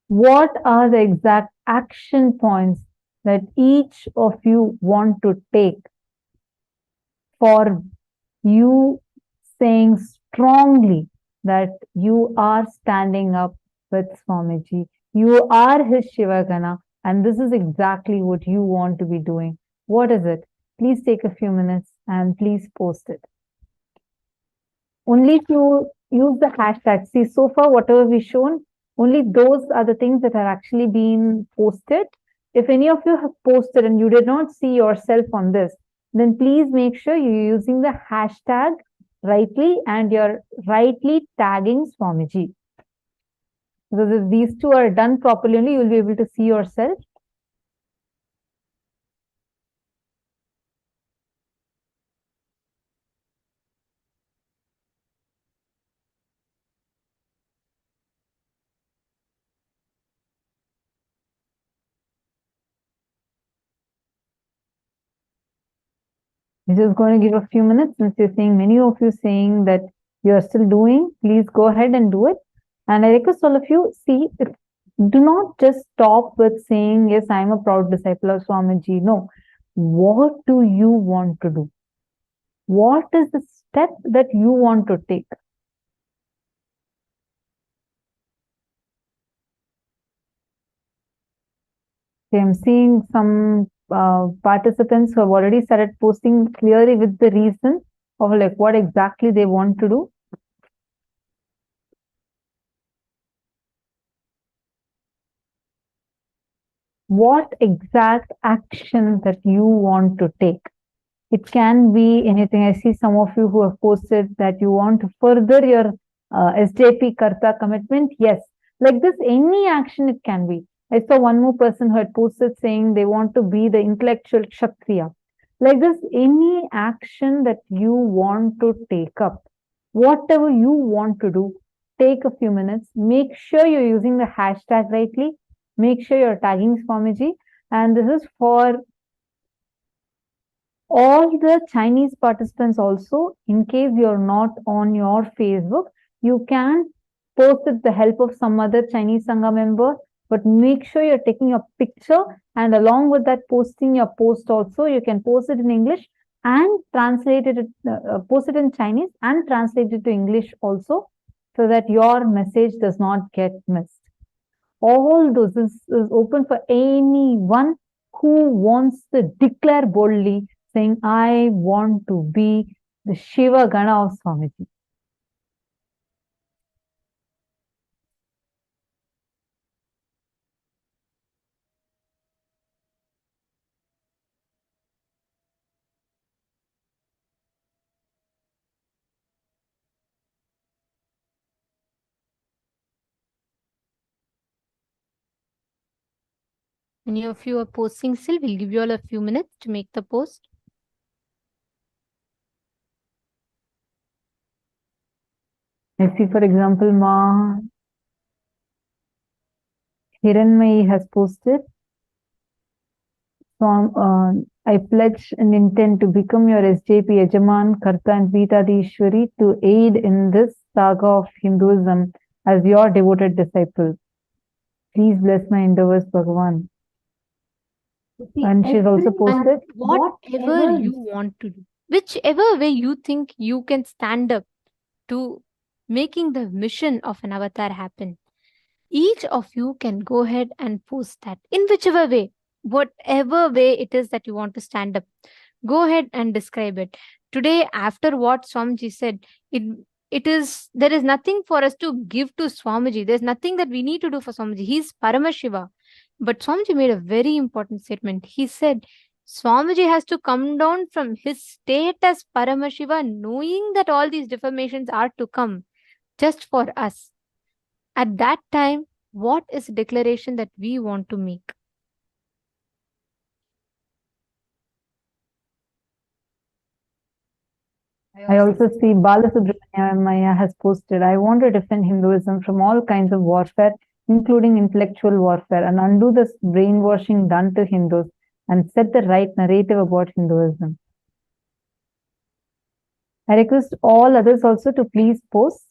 What are the exact action points that each of you want to take for you saying strongly that you are standing up with Swamiji? You are his Shivagana, and this is exactly what you want to be doing. What is it? Please take a few minutes and please post it. Only to use the hashtag. See, so far, whatever we've shown, only those are the things that are actually being posted. If any of you have posted and you did not see yourself on this, then please make sure you're using the hashtag rightly and you're rightly tagging Swamiji. Because if these two are done properly, only you'll be able to see yourself. We're just going to give a few minutes since you're saying, many of you saying that you're still doing. Please go ahead and do it. And I request all of you, do not just stop with saying, yes, I'm a proud disciple of Swamiji. No. What do you want to do? What is the step that you want to take? I'm seeing some participants who have already started posting clearly with the reason of like what exactly they want to do. What exact action that you want to take? It can be anything. I see some of you who have posted that you want to further your SJP Karta commitment. Yes, like this, any action it can be. I saw one more person who had posted saying they want to be the intellectual Kshatriya. Like this, any action that you want to take up, whatever you want to do, take a few minutes. Make sure you're using the hashtag rightly. Make sure you're tagging Swamiji. And this is for all the Chinese participants also. In case you're not on your Facebook, you can post with the help of some other Chinese Sangha member, but make sure you're taking a picture, and along with that posting your post also, you can post it in English and translate it, post it in Chinese and translate it to English also, so that your message does not get missed. All those is open for anyone who wants to declare boldly, saying, I want to be the Shiva Gana of Swamiji. Many of you are posting still. We'll give you all a few minutes to make the post. I see, for example, Ma Hiranmai has posted. So, I pledge and intend to become your SJP Yajaman, Karta and Veetadi Ishwari to aid in this saga of Hinduism as your devoted disciple. Please bless my endeavors, Bhagavan. And she's also posted, whatever you want to do, whichever way you think you can stand up to making the mission of an avatar happen. Each of you can go ahead and post that in whichever way, whatever way it is that you want to stand up. Go ahead and describe it. Today, after what Swamiji said, there is nothing for us to give to Swamiji. There's nothing that we need to do for Swamiji. He's Paramashiva. But Swamiji made a very important statement. He said, Swamiji has to come down from his state as Paramashiva, knowing that all these deformations are to come just for us. At that time, what is the declaration that we want to make? I also see Balasubramanya has posted, I want to defend Hinduism from all kinds of warfare, including intellectual warfare, and undo this brainwashing done to Hindus and set the right narrative about Hinduism. I request all others also to please post.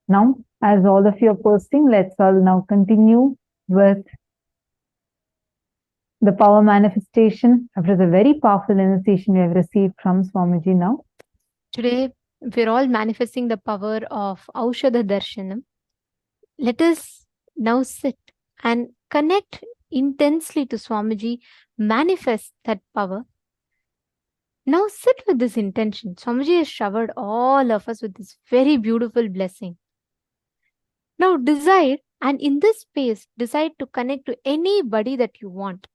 Now, as all of you are posting, let's all now continue with the power manifestation after the very powerful initiation we have received from Swamiji now. Today, we're all manifesting the power of Aushadha Darshanam. Let us now sit and connect intensely to Swamiji, manifest that power. Now sit with this intention. Swamiji has showered all of us with this very beautiful blessing. Now decide, and in this space, decide to connect to anybody that you want.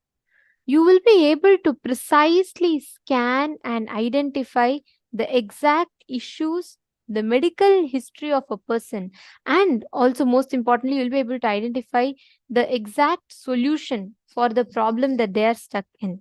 You will be able to precisely scan and identify the exact issues, the medical history of a person, and also most importantly, you'll be able to identify the exact solution for the problem that they are stuck in.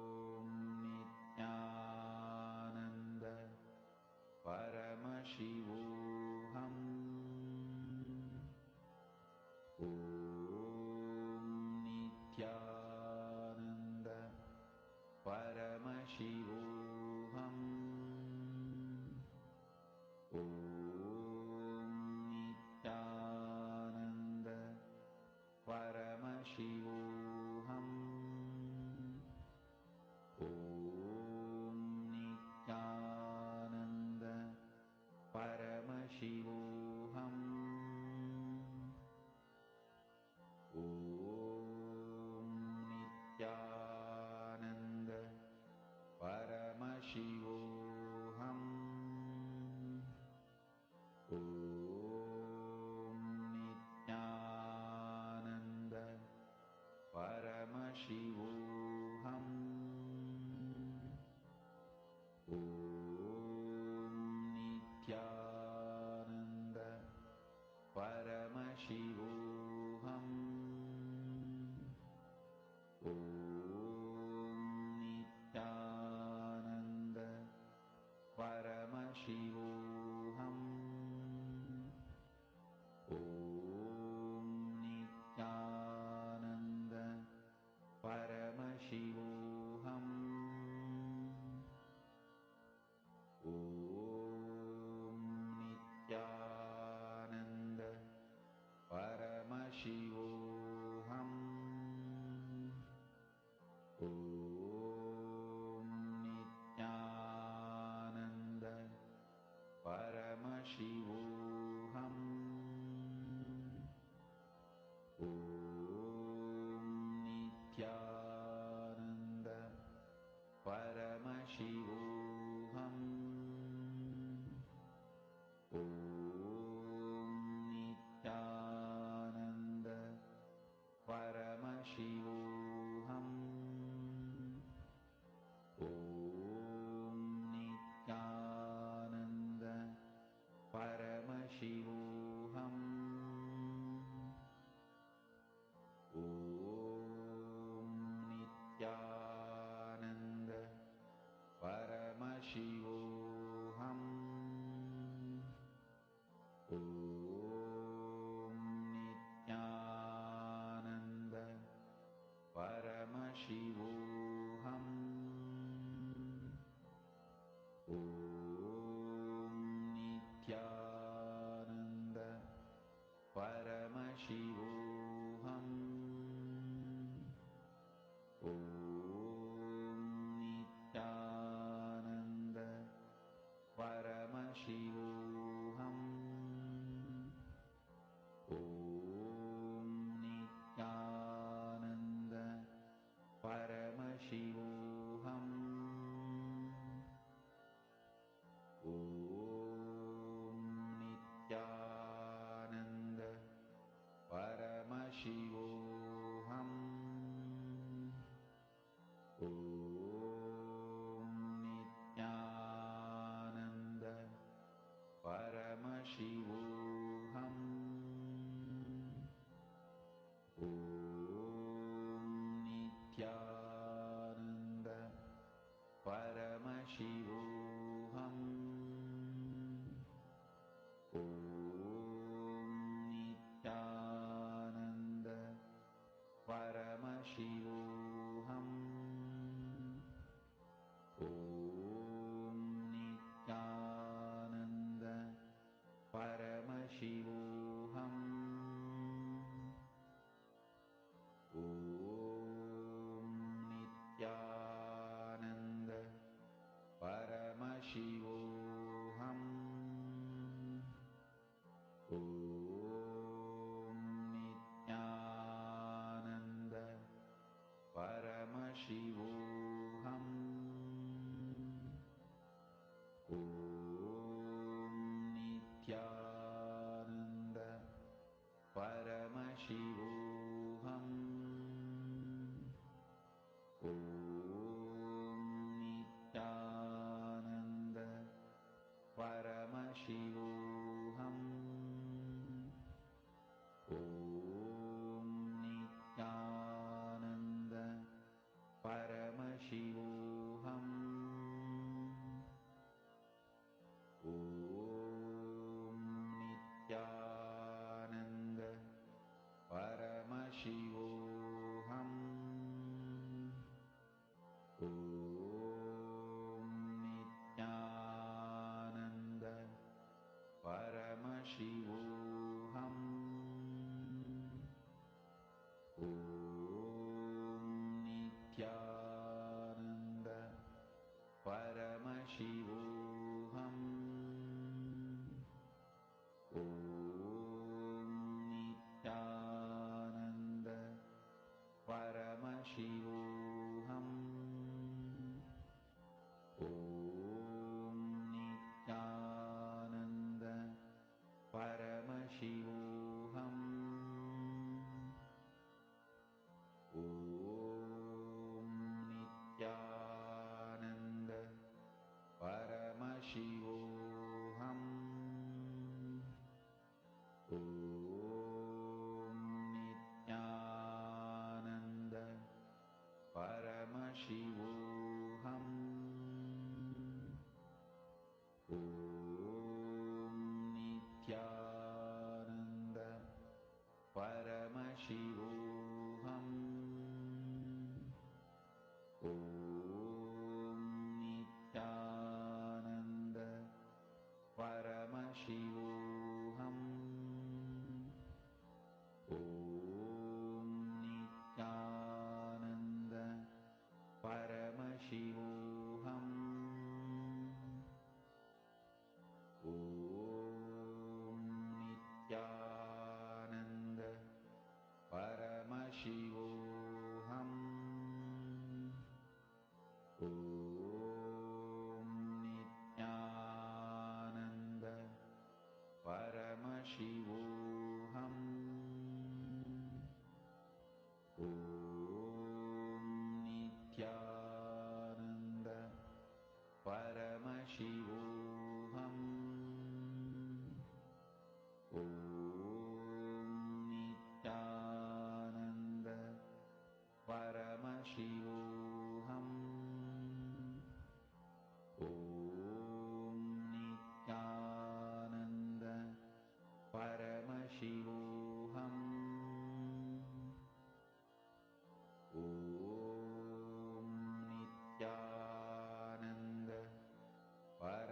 Paramashivoham. Om Nithyananda Paramashivoham. Om Nithyananda Paramashivoham. Om Nithyananda Paramashivoham. Om Nithyananda Paramashivoham. Om Nithyananda Paramashivoham. Om Nithyananda Paramashivoham. Om Nithyananda Paramashivoham. Om Nithyananda Paramashivoham. Om Nithyananda Paramashivoham. Om Nithyananda Paramashivoham. Om Nithyananda Paramashivoham. Om Nithyananda Paramashivoham. Om Nithyananda Paramashivoham. Om Nithyananda Paramashivoham. Om Nithyananda Paramashivoham. Om Nithyananda Paramashivoham. Om Nithyananda Paramashivoham. Om Nithyananda Paramashivoham. Om Nithyananda Paramashivoham. Om Nithyananda Paramashivoham. Om Nithyananda Paramashivoham. Om Nithyananda Paramashivoham. Om Nithyananda Paramashivoham. Om Nithyananda Paramashivoham. Om Nithyananda Paramashivoham. Om Nithyananda Paramashivoham. Om Nithyananda Paramashivoham. Om Nithyananda Paramashivoham. Om Nithyananda Paramashivoham.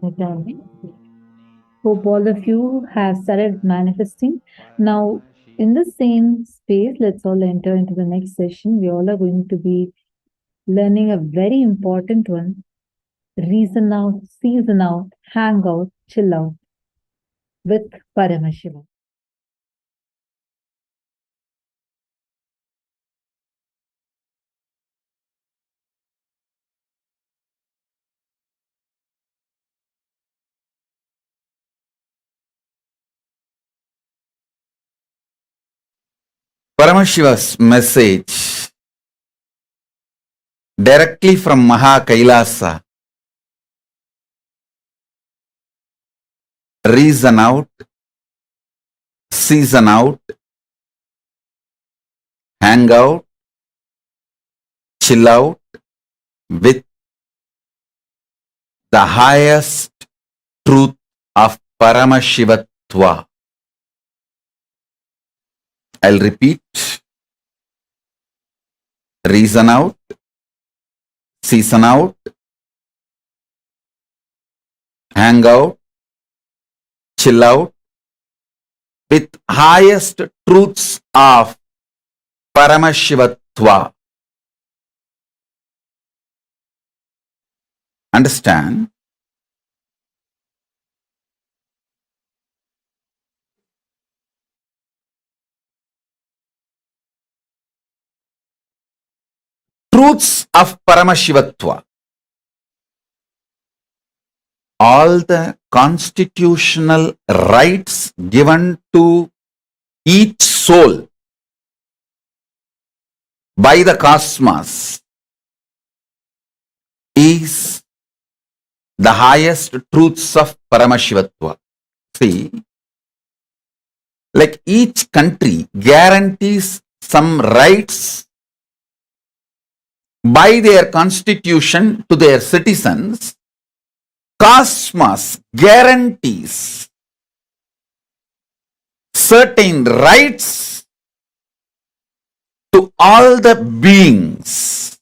Okay. Hope all of you have started manifesting. Now, in the same space, let's all enter into the next session. We all are going to be learning a very important one: reason out, season out, hang out, chill out with Paramashiva. Paramashiva's message directly from Maha KAILASA. Reason out, season out, hang out, chill out with the highest truth of Paramashivatva. I'll repeat. Reason out, season out, hang out, chill out with highest truths of Paramashivatva. Understand? Truths of Paramashivatva. All the constitutional rights given to each soul by the cosmos is the highest truths of Paramashivatva. See, like each country guarantees some rights by their constitution to their citizens, cosmos guarantees certain rights to all the beings,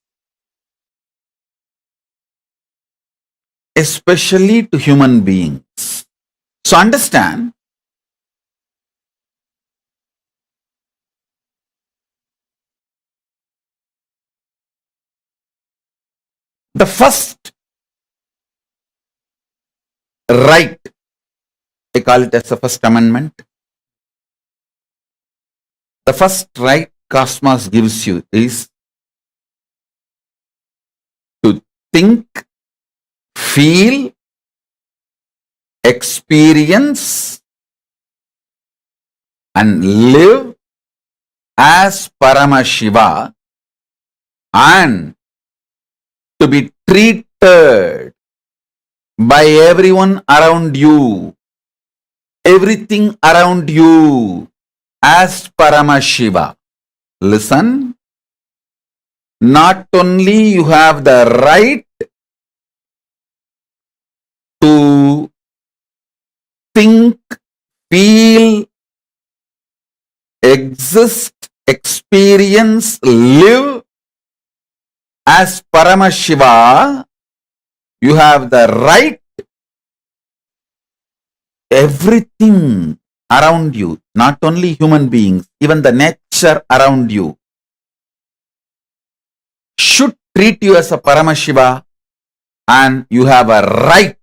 especially to human beings. So understand, the first right, I call it as the first amendment. The first right cosmos gives you is to think, feel, experience, and live as Paramashiva, and to be treated by everyone around you, everything around you as Paramashiva. Listen, not only you have the right to think, feel, exist, experience, live as Paramashiva, you have the right, everything around you, not only human beings, even the nature around you, should treat you as a Paramashiva, and you have a right.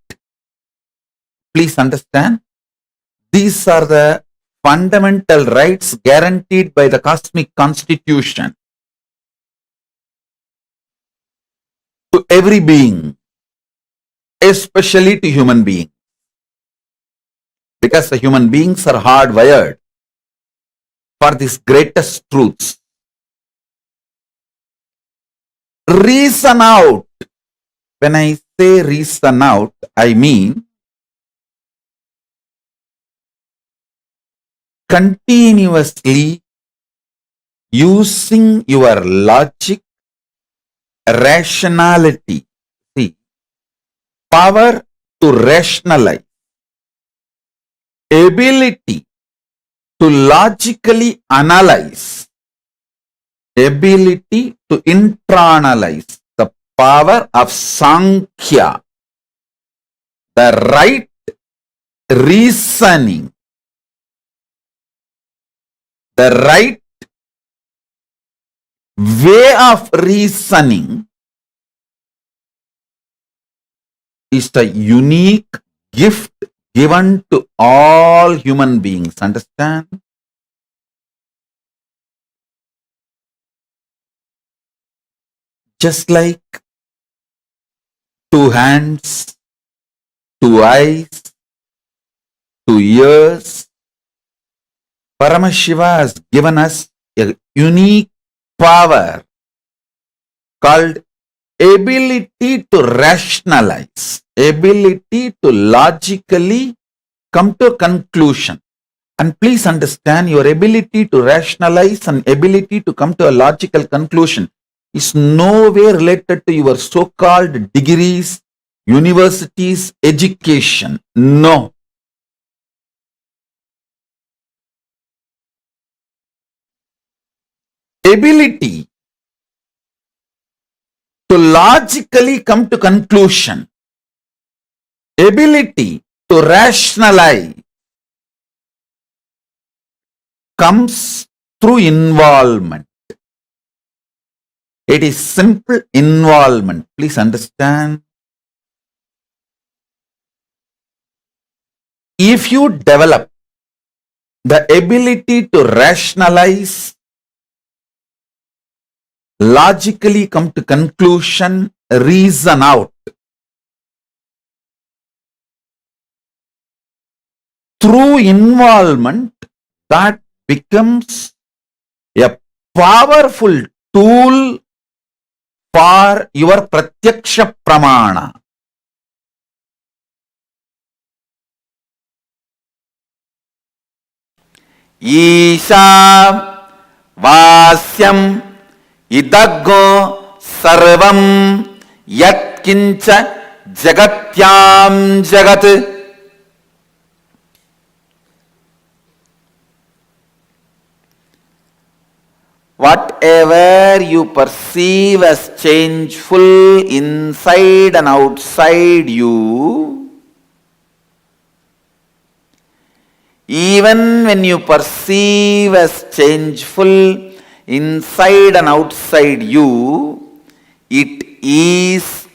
Please understand, these are the fundamental rights guaranteed by the cosmic constitution to every being. especially to human beings, because the human beings are hardwired for these greatest truths. Reason out. When I say reason out, I mean continuously using your logic, rationality. See, power to rationalize, ability to logically analyze, ability to internalize, the power of Sankhya, the right reasoning, the right way of reasoning is the unique gift given to all human beings. Understand? Just like two hands, two eyes, two ears, Paramashiva has given us a unique power called ability to rationalize, ability to logically come to a conclusion. And please understand, your ability to rationalize and ability to come to a logical conclusion is no way related to your so-called degrees, universities, education. No. Ability to logically come to conclusion, ability to rationalize comes through involvement. It is simple involvement. Please understand. If you develop the ability to rationalize, logically come to conclusion, reason out, through involvement, that becomes a powerful tool for your pratyaksha pramana. Isha vasyam idaggo sarvam yat kincha jagatyam jagat. Whatever you perceive as changeful inside and outside you, even when you perceive as changeful inside and outside you, it is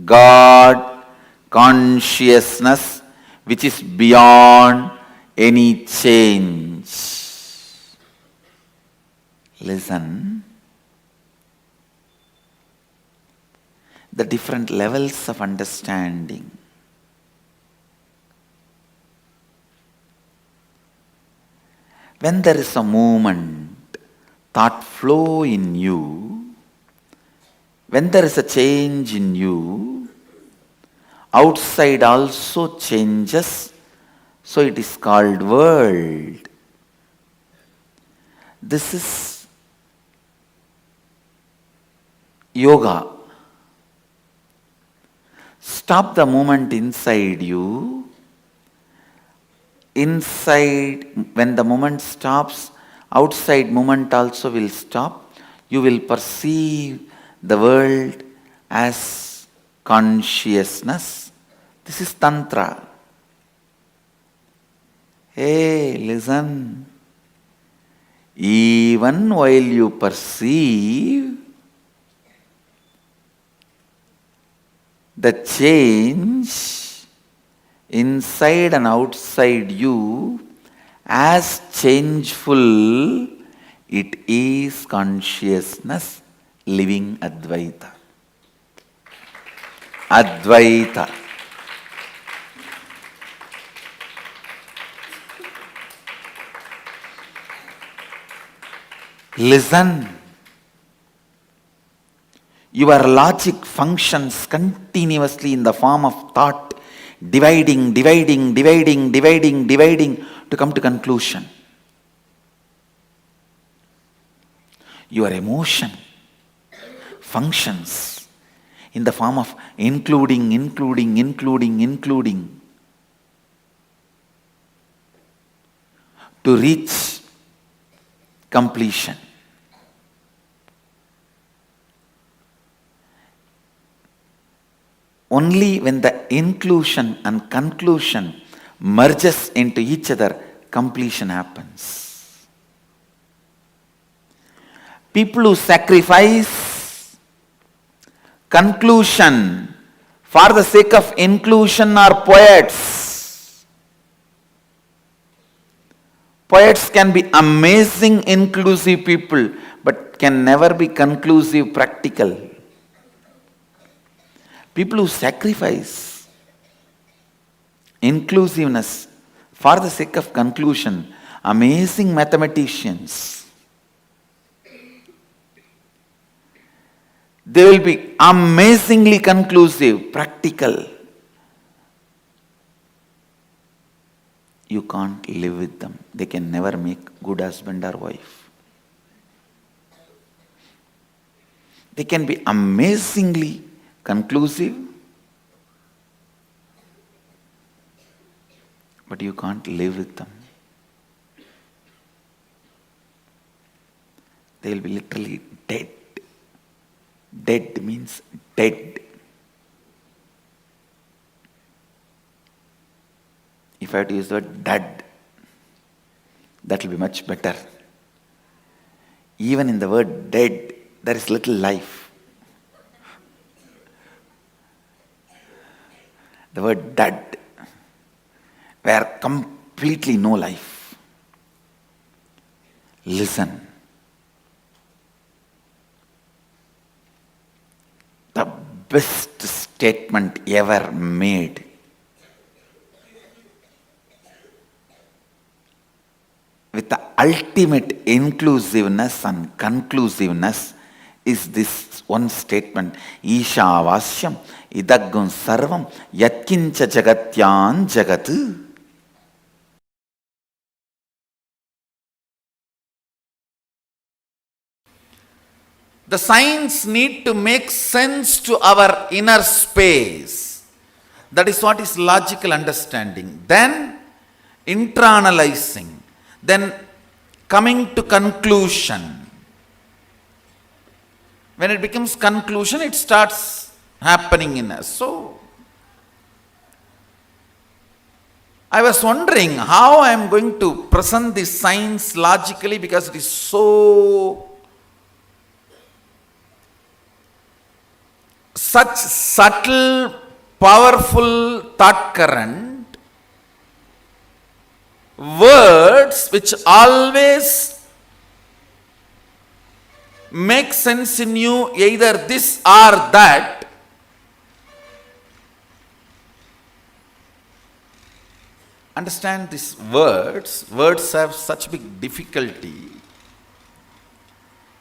God consciousness which is beyond any change. Listen. The different levels of understanding. When there is a movement, thought flow in you, when there is a change in you, outside also changes, so it is called world. This is yoga. Stop the movement inside you. Inside, when the movement stops, outside movement also will stop. You will perceive the world as consciousness. This is Tantra. Hey, listen. Even while you perceive the change inside and outside you as changeful, it is consciousness living Advaita. Advaita. Listen. Your logic functions continuously in the form of thought, dividing to come to conclusion. Your emotion functions in the form of including to reach completion. Only when the inclusion and conclusion merges into each other, completion happens. People who sacrifice conclusion for the sake of inclusion are poets. Poets can be amazing inclusive people, but can never be conclusive practical. People who sacrifice inclusiveness for the sake of conclusion, amazing mathematicians. They will be amazingly conclusive, practical. You can't live with them. They can never make good husband or wife. They can be amazingly conclusive, but you can't live with them. They will be literally dead. Dead means dead. If I had to use the word dead, that will be much better. Even in the word dead, there is little life. The word dead, where completely no life. Listen. The best statement ever made with the ultimate inclusiveness and conclusiveness is this one statement, Ishavasyam idaggun sarvam yatkincha jagatyan jagat. The signs need to make sense to our inner space. That is what is logical understanding. Then internalizing. Then coming to conclusion. When it becomes conclusion, it starts happening in us. So, I was wondering how I am going to present this science logically, because it is such subtle, powerful thought current, words which always make sense in you, either this or that. Understand these words. Words have such big difficulty.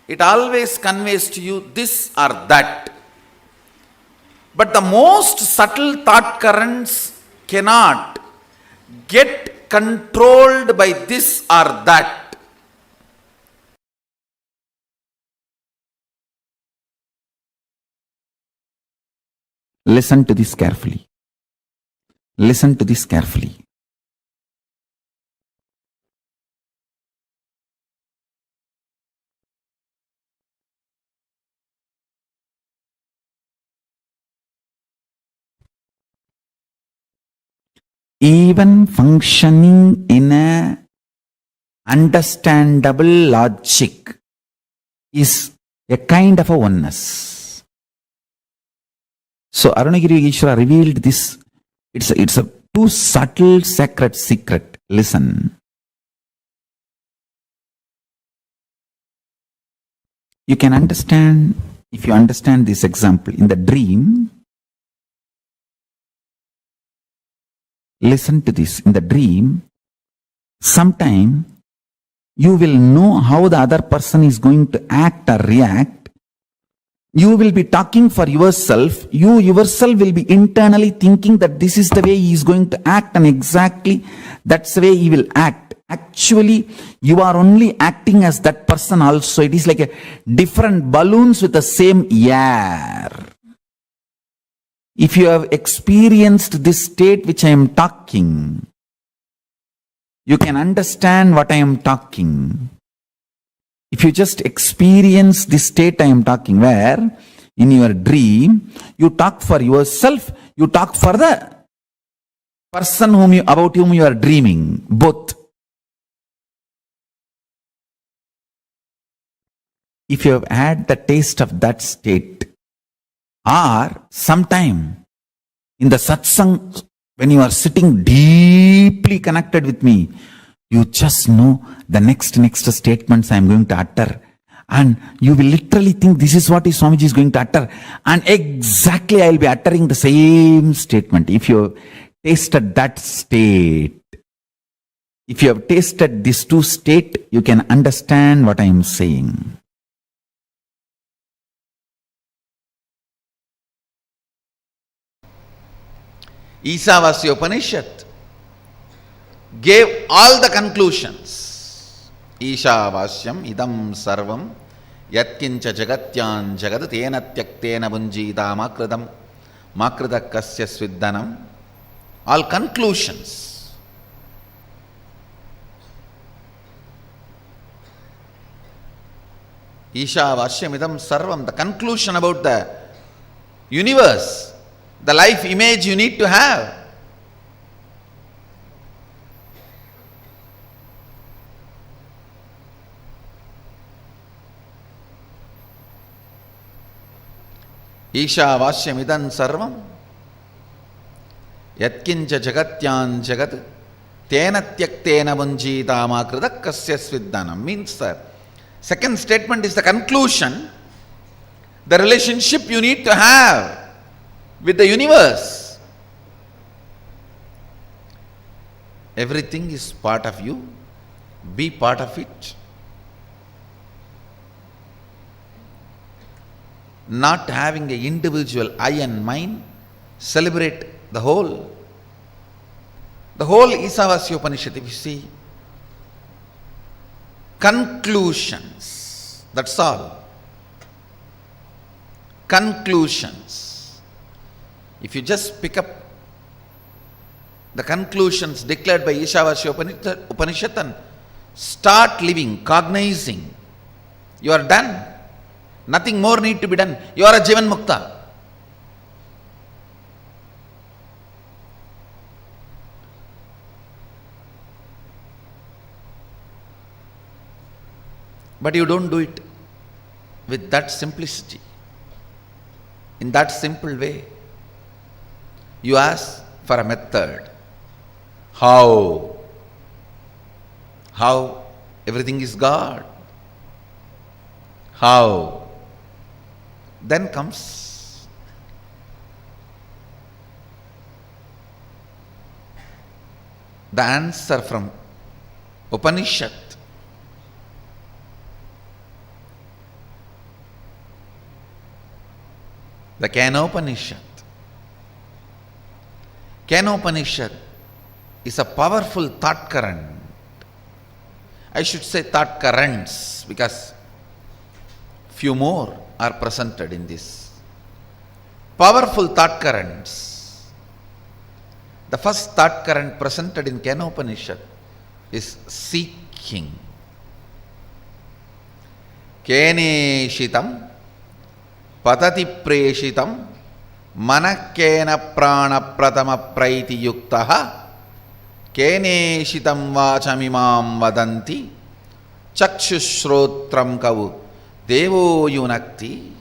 It always conveys to you this or that. But the most subtle thought currents cannot get controlled by this or that. Listen to this carefully. Listen to this carefully. Even functioning in a understandable logic is a kind of a oneness. So Arunagiri Ishvara revealed this. It's a too subtle sacred secret. Listen. You can understand, if you understand this example, in the dream. Listen to this. In the dream, sometime you will know how the other person is going to act or react. You will be talking for yourself. You yourself will be internally thinking that this is the way he is going to act, and exactly that's the way he will act. Actually, you are only acting as that person also. It is like a different balloons with the same air. If you have experienced this state which I am talking, you can understand what I am talking. If you just experience this state I am talking, where in your dream, you talk for yourself, you talk for the person about whom you are dreaming, both. If you have had the taste of that state, or sometime in the satsang, when you are sitting deeply connected with me, you just know the next statements I am going to utter. And you will literally think this is what Swamiji is going to utter. And exactly I will be uttering the same statement. If you have tasted that state, if you have tasted these two states, you can understand what I am saying. Isavasya Upanishad gave all the conclusions. Ishavasyam idam sarvam yatkincha jagatyan jagad tena tyaktena bunjita makridam kasya sviddanam. All conclusions. Ishavasyam idam sarvam, the conclusion about the universe, the life image you need to have. Ishavasyam idam sarvam yatkincha jagatyan jagat tena tyaktena bunjita makrida kasya sviddanam. Means the second statement is the conclusion, the relationship you need to have with the universe. Everything is part of you. Be part of it. Not having an individual I and mine, celebrate the whole. The whole Isavasya Upanishad, if you see, conclusions, that's all. Conclusions. If you just pick up the conclusions declared by Ishavasya Upanishad and start living, cognizing, you are done. Nothing more need to be done. You are a Jivan Mukta. But you don't do it with that simplicity, in that simple way. You ask for a method. How? How? Everything is God. How? Then comes the answer from Upanishad. The Kenopanishad. Kenopanishad is a powerful thought current. I should say thought currents, because few more are presented in this. Powerful thought currents. The first thought current presented in Kenopanishad is seeking. Keneshitam patati preshitam manakena prana pratama praiti yuktaha keneshitam vachamimam vadanti chakshushrotram kavu devo yunakti.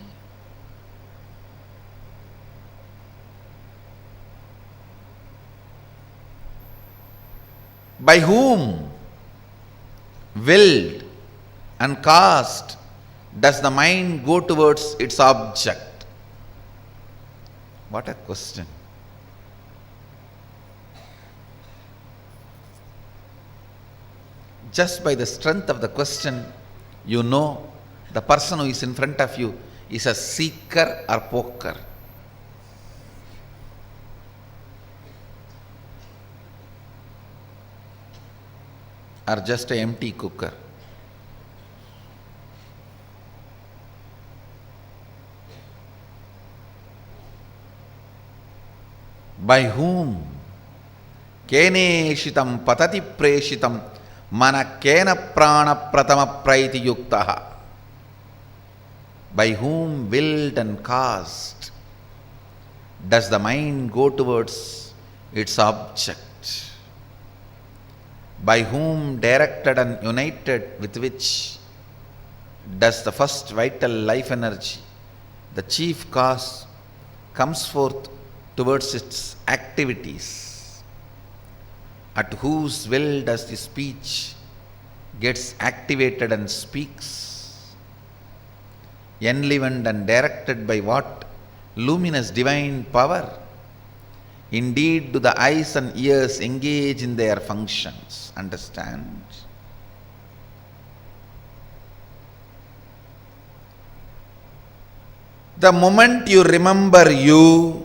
By whom, willed and caused, does the mind go towards its object? What a question. Just by the strength of the question, you know the person who is in front of you is a seeker or poker. Or just an empty cooker. By whom? Keneshitam patati preshitam mana kena prana pratama praiti yuktaha. By whom willed and caused does the mind go towards its object? By whom directed and united with which does the first vital life energy, the chief cause, comes forth towards its activities? At whose will does the speech gets activated and speaks? Enlivened and directed by what luminous divine power? Indeed, do the eyes and ears engage in their functions? Understand? The moment you remember you,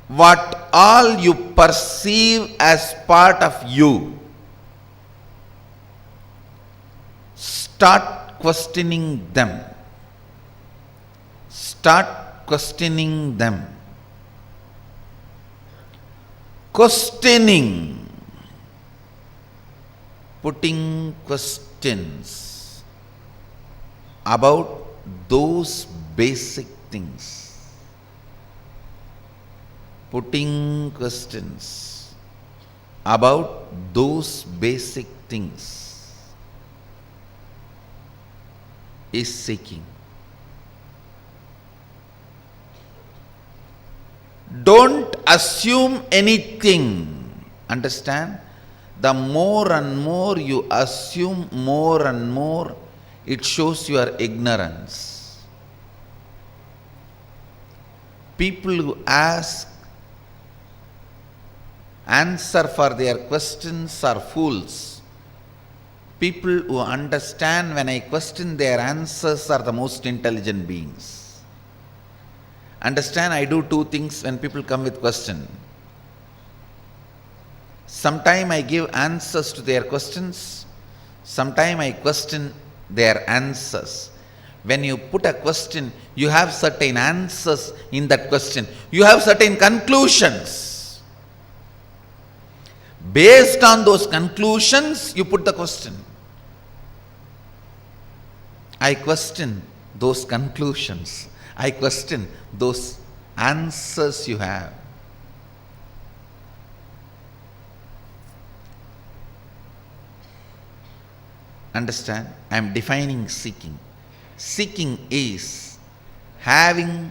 what all you perceive as part of you, start questioning them. Start questioning them. Questioning, putting questions about those basic things. Putting questions about those basic things is seeking. Don't assume anything. Understand? The more and more you assume, more and more it shows your ignorance. People who answer for their questions are fools. People who understand when I question their answers are the most intelligent beings. Understand, I do two things when people come with question. Sometime I give answers to their questions. Sometime I question their answers. When you put a question, you have certain answers in that question. You have certain conclusions. Based on those conclusions, you put the question. I question those conclusions. I question those answers you have. Understand? I am defining seeking. Seeking is having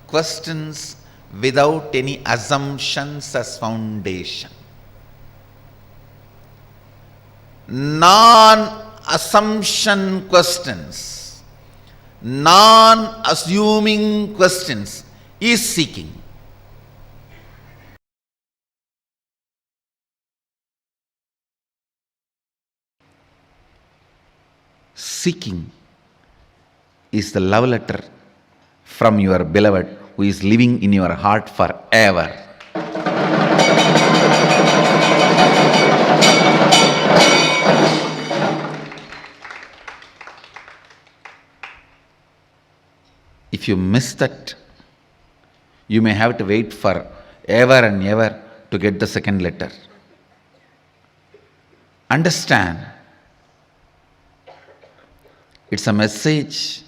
questions without any assumptions as foundation. Non-assumption questions, non-assuming questions is seeking. Seeking is the love letter from your beloved who is living in your heart forever. If you miss that, you may have to wait for ever and ever to get the second letter. Understand, it's a message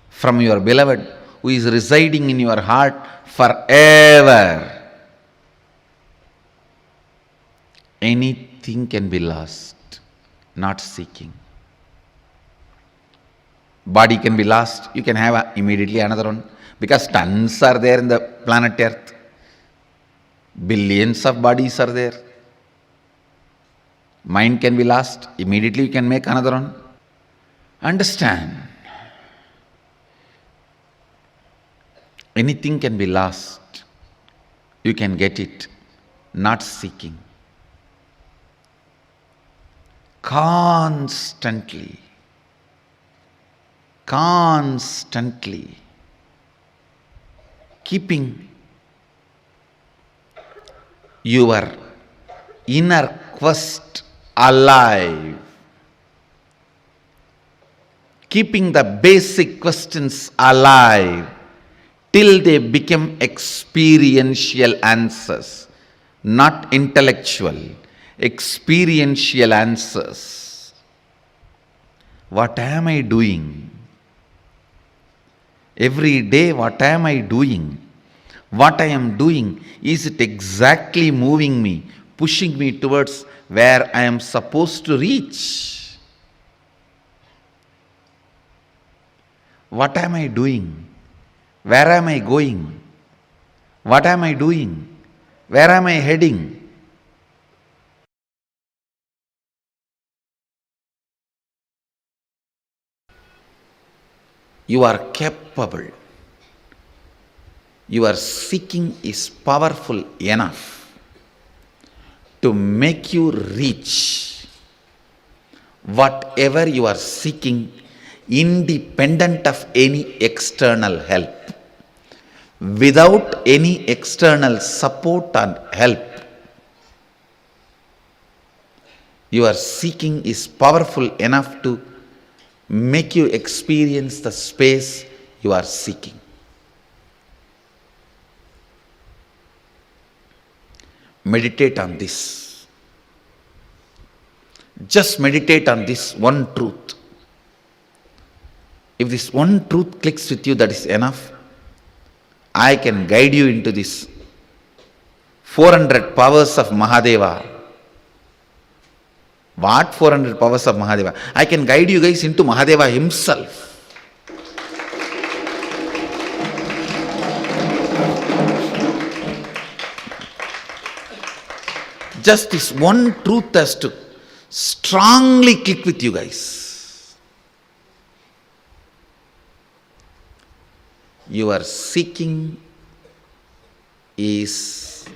from your beloved who is residing in your heart forever. Anything can be lost, not seeking. Body can be lost, you can have immediately another one, because tons are there in the planet Earth. Billions of bodies are there. Mind can be lost, immediately you can make another one. Understand, anything can be lost, you can get it, not seeking. constantly keeping your inner quest alive, keeping the basic questions alive till they become experiential answers, not intellectual, experiential answers. What am I doing? Every day, what am I doing? What I am doing, is it exactly moving me, pushing me towards where I am supposed to reach? What am I doing? Where am I going? What am I doing? Where am I heading? You are capable. Your seeking is powerful enough to make you reach whatever you are seeking, independent of any external help. Without any external support and help, your seeking is powerful enough to make you experience the space you are seeking. Meditate on this. Just meditate on this one truth. If this one truth clicks with you, that is enough. I can guide you into this 400 powers of Mahadeva. What 400 powers of Mahadeva? I can guide you guys into Mahadeva himself. Just this one truth has to strongly click with you guys. Your seeking is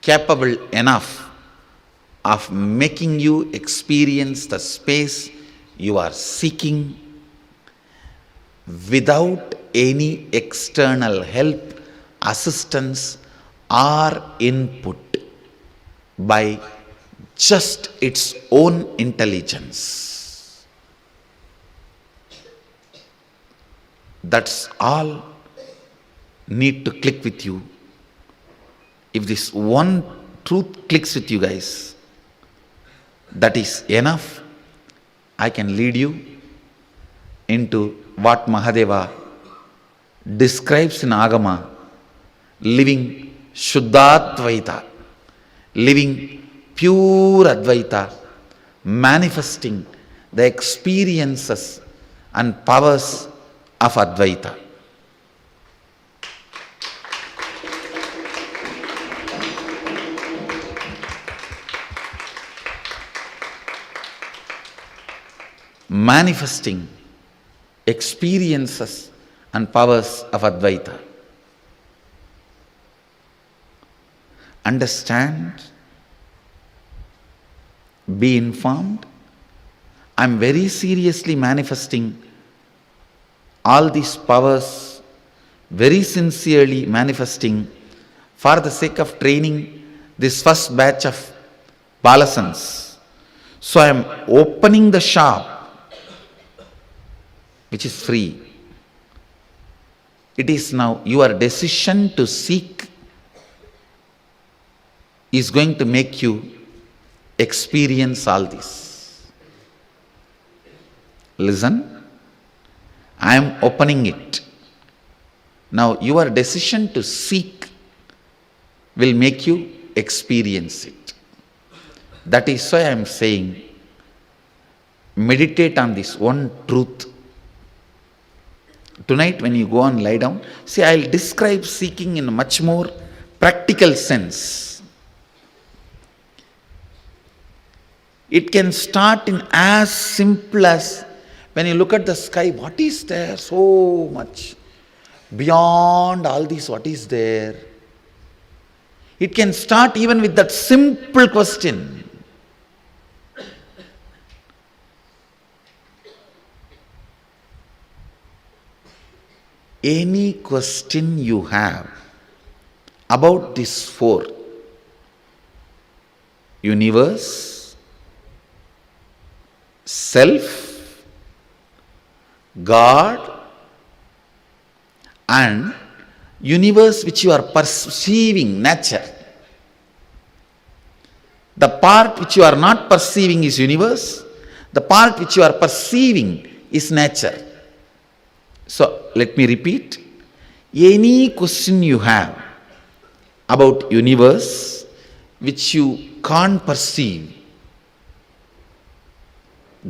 capable enough of making you experience the space you are seeking without any external help, assistance, or input, by just its own intelligence. That's all need to click with you. If this one truth clicks with you guys, that is enough. I can lead you into what Mahadeva describes in Agama, living Shuddhadvaita, living pure Advaita, manifesting the experiences and powers of Advaita. Manifesting experiences and powers of Advaita. Understand, be informed. I am very seriously manifesting all these powers, very sincerely manifesting for the sake of training this first batch of Balasans. So I am opening the shop, which is free. It is now your decision to seek is going to make you experience all this. Listen, I am opening it. Now your decision to seek will make you experience it. That is why I am saying, meditate on this one truth. Tonight when you go and lie down, see, I will describe seeking in a much more practical sense. It can start in as simple as when you look at the sky, what is there? So much. Beyond all this, what is there? It can start even with that simple question. any question you have about these four: universe, self, God, and universe which you are perceiving, nature. The part which you are not perceiving is universe. The part which you are perceiving is nature. So let me repeat. Any question you have about universe which you can't perceive,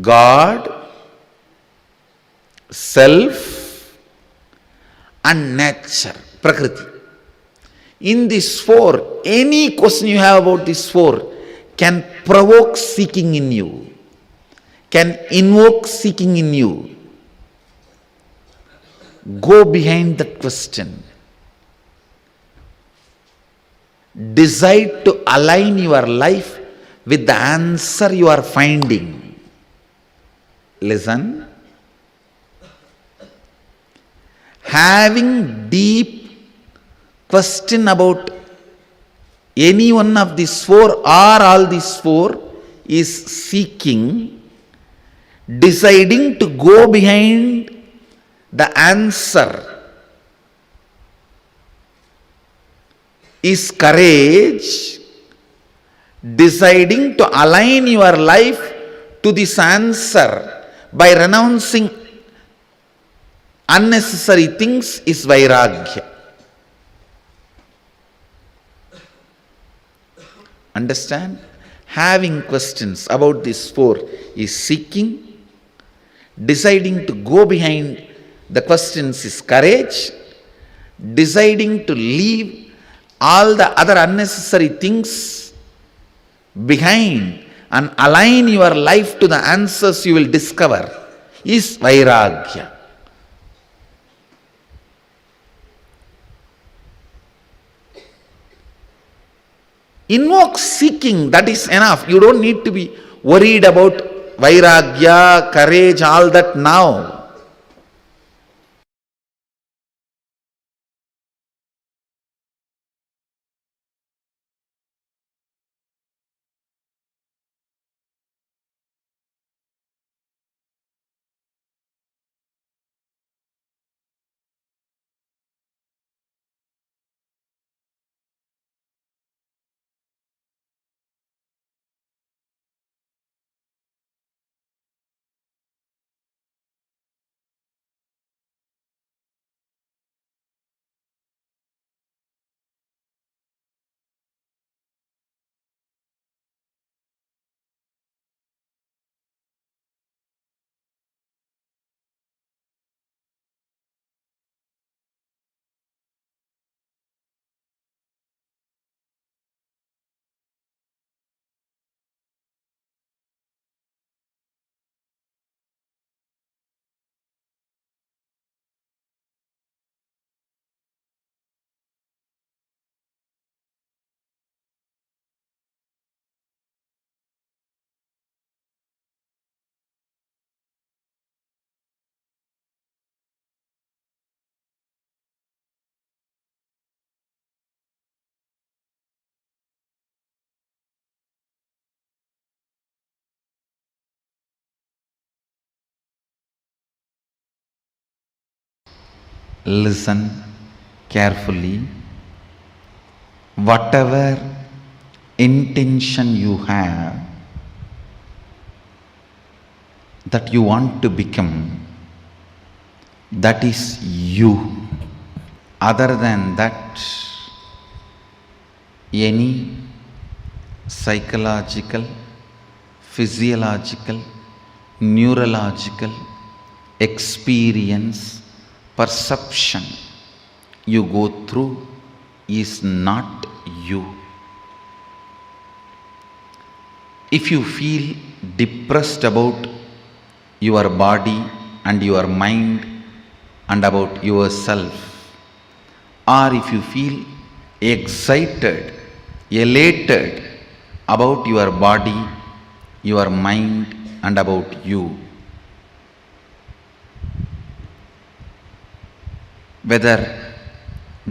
God, self, and nature, Prakriti. In these four, any question you have about these four can provoke seeking in you, can invoke seeking in you. Go behind that question. Decide to align your life with the answer you are finding. Listen. Having deep question about any one of these four or all these four is seeking. Deciding to go behind the answer is courage. Deciding to align your life to this answer by renouncing unnecessary things is vairagya. Understand? Having questions about these four is seeking. Deciding to go behind the questions is courage. Deciding to leave all the other unnecessary things behind and align your life to the answers you will discover is vairagya. Invoke seeking, that is enough. You don't need to be worried about vairagya, courage, all that now. Listen carefully. Whatever intention you have that you want to become, that is you. Other than that, any psychological, physiological, neurological experience, perception you go through is not you. If you feel depressed about your body and your mind and about yourself, or if you feel excited, elated about your body, your mind and about you, whether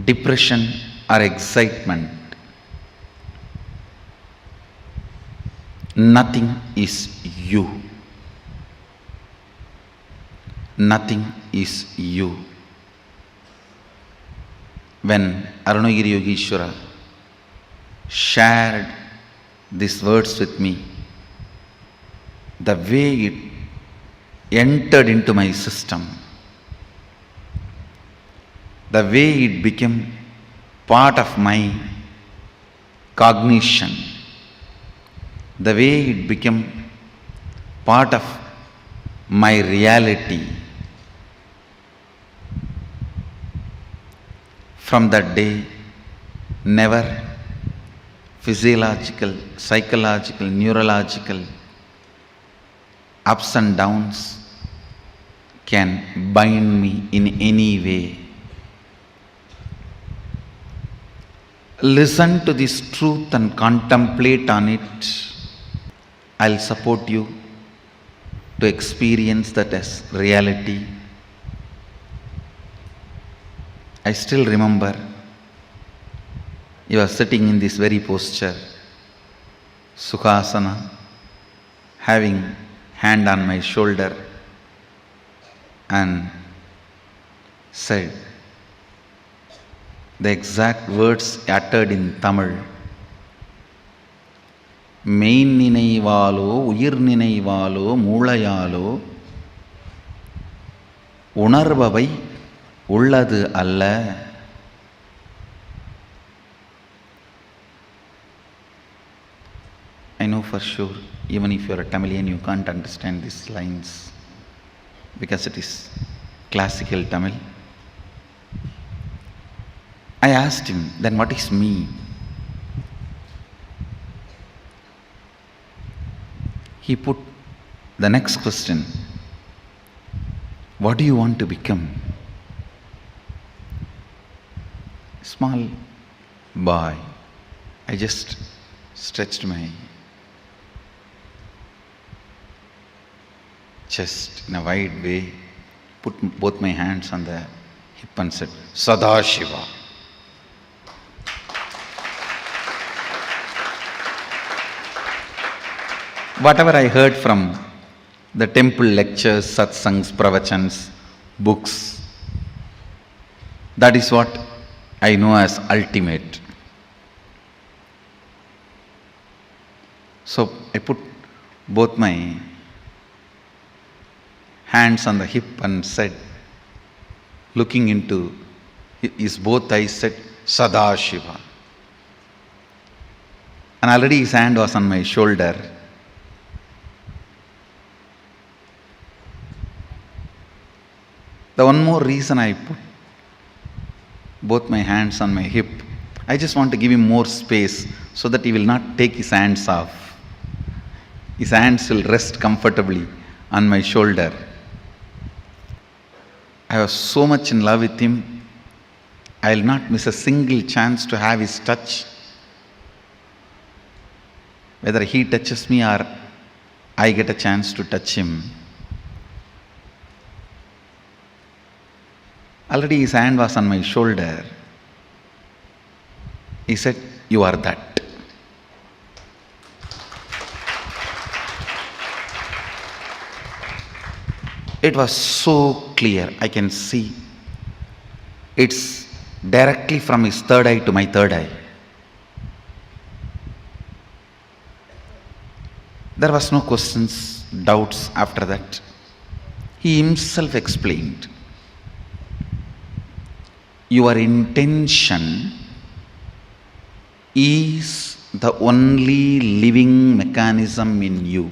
depression or excitement, nothing is you. Nothing is you. When Arunagiri Yogeshwara shared these words with me, the way it entered into my system, the way it became part of my cognition, the way it became part of my reality, from that day, never physiological, psychological, neurological ups and downs can bind me in any way. Listen to this truth and contemplate on it. I'll support you to experience that as reality. I still remember you are sitting in this very posture, Sukhasana, having hand on my shoulder, and said the exact words uttered in Tamil. மெயின் நினைவாலோ உயிர் நினைவாலோ மூளையாலோ உணர்பவை உள்ளது அல்ல. I know for sure, even if you are a Tamilian, you can't understand these lines because it is classical Tamil. I asked him, then what is me? He put the next question, what do you want to become? Small boy, I just stretched my chest in a wide way, put both my hands on the hip and said, Sadashiva. Whatever I heard from the temple lectures, satsangs, pravachans, books, that is what I know as ultimate. So I put both my hands on the hip and said, looking into his both eyes, said, Sadashiva. And already his hand was on my shoulder. The one more reason I put both my hands on my hip, I just want to give him more space so that he will not take his hands off. His hands will rest comfortably on my shoulder. I was so much in love with him, I will not miss a single chance to have his touch. Whether he touches me or I get a chance to touch him. Already his hand was on my shoulder. He said, you are that. It was so clear, I can see. It's directly from his third eye to my third eye. There was no questions, doubts after that. He himself explained. Your intention is the only living mechanism in you.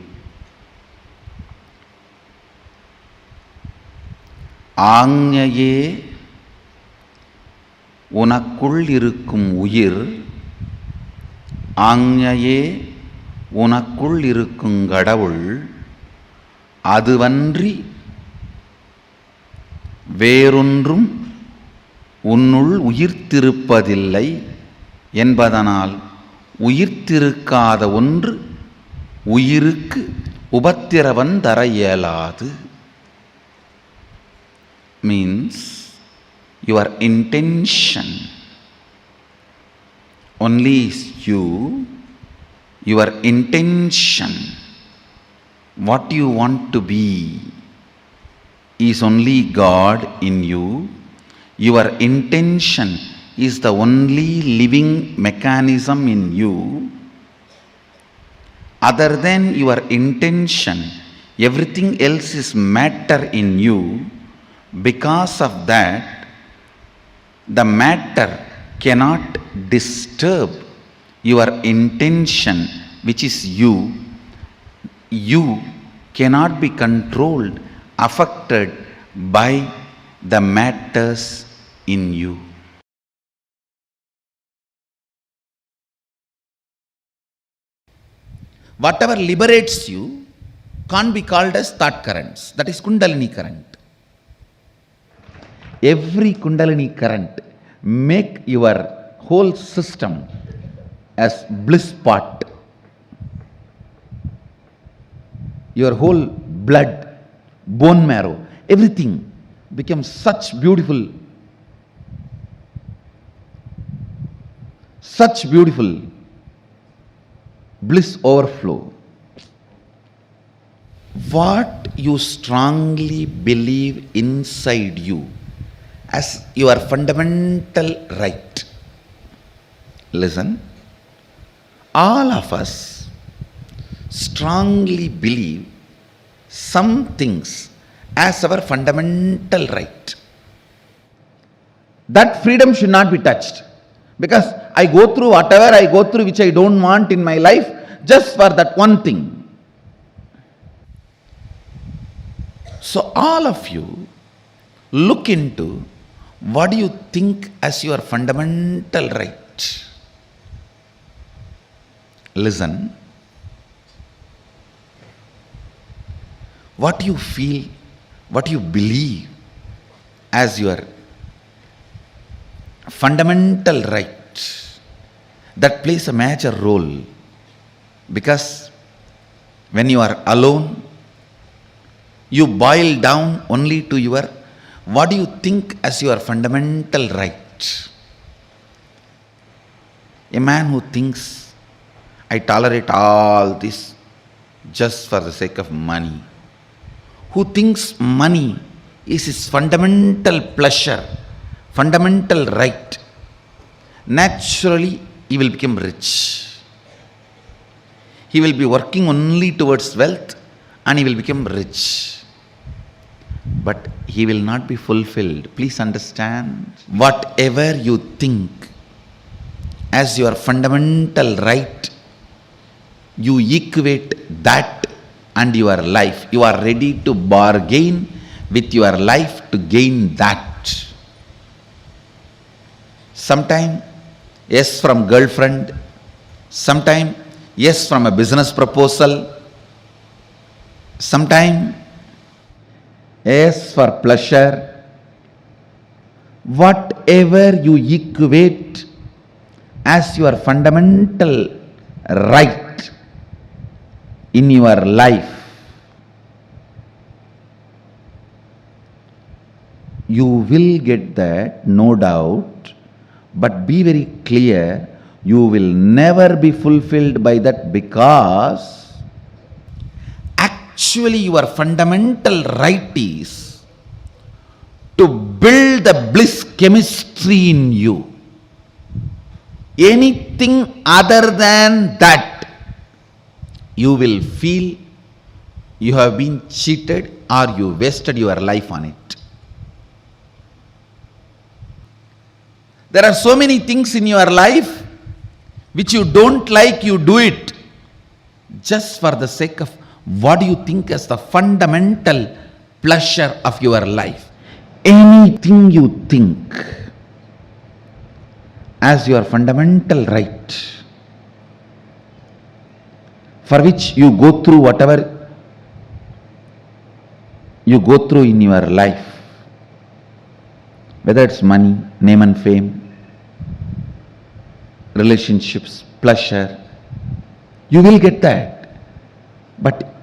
ஆஞ்ஞையே உனக்குள் இருக்கும் உயிர், ஆஞ்ஞையே உனக்குள் இருக்கும் கடவுள், அதுவன்றி வேறொன்றும் உன்னுள் உயிர்த்திருப்பதில்லை என்பதனால் உயிர்த்திருக்காத ஒன்று உயிருக்கு உபத்திரவம் தர இயலாது. Means your intention. Only is you, your intention, what you want to be, is only God in you. Your intention is the only living mechanism in you. Other than your intention, everything else is matter in you. Because of that, the matter cannot disturb your intention, which is you. You cannot be controlled, affected by the matters in you. Whatever liberates you can't be called as thought currents. That is Kundalini current. Every Kundalini current make your whole system as bliss pot. Your whole blood, bone marrow, everything becomes such beautiful bliss overflow. What you strongly believe inside you as your fundamental right. Listen, all of us strongly believe some things as our fundamental right. That freedom should not be touched, because I go through whatever I go through which I don't want in my life just for that one thing. So all of you look into what do you think as your fundamental right. Listen, what you feel, what you believe as your fundamental right, that plays a major role. Because when you are alone, you boil down only to your what do you think as your fundamental right. A man who thinks, I tolerate all this just for the sake of money, who thinks money is his fundamental pleasure, fundamental right, naturally he will become rich. He will be working only towards wealth and he will become rich. But he will not be fulfilled. Please understand, whatever you think as your fundamental right, you equate that and your life. You are ready to bargain with your life to gain that. Sometime yes from girlfriend, sometime yes from a business proposal, sometime yes for pleasure. Whatever you equate as your fundamental right in your life, you will get that, no doubt, but be very clear, you will never be fulfilled by that, because actually your fundamental right is to build the bliss chemistry in you. Anything other than that, you will feel you have been cheated or you wasted your life on it. There are so many things in your life which you don't like, you do it just for the sake of what you think as the fundamental pleasure of your life. Anything you think as your fundamental right, for which you go through whatever you go through in your life, whether it's money, name and fame, relationships, pleasure, you will get that. But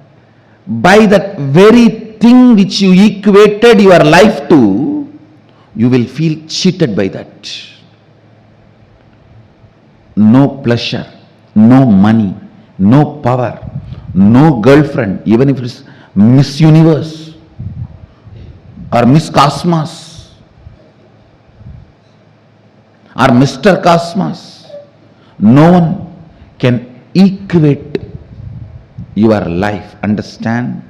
by that very thing which you equated your life to, you will feel cheated by that. No pleasure, no money, no power, no girlfriend, even if it's Miss Universe or Miss Cosmos or Mr. Cosmos. No one can equate your life. Understand?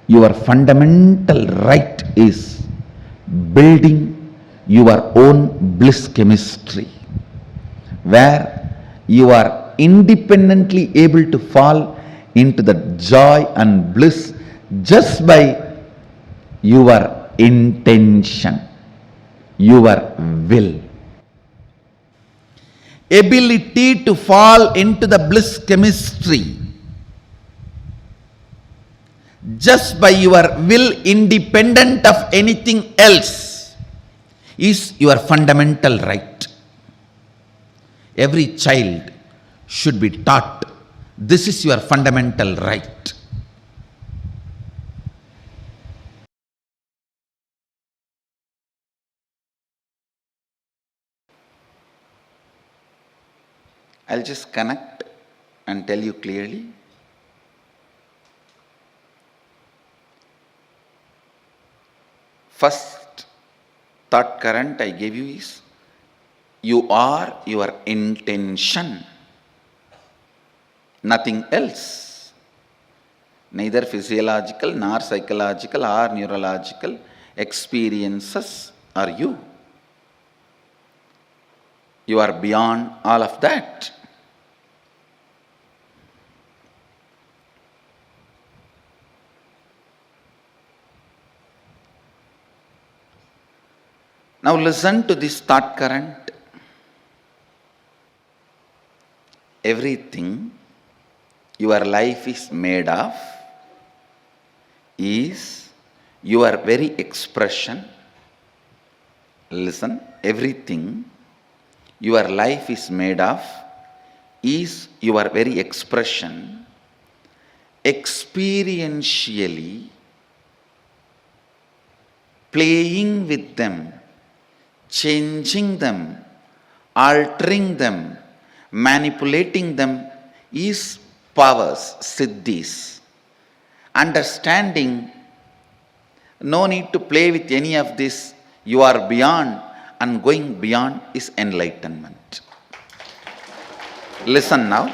Your fundamental right is building your own bliss chemistry, where you are independently able to fall into the joy and bliss just by your intention, your will. Ability to fall into the bliss chemistry just by your will, independent of anything else, is your fundamental right. Every child should be taught this is your fundamental right. I'll just connect and tell you clearly. First thought current I gave you is, you are your intention, nothing else. Neither physiological nor psychological or neurological experiences are you. You are beyond all of that. Now listen to this thought current. Everything your life is made of is your very expression. Listen, everything your life is made of is your very expression, experientially playing with them, changing them, altering them, manipulating them is powers, siddhis. Understanding, no need to play with any of this, you are beyond, and going beyond is enlightenment. Listen now.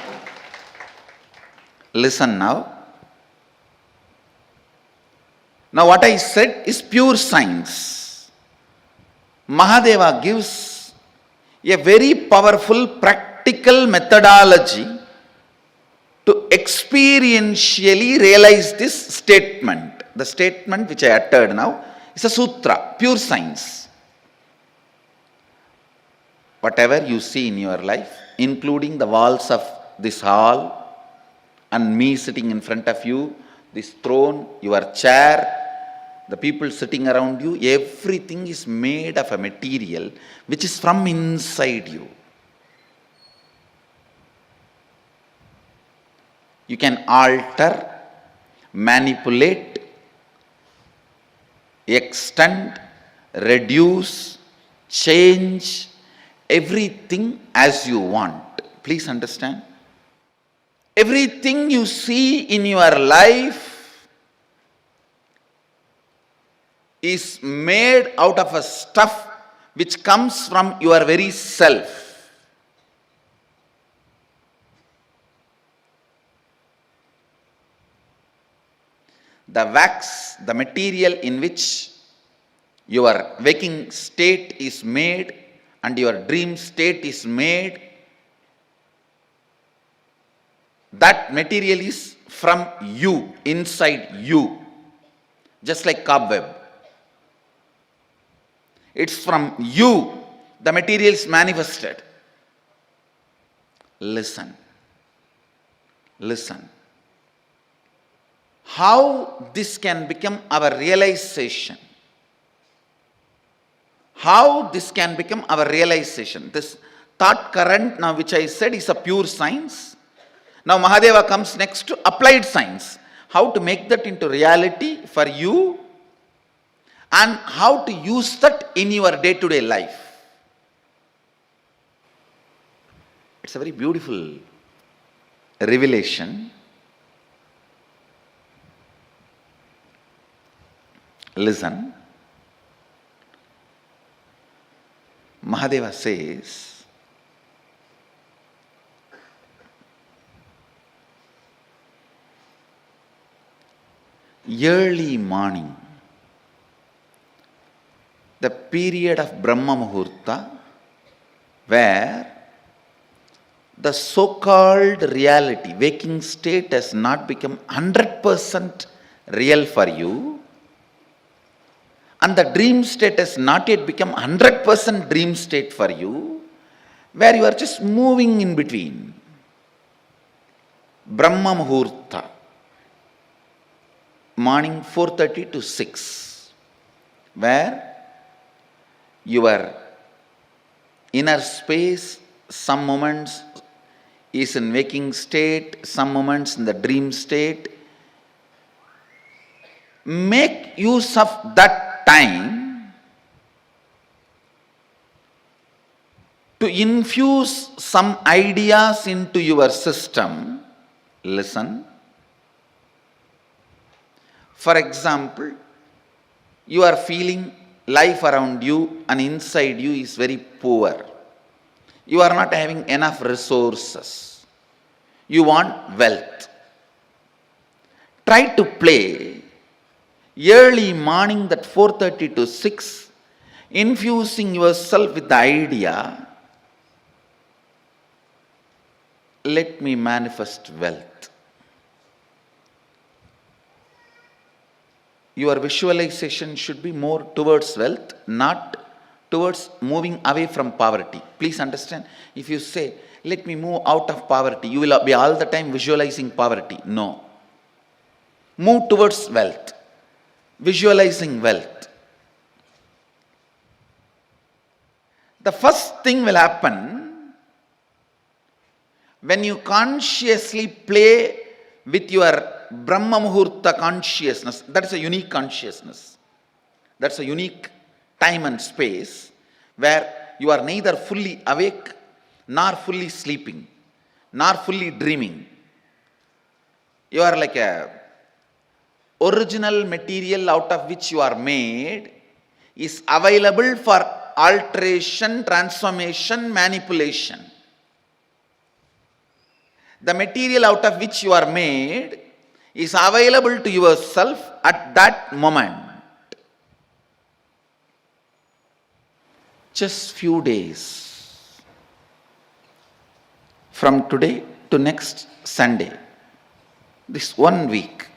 Listen now. Now what I said is pure science. Mahadeva gives a very powerful practical methodology to experientially realize this statement. The statement which I uttered now is a sutra, pure science. Whatever you see in your life, including the walls of this hall and me sitting in front of you, this throne, your chair, the people sitting around you, everything is made of a material which is from inside you. You can alter, manipulate, extend, reduce, change everything as you want. Please understand. Everything you see in your life is made out of a stuff which comes from your very self. The wax, the material in which your waking state is made and your dream state is made, that material is from you, inside you, just like cobweb. It's from you, the material is manifested. Listen. Listen. How this can become our realization? How this can become our realization? This thought current now which I said is a pure science. Now Mahadeva comes next to applied science. How to make that into reality for you and how to use that in your day-to-day life. It's a very beautiful revelation. Listen. Mahadeva says, early morning, the period of Brahma Muhurta, where the so-called reality, waking state has not become 100% real for you, and the dream state has not yet become 100% dream state for you, where you are just moving in between. Brahma Muhurta, morning 4:30 to 6, where your inner space, some moments is in waking state, some moments in the dream state. Make use of that time to infuse some ideas into your system. Listen. For example, you are feeling life around you and inside you is very poor. You are not having enough resources. You want wealth. Try to play early morning, that 4:30 to 6, infusing yourself with the idea, let me manifest wealth. Your visualization should be more towards wealth, not towards moving away from poverty. Please understand, if you say, let me move out of poverty, you will be all the time visualizing poverty. No. Move towards wealth. Visualizing wealth. The first thing will happen when you consciously play with your Brahma Muhurta consciousness. That is a unique consciousness. That's a unique time and space where you are neither fully awake, nor fully sleeping, nor fully dreaming. You are like a original material out of which you are made is available for alteration, transformation, manipulation. The material out of which you are made is available to yourself at that moment. Just few days from today to next Sunday, this 1 week,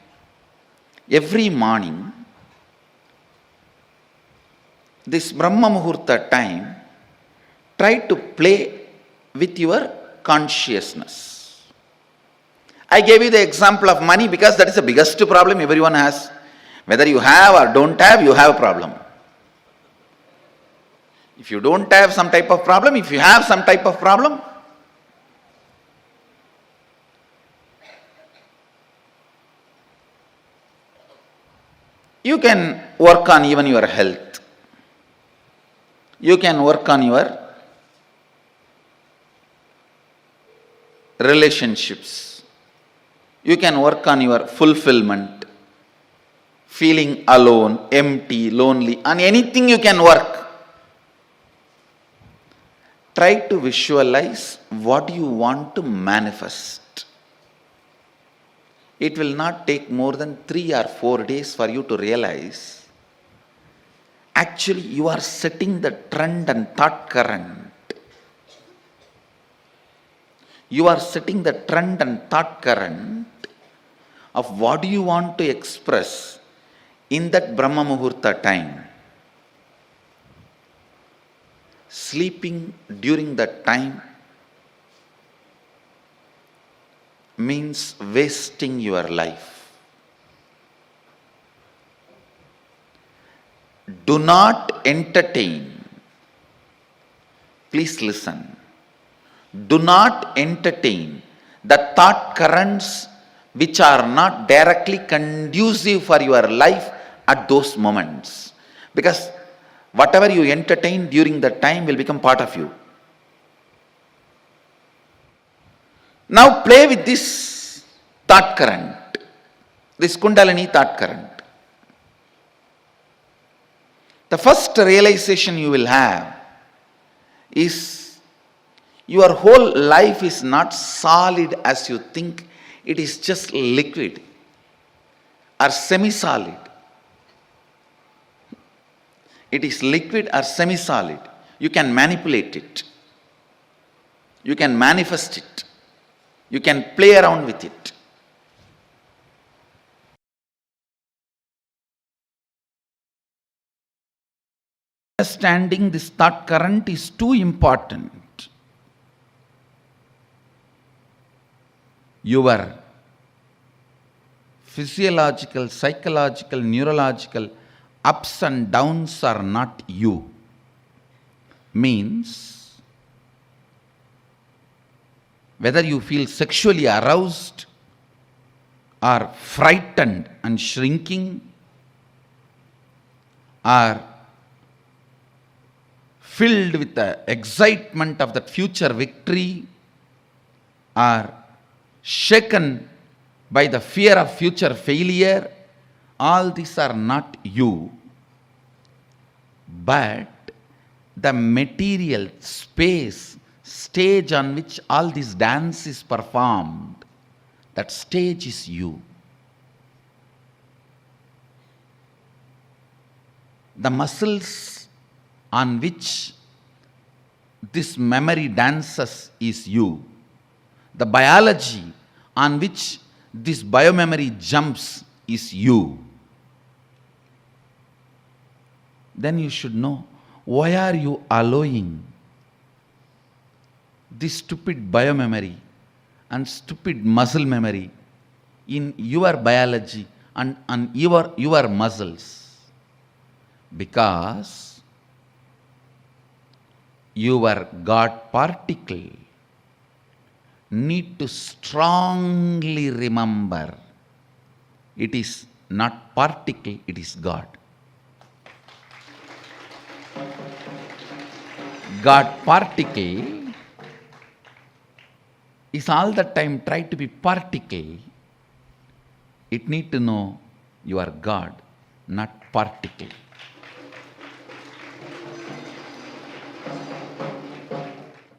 every morning, this Brahma Muhurta time, try to play with your consciousness. I gave you the example of money because that is the biggest problem everyone has. Whether you have or don't have, you have a problem. If you don't have some type of problem, if you have some type of problem, you can work on even your health. You can work on your relationships. You can work on your fulfillment, feeling alone, empty, lonely, on anything you can work. Try to visualize what you want to manifest. It will not take more than 3 or 4 days for you to realize, actually you are setting the trend and thought current. You are setting the trend and thought current of what you want to express in that Brahma Muhurta time. Sleeping during that time means wasting your life. Do not entertain. Please listen. Do not entertain the thought currents which are not directly conducive for your life at those moments. Because whatever you entertain during that time will become part of you. Now play with this thought current, this Kundalini thought current. The first realization you will have is your whole life is not solid as you think. It is just liquid or semi-solid. It is liquid or semi-solid. You can manipulate it. You can manifest it. You can play around with it. Understanding this thought current is too important. Your physiological, psychological, neurological ups and downs are not you. Means, whether you feel sexually aroused or frightened and shrinking, or filled with the excitement of that future victory, or shaken by the fear of future failure, all these are not you, but the material space, stage on which all this dance is performed, that stage is you. The muscles on which this memory dances is you. The biology on which this biomemory jumps is you. Then you should know, why are you allowing this stupid biomemory and stupid muscle memory in your biology and your muscles? Because your God particle need to strongly remember, it is not particle, it is God. God particle is all the time try to be particle. It need to know you are God, not particle.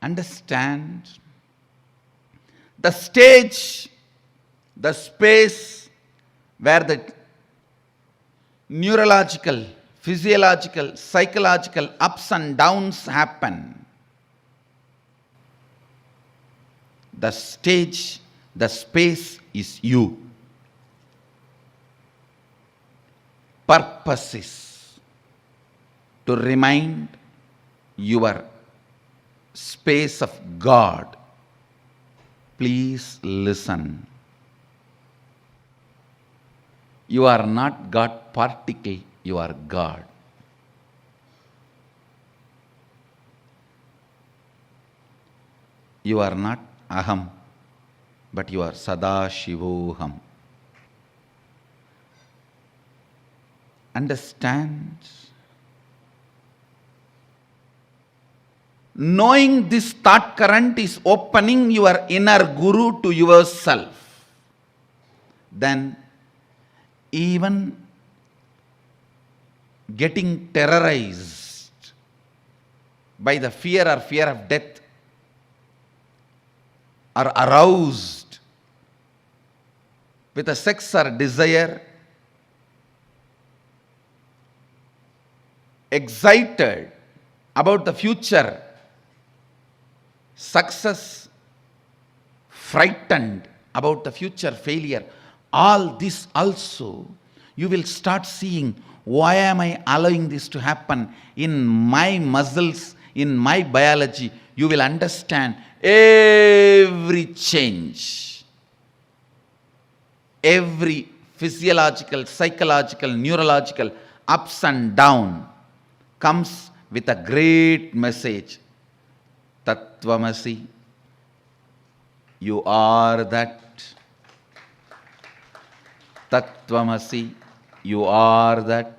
Understand the stage, the space where the neurological, physiological, psychological ups and downs happen. The stage, the space is you. Purpose is to remind your space of God. Please listen. You are not God particle, you are God. You are not Aham, but you are Sada Shivoham. Understand? Knowing this thought current is opening your inner guru to yourself. Then even getting terrorized by the fear of death, or aroused with a sex or desire, excited about the future success, frightened about the future failure, all this also you will start seeing, why am I allowing this to happen in my muscles, in my biology? You will understand every change, every physiological, psychological, neurological ups and down comes with a great message. Tattvamasi, you are that. Tattvamasi, you are that.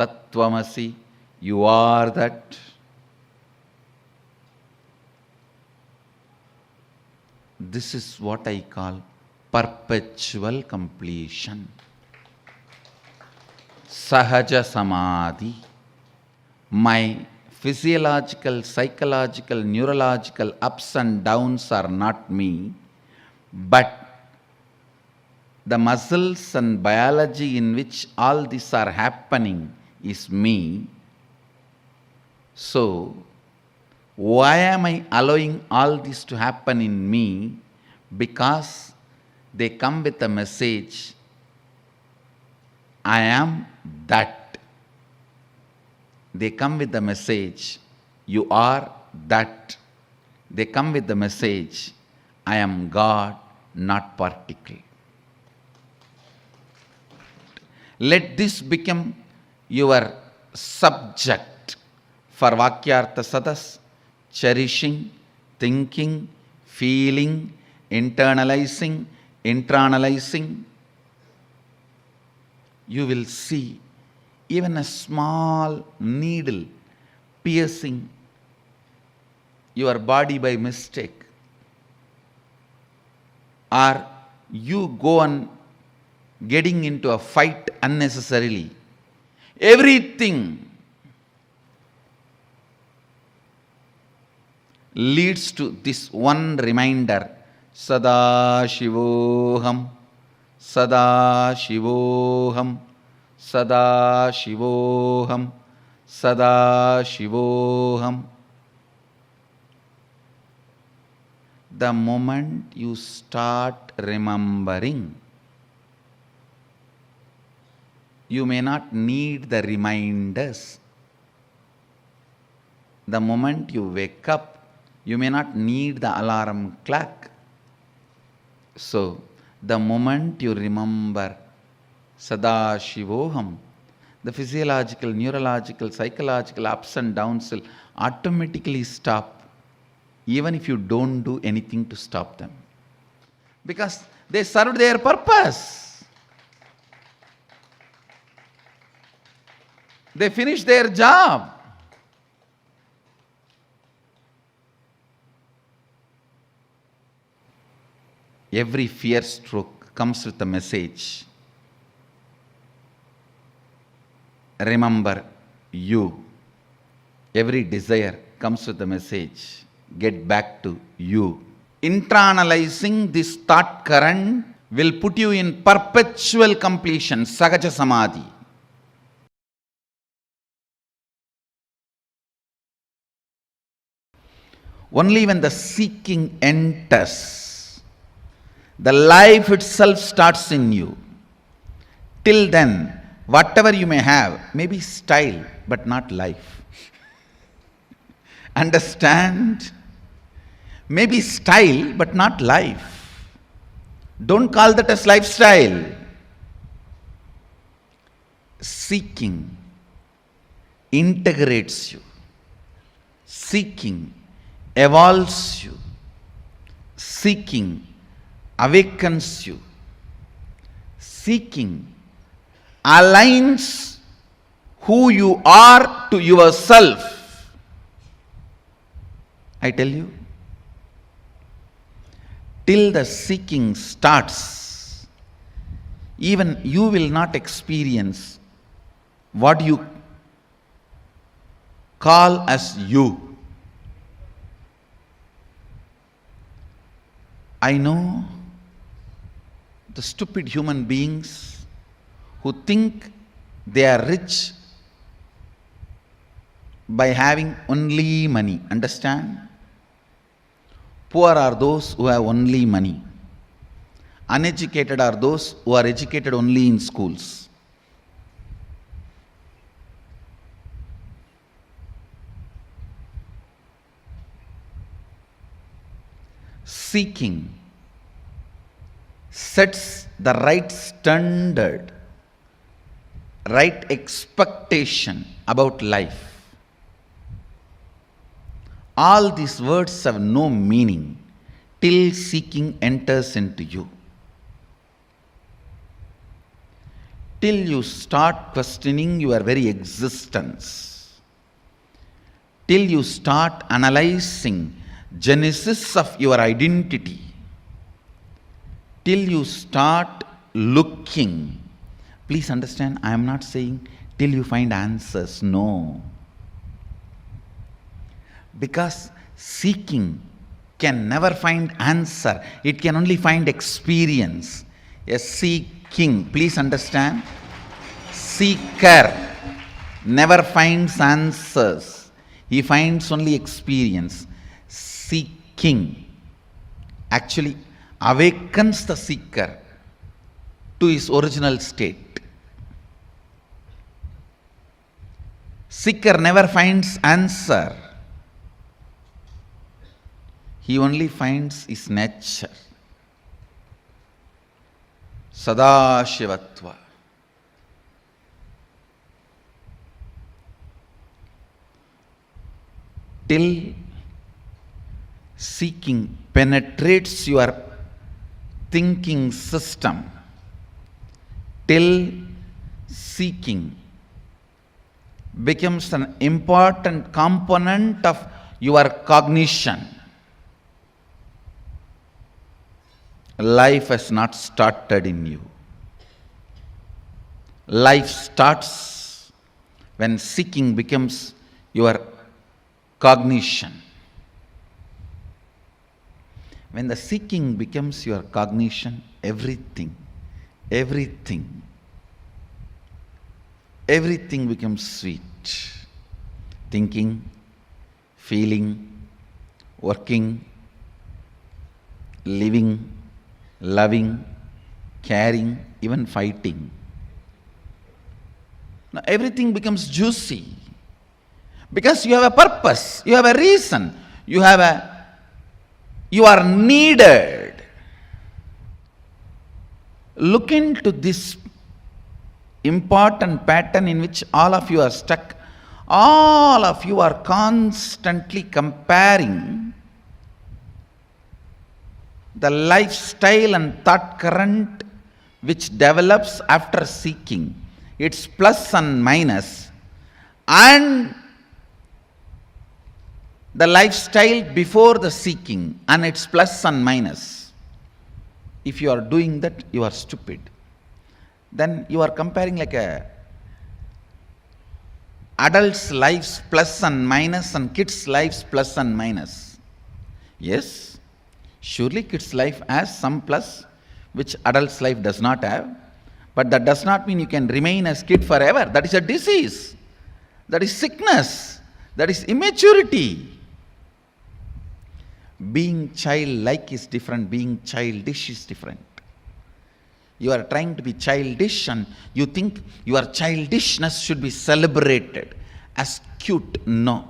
Tattvamasi, you are that. This is what I call perpetual completion. Sahaja Samadhi. My physiological, psychological, neurological ups and downs are not me, but the muscles and biology in which all these are happening is me. So, why am I allowing all this to happen in me? Because they come with a message, I am that. They come with the message, you are that. They come with the message, I am God, not particle. Let this become your subject for Vakyartha Sadas, cherishing, thinking, feeling, internalizing, internalizing. You will see even a small needle piercing your body by mistake, or you go on getting into a fight unnecessarily. Everything leads to this one reminder, Sada Shivoham, Sada Shivoham, Sada Shivoham, Sada Shivoham. The moment you start remembering, you may not need the reminders. The moment you wake up, you may not need the alarm clock. So, the moment you remember Sada Shivoham, the physiological, neurological, psychological ups and downs will automatically stop, even if you don't do anything to stop them. Because they served their purpose. They finished their job. Every fear stroke comes with a message. Remember you. Every desire comes with a message. Get back to you. Internalizing this thought current will put you in perpetual completion, Sahaja Samadhi. Only when the seeking enters, the life itself starts in you. Till then, whatever you may have may be style, but not life. Understand? Maybe style, but not life. Don't call that as lifestyle. Seeking integrates you. Seeking evolves you. Seeking awakens you. Seeking aligns who you are to yourself. I tell you, till the seeking starts, even you will not experience what you call as you. I know the stupid human beings who think they are rich by having only money. Understand? Poor are those who have only money. Uneducated are those who are educated only in schools. Seeking sets the right standard, right expectation about life. All these words have no meaning till seeking enters into you. till you start questioning your very existence, till you start analyzing genesis of your identity, till you start looking. Please understand, I am not saying till you find answers, no. Because seeking can never find answer, it can only find experience. A seeking, please understand, seeker never finds answers, he finds only experience. Seeking actually awakens the seeker to his original state. Seeker never finds answer, he only finds his nature. Sadashivatva. Till seeking penetrates your thinking system, till seeking becomes an important component of your cognition, life has not started in you. Life starts when seeking becomes your cognition. When the seeking becomes your cognition, everything becomes sweet. Thinking, feeling, working, living, loving, caring, even fighting. Now everything becomes juicy because you have a purpose, you have a reason, you are needed. Look into this important pattern in which all of you are stuck. All of you are constantly comparing the lifestyle and thought current which develops after seeking, its plus and minus, and the lifestyle before the seeking and its plus and minus. If you are doing that, you are stupid. Then you are comparing like a adults' lives plus and minus and kids' lives plus and minus. Yes, surely kids' life has some plus which adults' life does not have, but that does not mean you can remain as kid forever. That is a disease, that is sickness, that is immaturity. Being childlike is different, being childish is different. You are trying to be childish and you think your childishness should be celebrated as cute. No.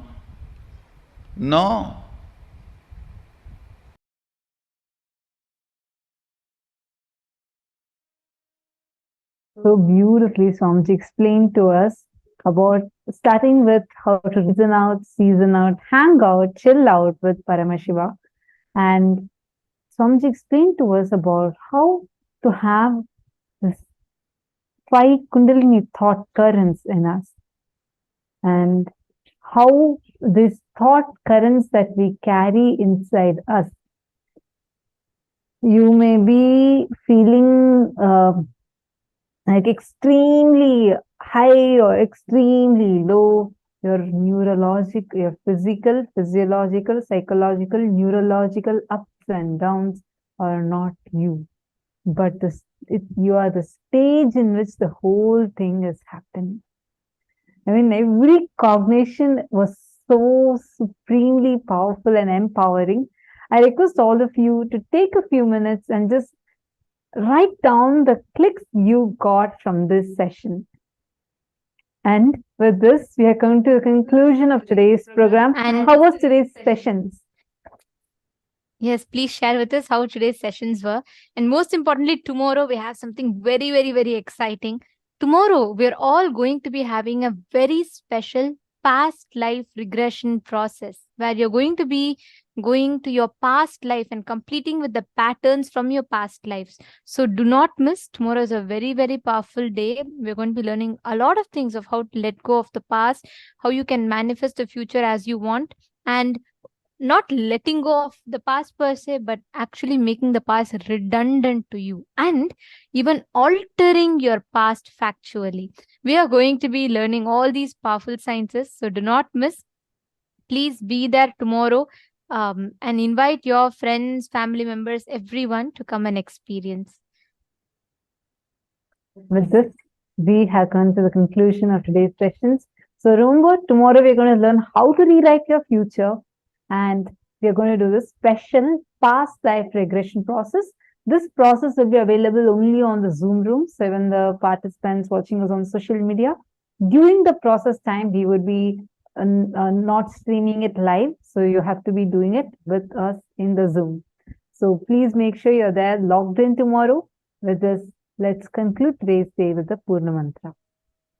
No. So beautifully, Swamiji explained to us about starting with how to reason out, season out, hang out, chill out with Paramashiva. And Swamiji explained to us about how to have this 5 Kundalini thought currents in us, and how these thought currents that we carry inside us. You may be feeling like extremely high or extremely low. Your neurological, your physical, physiological, psychological, neurological ups and downs are not you. But you are the stage in which the whole thing is happening. I mean, every cognition was so supremely powerful and empowering. I request all of you to take a few minutes and just write down the clicks you got from this session. And with this, we are coming to the conclusion of today's program. And how was today's sessions? Yes, please share with us how today's sessions were. And most importantly, tomorrow we have something very, very, very exciting. Tomorrow, we're all going to be having a very special past life regression process where you're going to be going to your past life and completing with the patterns from your past lives. So do not miss. Tomorrow is a very, very powerful day. We're going to be learning a lot of things of how to let go of the past, how you can manifest the future as you want, and not letting go of the past per se, but actually making the past redundant to you and even altering your past factually. We are going to be learning all these powerful sciences. So do not miss. Please be there tomorrow, and invite your friends, family members, everyone to come and experience. With this, we have come to the conclusion of today's sessions. So remember, tomorrow we're going to learn how to rewrite your future, and we're going to do this special past life regression process. This process will be available only on the Zoom room. So even the participants watching us on social media, during the process time, we would be not streaming it live. So you have to be doing it with us in the Zoom. So please make sure you're there logged in tomorrow. With this, let's conclude today's day with the Purna Mantra.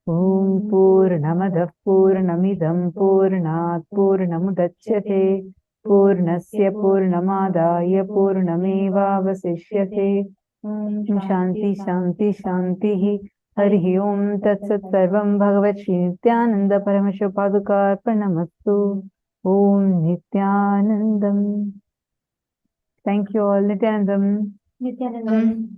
Om Purnamadah Purnamidam Purnat Purnamudachyate Purnasya Purnamadaya Purnamevavasishyate. Shanti Shanti Shanti. Hari Om Tat Sat Sarvam Bhagavat Shri Nithyananda Paramashiva Paduka Arpanamastu. Om Nithyanandam. Thank you all. Nithyanandam. Nithyanandam.